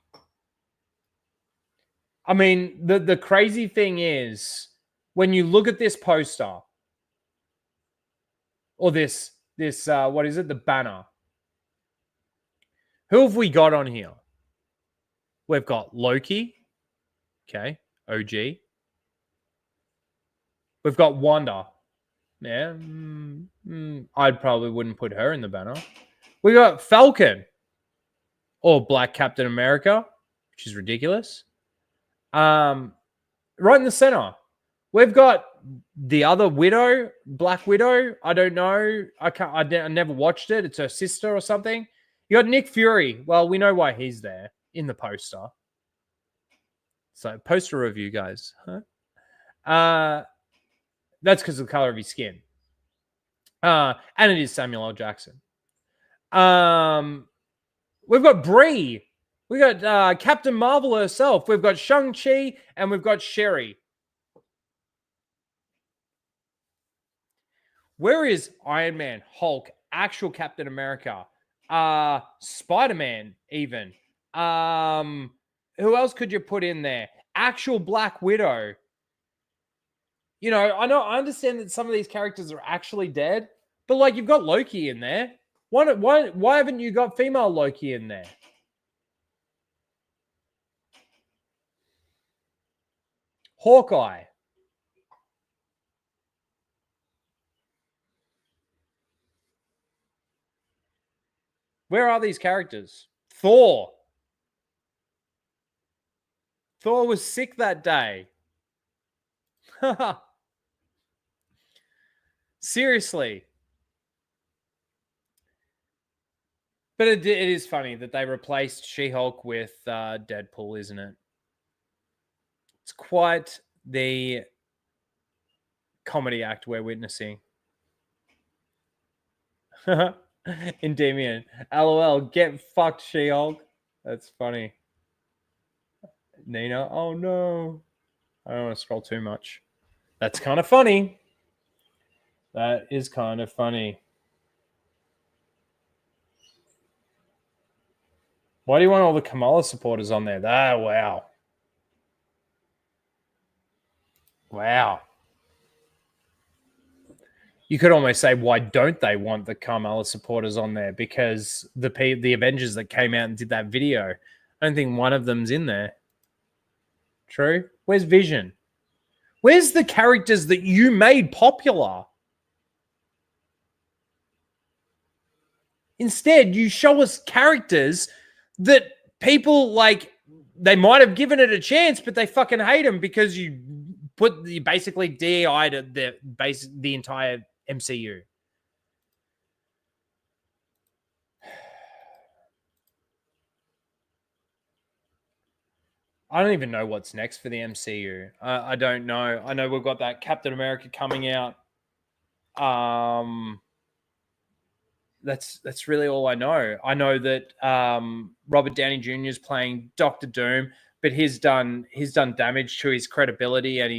I mean, the crazy thing is, when you look at this poster, or this what is it? The banner. Who have we got on here? We've got Loki. Okay. OG. We've got Wanda. Yeah. I probably wouldn't put her in the banner. We got Falcon. Or Black Captain America, which is ridiculous. Right in the center. We've got the other Widow, Black Widow. I don't know. I never watched it. It's her sister or something. You got Nick Fury. Well, we know why he's there in the poster. So, poster review, guys. Huh? That's because of the color of his skin. And it is Samuel L. Jackson. We've got Brie. We got Captain Marvel herself. We've got Shang-Chi and we've got Sherry. Where is Iron Man, Hulk, actual Captain America, Spider-Man even? Who else could you put in there? Actual Black Widow. You know, I understand that some of these characters are actually dead, but like you've got Loki in there. Why haven't you got female Loki in there? Hawkeye. Where are these characters? Thor. Thor was sick that day. Seriously. But it is funny that they replaced She-Hulk with Deadpool, isn't it? It's quite the comedy act we're witnessing. Endymion. LOL, get fucked, She-Hulk. That's funny. Nina, oh no. I don't want to scroll too much. That's kind of funny. That is kind of funny. Why do you want all the Kamala supporters on there? Ah, wow. Wow. You could almost say, why don't they want the Kamala supporters on there? Because the Avengers that came out and did that video, I don't think one of them's in there. True? Where's Vision? Where's the characters that you made popular? Instead, you show us characters that people, like, they might have given it a chance, but they fucking hate them because you basically DEI'd the entire MCU. I don't even know what's next for the MCU. I don't know. I know we've got that Captain America coming out. That's really all I know. I know that Robert Downey Jr. is playing Doctor Doom, but he's done damage to his credibility and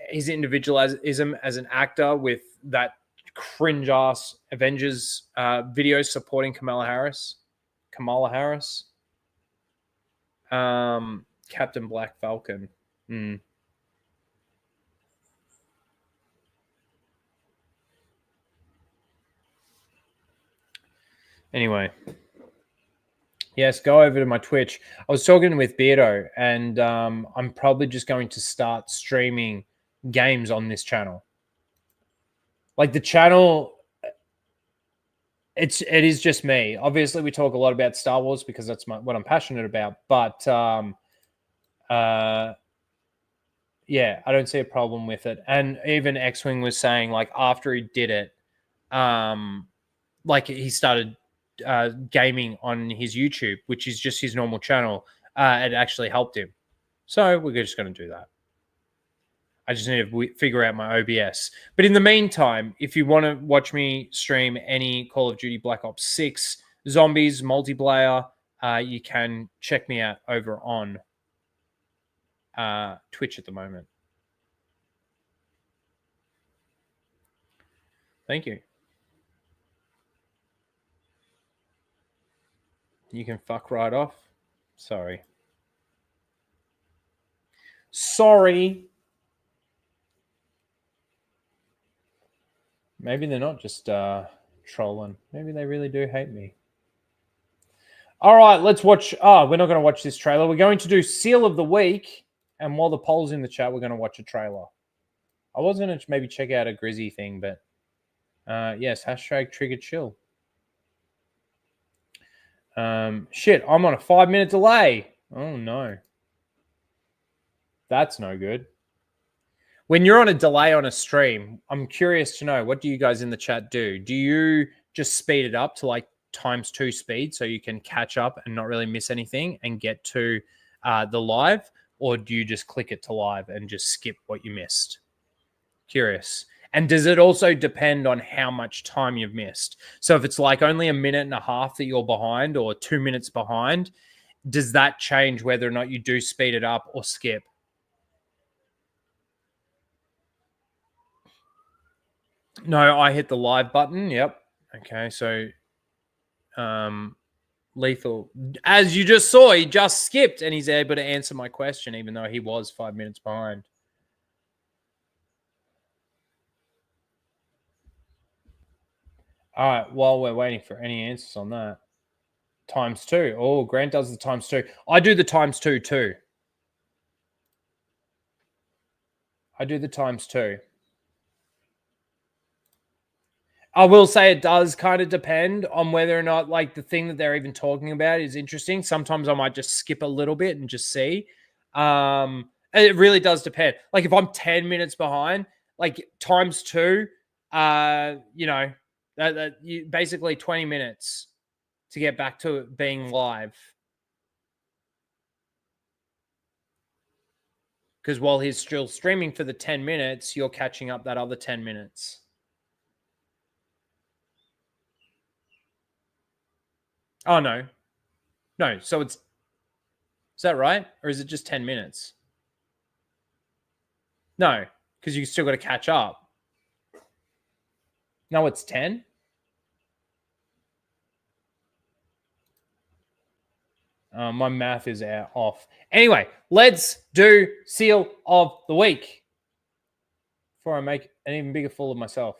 his individualism as an actor with that cringe ass Avengers video supporting Kamala Harris. Captain Black Falcon. Anyway, yes, go over to my Twitch. I was talking with Beardo, and I'm probably just going to start streaming games on this channel. Like the channel, it is just me. Obviously, we talk a lot about Star Wars because that's what I'm passionate about. But yeah, I don't see a problem with it. And even X-Wing was saying, like, after he did it, like he started gaming on his YouTube, which is just his normal channel. It actually helped him. So we're just going to do that. I just need to figure out my OBS. But in the meantime, if you want to watch me stream any Call of Duty Black Ops 6 Zombies multiplayer, you can check me out over on Twitch at the moment. Thank you. You can fuck right off. Sorry. Maybe they're not just trolling. Maybe they really do hate me. All right, let's watch. Oh, we're not going to watch this trailer. We're going to do Seal of the Week. And while the poll's in the chat, we're going to watch a trailer. I was going to maybe check out a Grizzy thing, but yes, hashtag trigger chill. Shit, I'm on a 5-minute delay. Oh, no. That's no good. When you're on a delay on a stream, I'm curious to know, what do you guys in the chat do? Do you just speed it up to like ×2 speed so you can catch up and not really miss anything and get to the live? Or do you just click it to live and just skip what you missed? Curious. And does it also depend on how much time you've missed? So if it's like only 1.5 minutes that you're behind or 2 minutes behind, does that change whether or not you do speed it up or skip? No, I hit the live button. Yep. Okay, so Lethal, as you just saw, he just skipped and he's able to answer my question even though he was 5 minutes behind. All right, while we're waiting for any answers on that. ×2. Oh, Grant does the ×2. I do the ×2 too. I do the ×2. I will say it does kind of depend on whether or not like the thing that they're even talking about is interesting. Sometimes I might just skip a little bit and just see. It really does depend. Like if I'm 10 minutes behind, like ×2, you know, that you basically 20 minutes to get back to it being live. Because while he's still streaming for the 10 minutes, you're catching up that other 10 minutes. Oh, no. No, so it's... Is that right? Or is it just 10 minutes? No, because you still got to catch up. No, it's 10? My math is off. Anyway, let's do Seal of the Week before I make an even bigger fool of myself.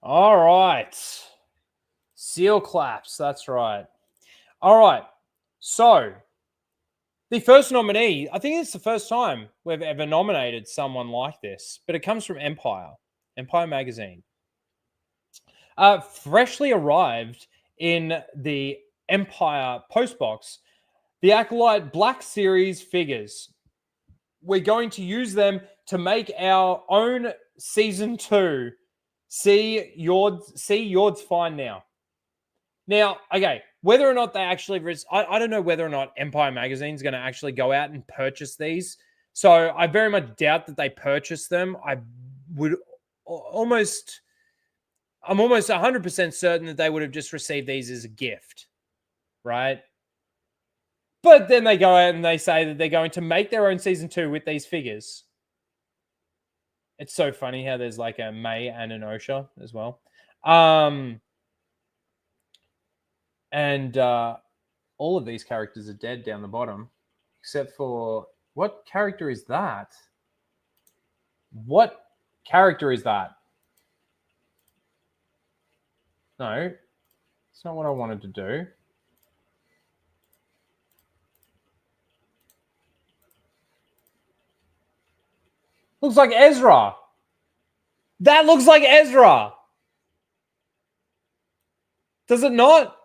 All right. Seal claps. That's right. All right. So, the first nominee, I think it's the first time we've ever nominated someone like this, but it comes from Empire Magazine. Freshly arrived in the Empire postbox, the Acolyte Black Series figures. We're going to use them to make our own Season 2. See Yord's fine now. Now, okay, whether or not they actually... I don't know whether or not Empire Magazine is going to actually go out and purchase these. So I very much doubt that they purchase them. I'm almost 100% certain that they would have just received these as a gift, right? But then they go out and they say that they're going to make their own Season 2 with these figures. It's so funny how there's like a May and an Osha as well. And all of these characters are dead down the bottom, except for... What character is that? What character is that? No, it's not what I wanted to do. Looks like Ezra. That looks like Ezra. Does it not?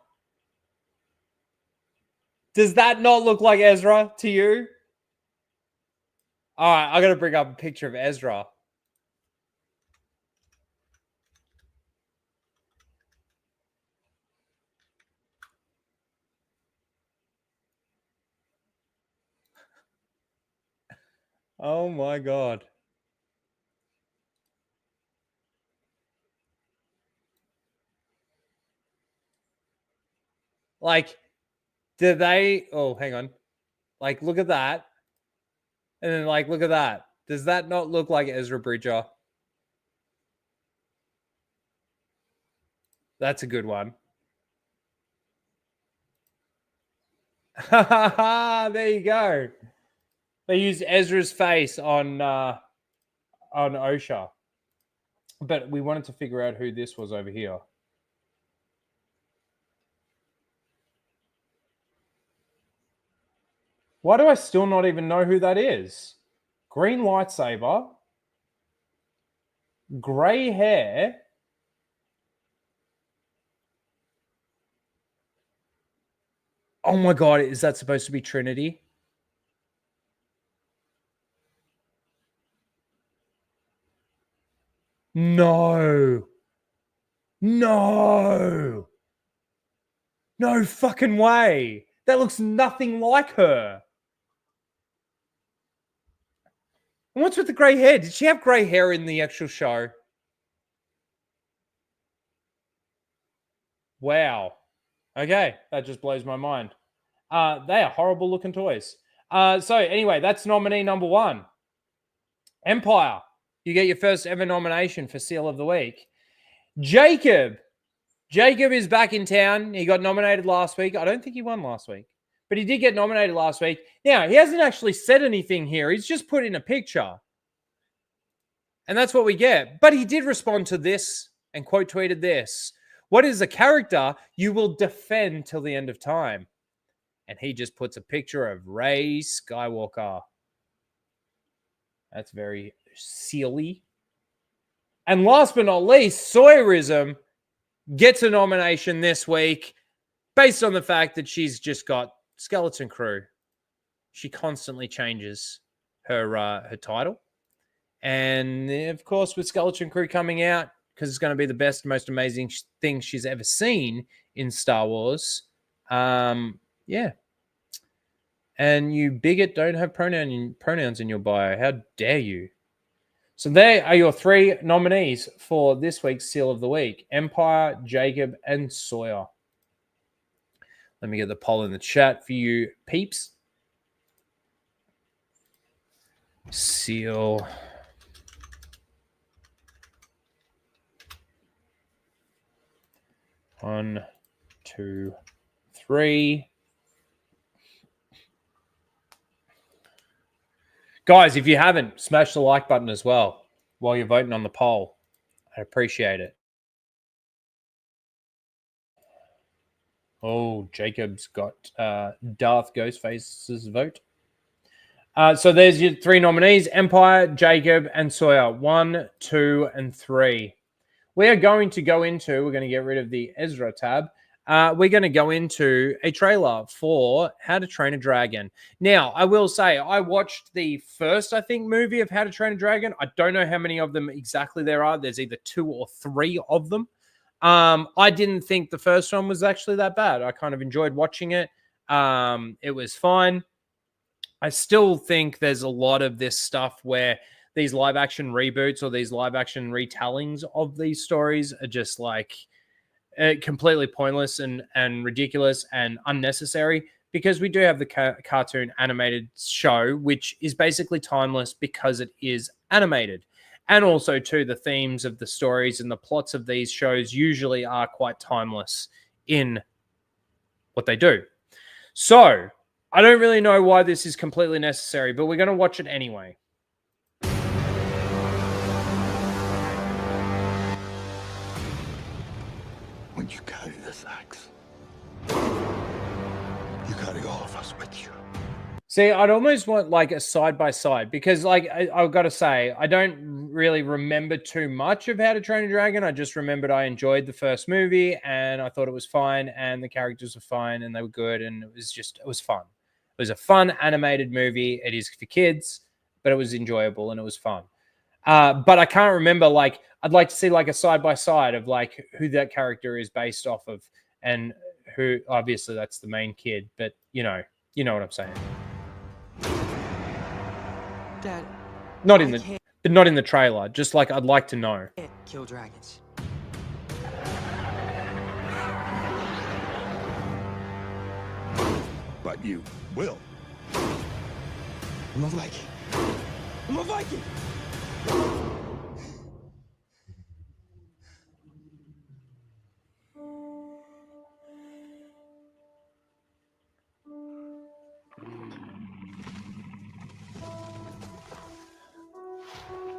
Does that not look like Ezra to you? All right, I got to bring up a picture of Ezra. Oh my God. Like, did they... Oh, hang on. Like, look at that. And then, like, look at that. Does that not look like Ezra Bridger? That's a good one. There you go. They used Ezra's face on Osha. But we wanted to figure out who this was over here. Why do I still not even know who that is? Green lightsaber. Gray hair. Oh my God, is that supposed to be Trinity? No. No. No fucking way. That looks nothing like her. And what's with the grey hair? Did she have grey hair in the actual show? Wow. Okay, that just blows my mind. They are horrible looking toys. So anyway, that's nominee number 1. Empire. You get your first ever nomination for Seal of the Week. Jacob. Jacob is back in town. He got nominated last week. I don't think he won last week, but he did get nominated last week. Now, he hasn't actually said anything here. He's just put in a picture. And that's what we get. But he did respond to this and quote tweeted this. What is a character you will defend till the end of time? And he just puts a picture of Rey Skywalker. That's very sealy. And last but not least, Sawyerism gets a nomination this week based on the fact that she's just got Skeleton Crew. She constantly changes her title. And of course, with Skeleton Crew coming out, because it's going to be the best, most amazing thing she's ever seen in Star Wars. Yeah. And you bigot don't have pronouns in your bio. How dare you? So there are your 3 nominees for this week's Seal of the Week. Empire, Jacob, and Sawyer. Let me get the poll in the chat for you peeps. Seal. One, 2, 3. Guys, if you haven't, smash the like button as well while you're voting on the poll. I appreciate it. Oh, Jacob's got Darth Ghostface's vote. So there's your three nominees: Empire, Jacob, and Sawyer. 1, 2, and 3. We are going to go into, we're going to get rid of the Ezra tab. We're going to go into a trailer for How to Train a Dragon. Now, I will say, I watched the first, I think, movie of How to Train a Dragon. I don't know how many of them exactly there are. There's either 2 or 3 of them. I didn't think the first one was actually that bad. I kind of enjoyed watching it. It was fine. I still think there's a lot of this stuff where these live action reboots or these live action retellings of these stories are just like completely pointless and ridiculous and unnecessary, because we do have the cartoon animated show, which is basically timeless because it is animated. And also, too, the themes of the stories and the plots of these shows usually are quite timeless in what they do. So I don't really know why this is completely necessary, but we're going to watch it anyway.
When you carry this axe, you carry all of us with you.
See, I'd almost want like a side-by-side, because like I've got to say, I don't really remember too much of How to Train a Dragon. I just remembered I enjoyed the first movie and I thought it was fine and the characters were fine and they were good and it was fun. It was a fun animated movie. It is for kids, but it was enjoyable and it was fun. But I can't remember, like, I'd like to see like a side-by-side of like who that character is based off of and who, obviously that's the main kid, but you know what I'm saying.
Dad,
not in the trailer. Just like I'd like to know.
Can't kill dragons.
But you will. I'm a Viking. I'm a Viking.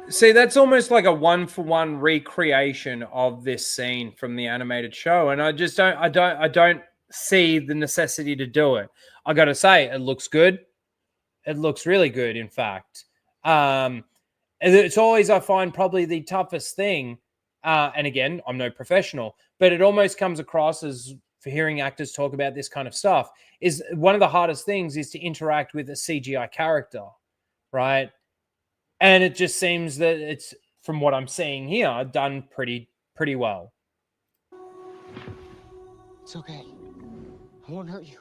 See, that's almost like a one-for-one recreation of this scene from the animated show, and I don't see the necessity to do it. I got to say, it looks good. It looks really good, in fact. It's always, I find, probably the toughest thing. And again, I'm no professional, but it almost comes across as, for hearing actors talk about this kind of stuff, is one of the hardest things is to interact with a CGI character, right? And it just seems that it's, from what I'm seeing here, done pretty well.
It's okay. I won't hurt you.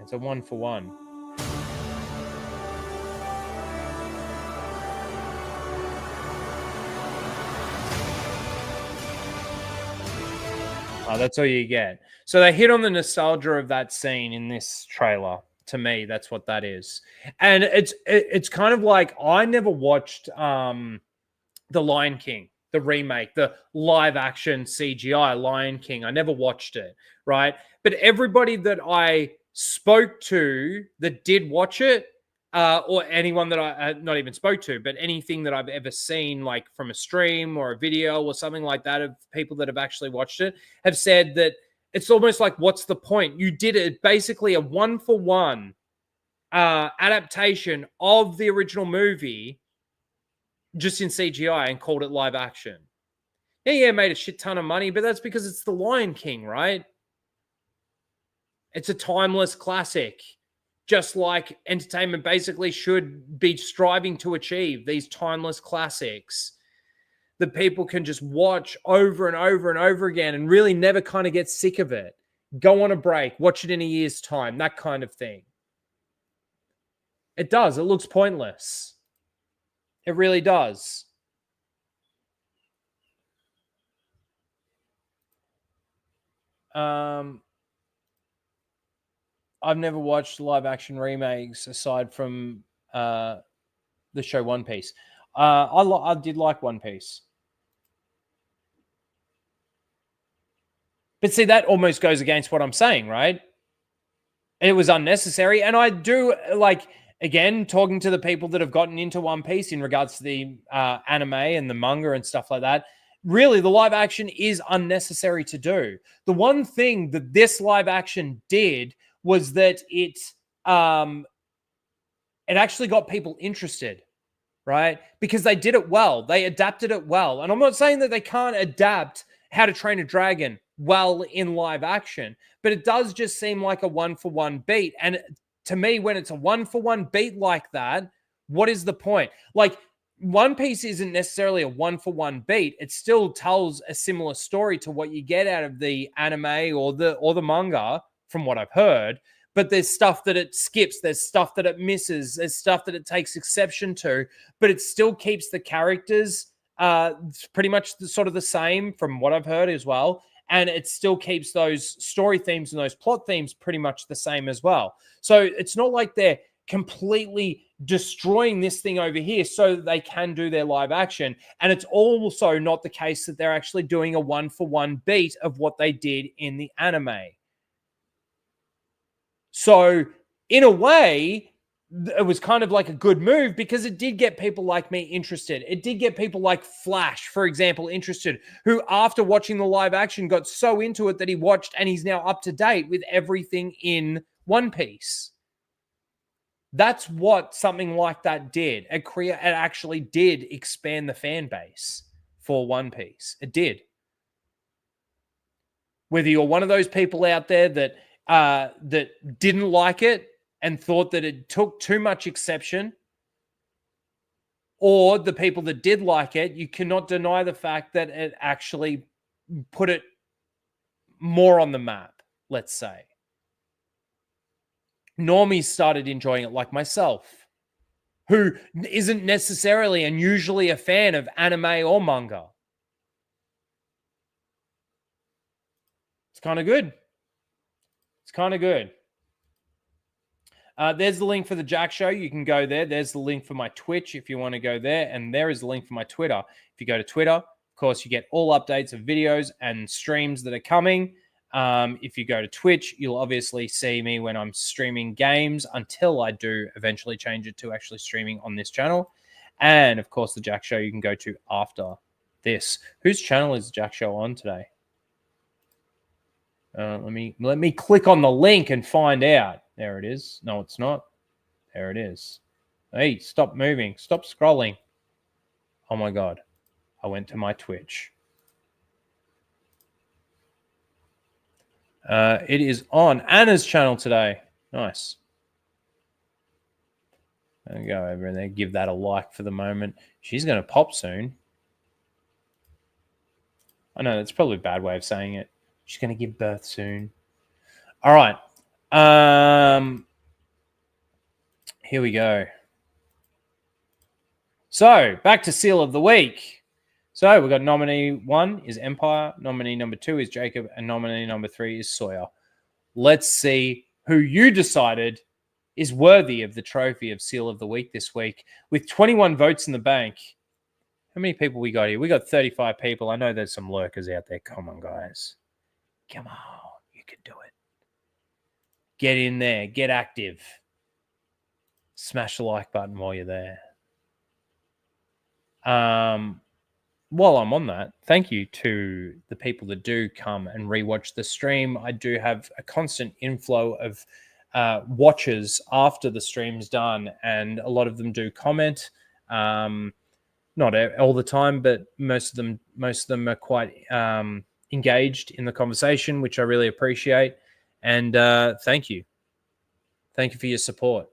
It's a one-for-one. Oh, that's all you get. So they hit on the nostalgia of that scene in this trailer. To me, that's what that is. And it's kind of like, I never watched The Lion King, the remake, the live action CGI Lion King. I never watched it, right? But everybody that I spoke to that did watch it, or anyone that I not even spoke to, but anything that I've ever seen, like from a stream or a video or something like that of people that have actually watched it, have said that it's almost like, what's the point? You did it basically a one-for-one adaptation of the original movie just in CGI and called it live action. Yeah, made a shit ton of money, but that's because it's The Lion King, right? It's a timeless classic. Just like entertainment basically should be striving to achieve, these timeless classics that people can just watch over and over and over again and really never kind of get sick of it. Go on a break, watch it in a year's time, that kind of thing. It does. It looks pointless. It really does. I've never watched live action remakes aside from the show One Piece. I did like One Piece. But see, that almost goes against what I'm saying, right? It was unnecessary. And I do, like, again, talking to the people that have gotten into One Piece in regards to the anime and the manga and stuff like that, really the live action is unnecessary to do. The one thing that this live action did was that it actually got people interested, right? Because they did it well. They adapted it well. And I'm not saying that they can't adapt How to Train a Dragon well in live action, but it does just seem like a one-for-one beat. And to me, when it's a one-for-one beat like that, what is the point? Like, One Piece isn't necessarily a one-for-one beat. It still tells a similar story to what you get out of the anime or the manga, from what I've heard. But there's stuff that it skips. There's stuff that it misses. There's stuff that it takes exception to. But it still keeps the characters pretty much sort of the same from what I've heard as well. And it still keeps those story themes and those plot themes pretty much the same as well. So it's not like they're completely destroying this thing over here so that they can do their live action. And it's also not the case that they're actually doing a one-for-one beat of what they did in the anime. So in a way, it was kind of like a good move because it did get people like me interested. It did get people like Flash, for example, interested, who after watching the live action got so into it that he watched and he's now up to date with everything in One Piece. That's what something like that did. It actually did expand the fan base for One Piece. It did. Whether you're one of those people out there that didn't like it and thought that it took too much exception, or the people that did like it, you cannot deny the fact that it actually put it more on the map, let's say. Normies started enjoying it, like myself, who isn't necessarily and usually a fan of anime or manga. It's kind of good. It's kind of good. There's the link for the Jack Show. You can go there. There's the link for my Twitch if you want to go there. And there is the link for my Twitter. If you go to Twitter, of course, you get all updates of videos and streams that are coming. If you go to Twitch, you'll obviously see me when I'm streaming games until I do eventually change it to actually streaming on this channel. And, of course, the Jack Show you can go to after this. Whose channel is the Jack Show on today? Let me click on the link and find out. There it is. No, it's not. There it is. Hey, stop moving. Stop scrolling. Oh, my God. I went to my Twitch. It is on Anna's channel today. Nice. I'll go over and there, give that a like for the moment. She's going to pop soon. I know that's probably a bad way of saying it. She's going to give birth soon. All right. Here we go. So, back to Seal of the Week. So, we've got nominee 1 is Empire, nominee number 2 is Jacob, and nominee number 3 is Sawyer. Let's see who you decided is worthy of the trophy of Seal of the Week this week. With 21 votes in the bank, how many people we got here? We got 35 people. I know there's some lurkers out there. Come on, guys. Come on. You can do it. Get in there. Get active. Smash the like button while you're there. While I'm on that, thank you to the people that do come and rewatch the stream. I do have a constant inflow of watchers after the stream's done, and a lot of them do comment. Not all the time, but most of them are quite engaged in the conversation, which I really appreciate. And thank you. Thank you for your support.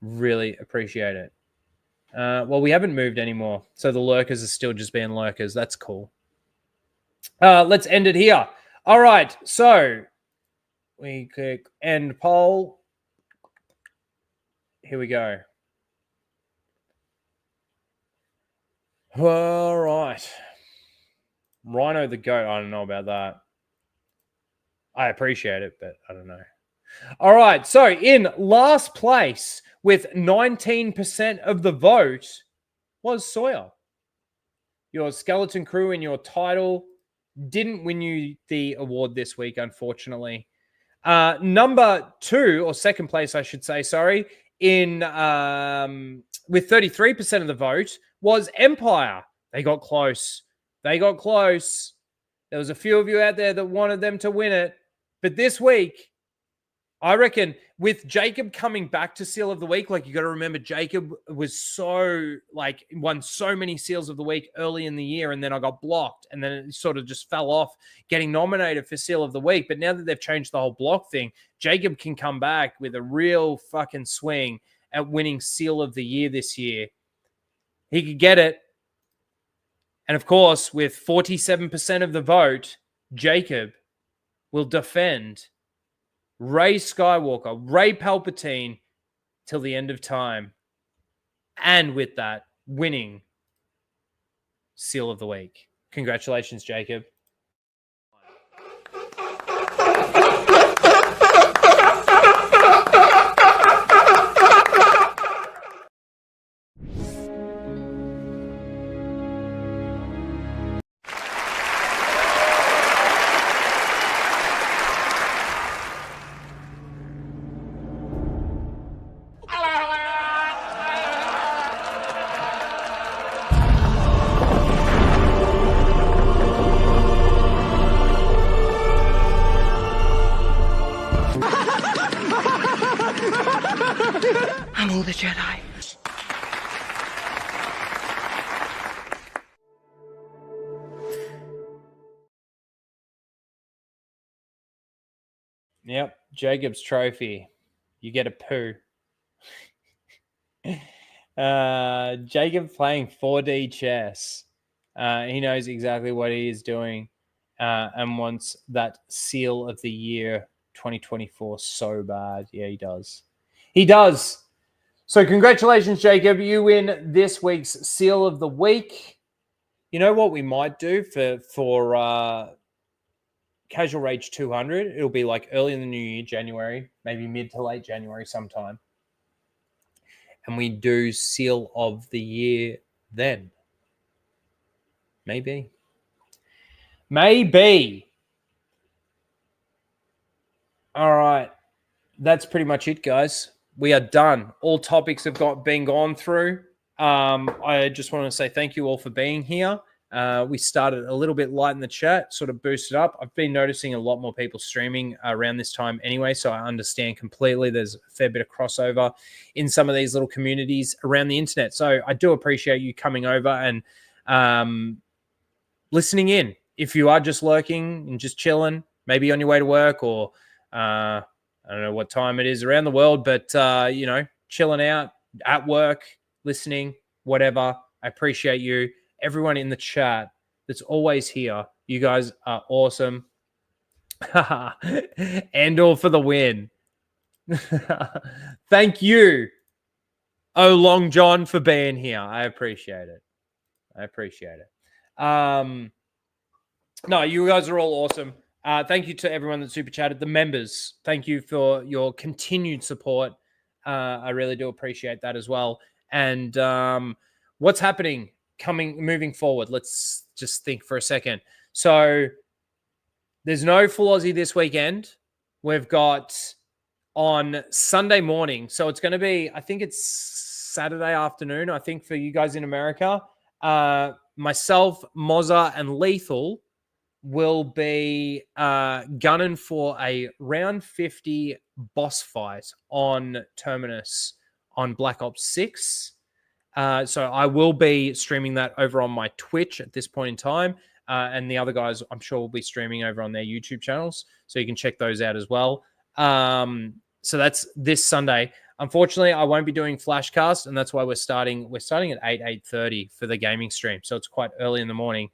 Really appreciate it. Well, we haven't moved anymore, so the lurkers are still just being lurkers. That's cool. Let's end it here. All right, so we click end poll. Here we go. All right. Rhino the Goat. I don't know about that. I appreciate it, but I don't know. All right, so in last place with 19% of the vote was Sawyer. Your skeleton crew and your title didn't win you the award this week, unfortunately. Number 2, or second place, I should say, sorry, in with 33% of the vote was Empire. They got close. They got close. There was a few of you out there that wanted them to win it. But this week, I reckon with Jacob coming back to Seal of the Week, like you got to remember, Jacob was won so many Seals of the Week early in the year, and then I got blocked, and then it sort of just fell off getting nominated for Seal of the Week. But now that they've changed the whole block thing, Jacob can come back with a real fucking swing at winning Seal of the Year this year. He could get it. And of course, with 47% of the vote, Jacob will defend Rey Skywalker, Rey Palpatine, till the end of time. And with that, winning Seal of the Week. Congratulations, Jacob.
I'm all the Jedi.
Yep, Jacob's trophy. You get a poo. Jacob playing 4D chess. He knows exactly what he is doing and wants that Seal of the Year 2024 so bad. Yeah, he does. He does. So congratulations, Jacob. You win this week's Seal of the Week. You know what we might do for Casual Rage 200? It'll be like early in the new year, January, maybe mid to late January sometime. And we do Seal of the Year then. Maybe. All right. That's pretty much it, guys. We are done. All topics have been gone through. I just want to say thank you all for being here. We started a little bit light in the chat, sort of boosted up. I've been noticing a lot more people streaming around this time anyway, so I understand completely. There's a fair bit of crossover in some of these little communities around the internet. So I do appreciate you coming over and listening in. If you are just lurking and just chilling, maybe on your way to work or I don't know what time it is around the world, but, chilling out at work, listening, whatever. I appreciate you. Everyone in the chat that's always here. You guys are awesome. Andor for the win. Thank you, Oh Long John, for being here. I appreciate it. No, you guys are all awesome. Thank you to everyone that super chatted. The members, thank you for your continued support. I really do appreciate that as well. And what's happening moving forward? Let's just think for a second. So there's no full Aussie this weekend. We've got on Sunday morning. So it's going to be, I think it's Saturday afternoon, I think, for you guys in America. Myself, Mozza, and Lethal will be gunning for a round 50 boss fight on Terminus on Black Ops 6. So I will be streaming that over on my Twitch at this point in time. And the other guys, I'm sure, will be streaming over on their YouTube channels. So you can check those out as well. So that's this Sunday. Unfortunately, I won't be doing Flashcast, and that's why we're starting at 8:30 for the gaming stream. So it's quite early in the morning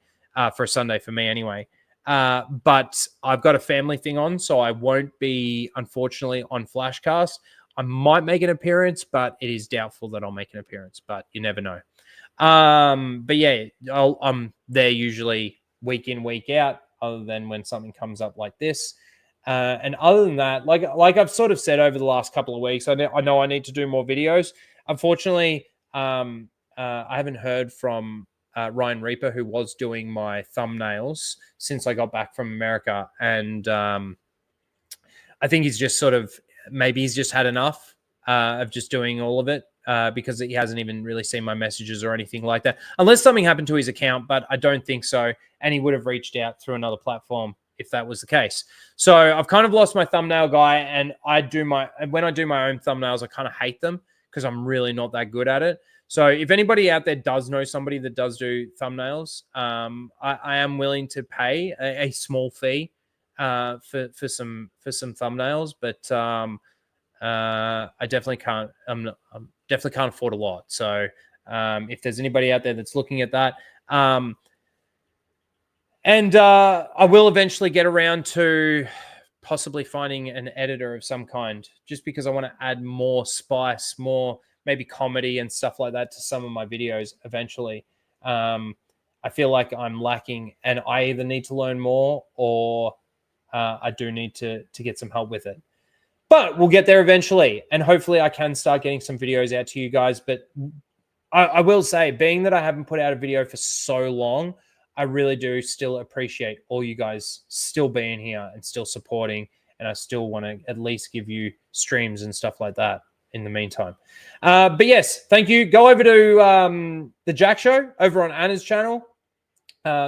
for a Sunday for me anyway. But I've got a family thing on, so I won't be, unfortunately, on Flashcast. I might make an appearance, but it is doubtful that I'll make an appearance, but you never know. But yeah, I'm there usually week in, week out, other than when something comes up like this. And other than that, like I've sort of said over the last couple of weeks, I know I need to do more videos. Unfortunately, I haven't heard from Ryan Reaper, who was doing my thumbnails since I got back from America. And I think he's just maybe he's just had enough. of just doing all of it because he hasn't even really seen my messages or anything like that, unless something happened to his account, but I don't think so. And he would have reached out through another platform if that was the case. So I've kind of lost my thumbnail guy, and when I do my own thumbnails, I kind of hate them because I'm really not that good at it. So if anybody out there does know somebody that does do thumbnails, I am willing to pay a small fee for some thumbnails, but I definitely can't. I'm definitely can't afford a lot. So if there's anybody out there that's looking at that, and I will eventually get around to possibly finding an editor of some kind, just because I want to add more spice, more maybe comedy and stuff like that to some of my videos eventually. I feel like I'm lacking, and I either need to learn more or I do need to get some help with it. But we'll get there eventually, and hopefully I can start getting some videos out to you guys. But I will say, being that I haven't put out a video for so long, I really do still appreciate all you guys still being here and still supporting, and I still want to at least give you streams and stuff like that in the meantime. But yes, thank you. Go over to the Jack Show over on Anna's channel.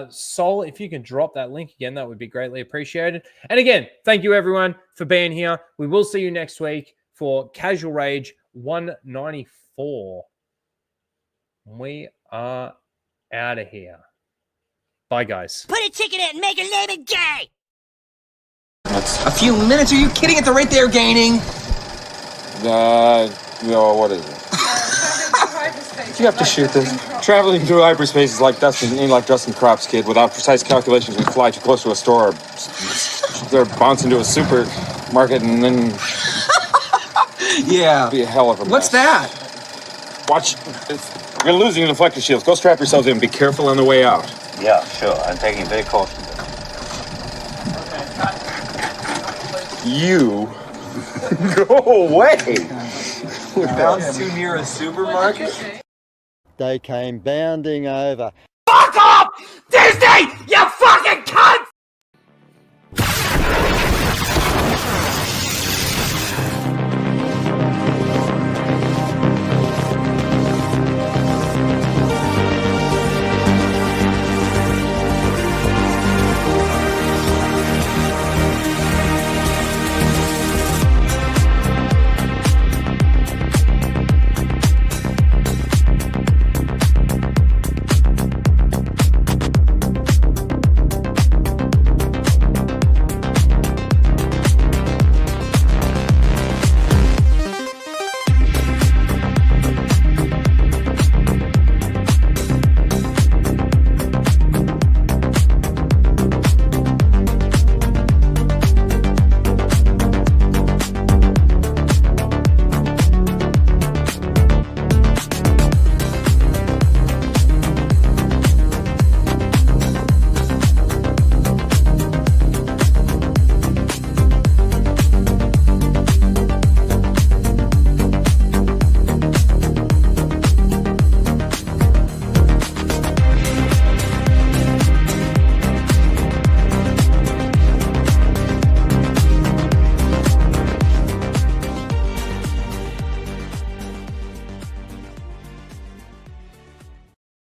Sol, if you can drop that link again, that would be greatly appreciated. And again, thank you everyone for being here. We will see you next week for Casual Rage 194. We are out of here. Bye, guys.
Put a ticket in and make a name gay!
A few minutes? Are you kidding? It's right there, gaining.
No, what is it? You have to shoot this. Traveling through hyperspace is like dusting crops, kid. Without precise calculations, we fly too close to a store, or bounce into a supermarket, and then
Yeah.
be a hell of a mess.
What's that?
Watch. You're losing your deflector shields. Go strap yourselves in. Be careful on the way out.
Yeah, sure. I'm taking very cautious.
You go away.
We bounced too near a supermarket?
They came bounding over.
Fuck off! Disney! You fucking cunt!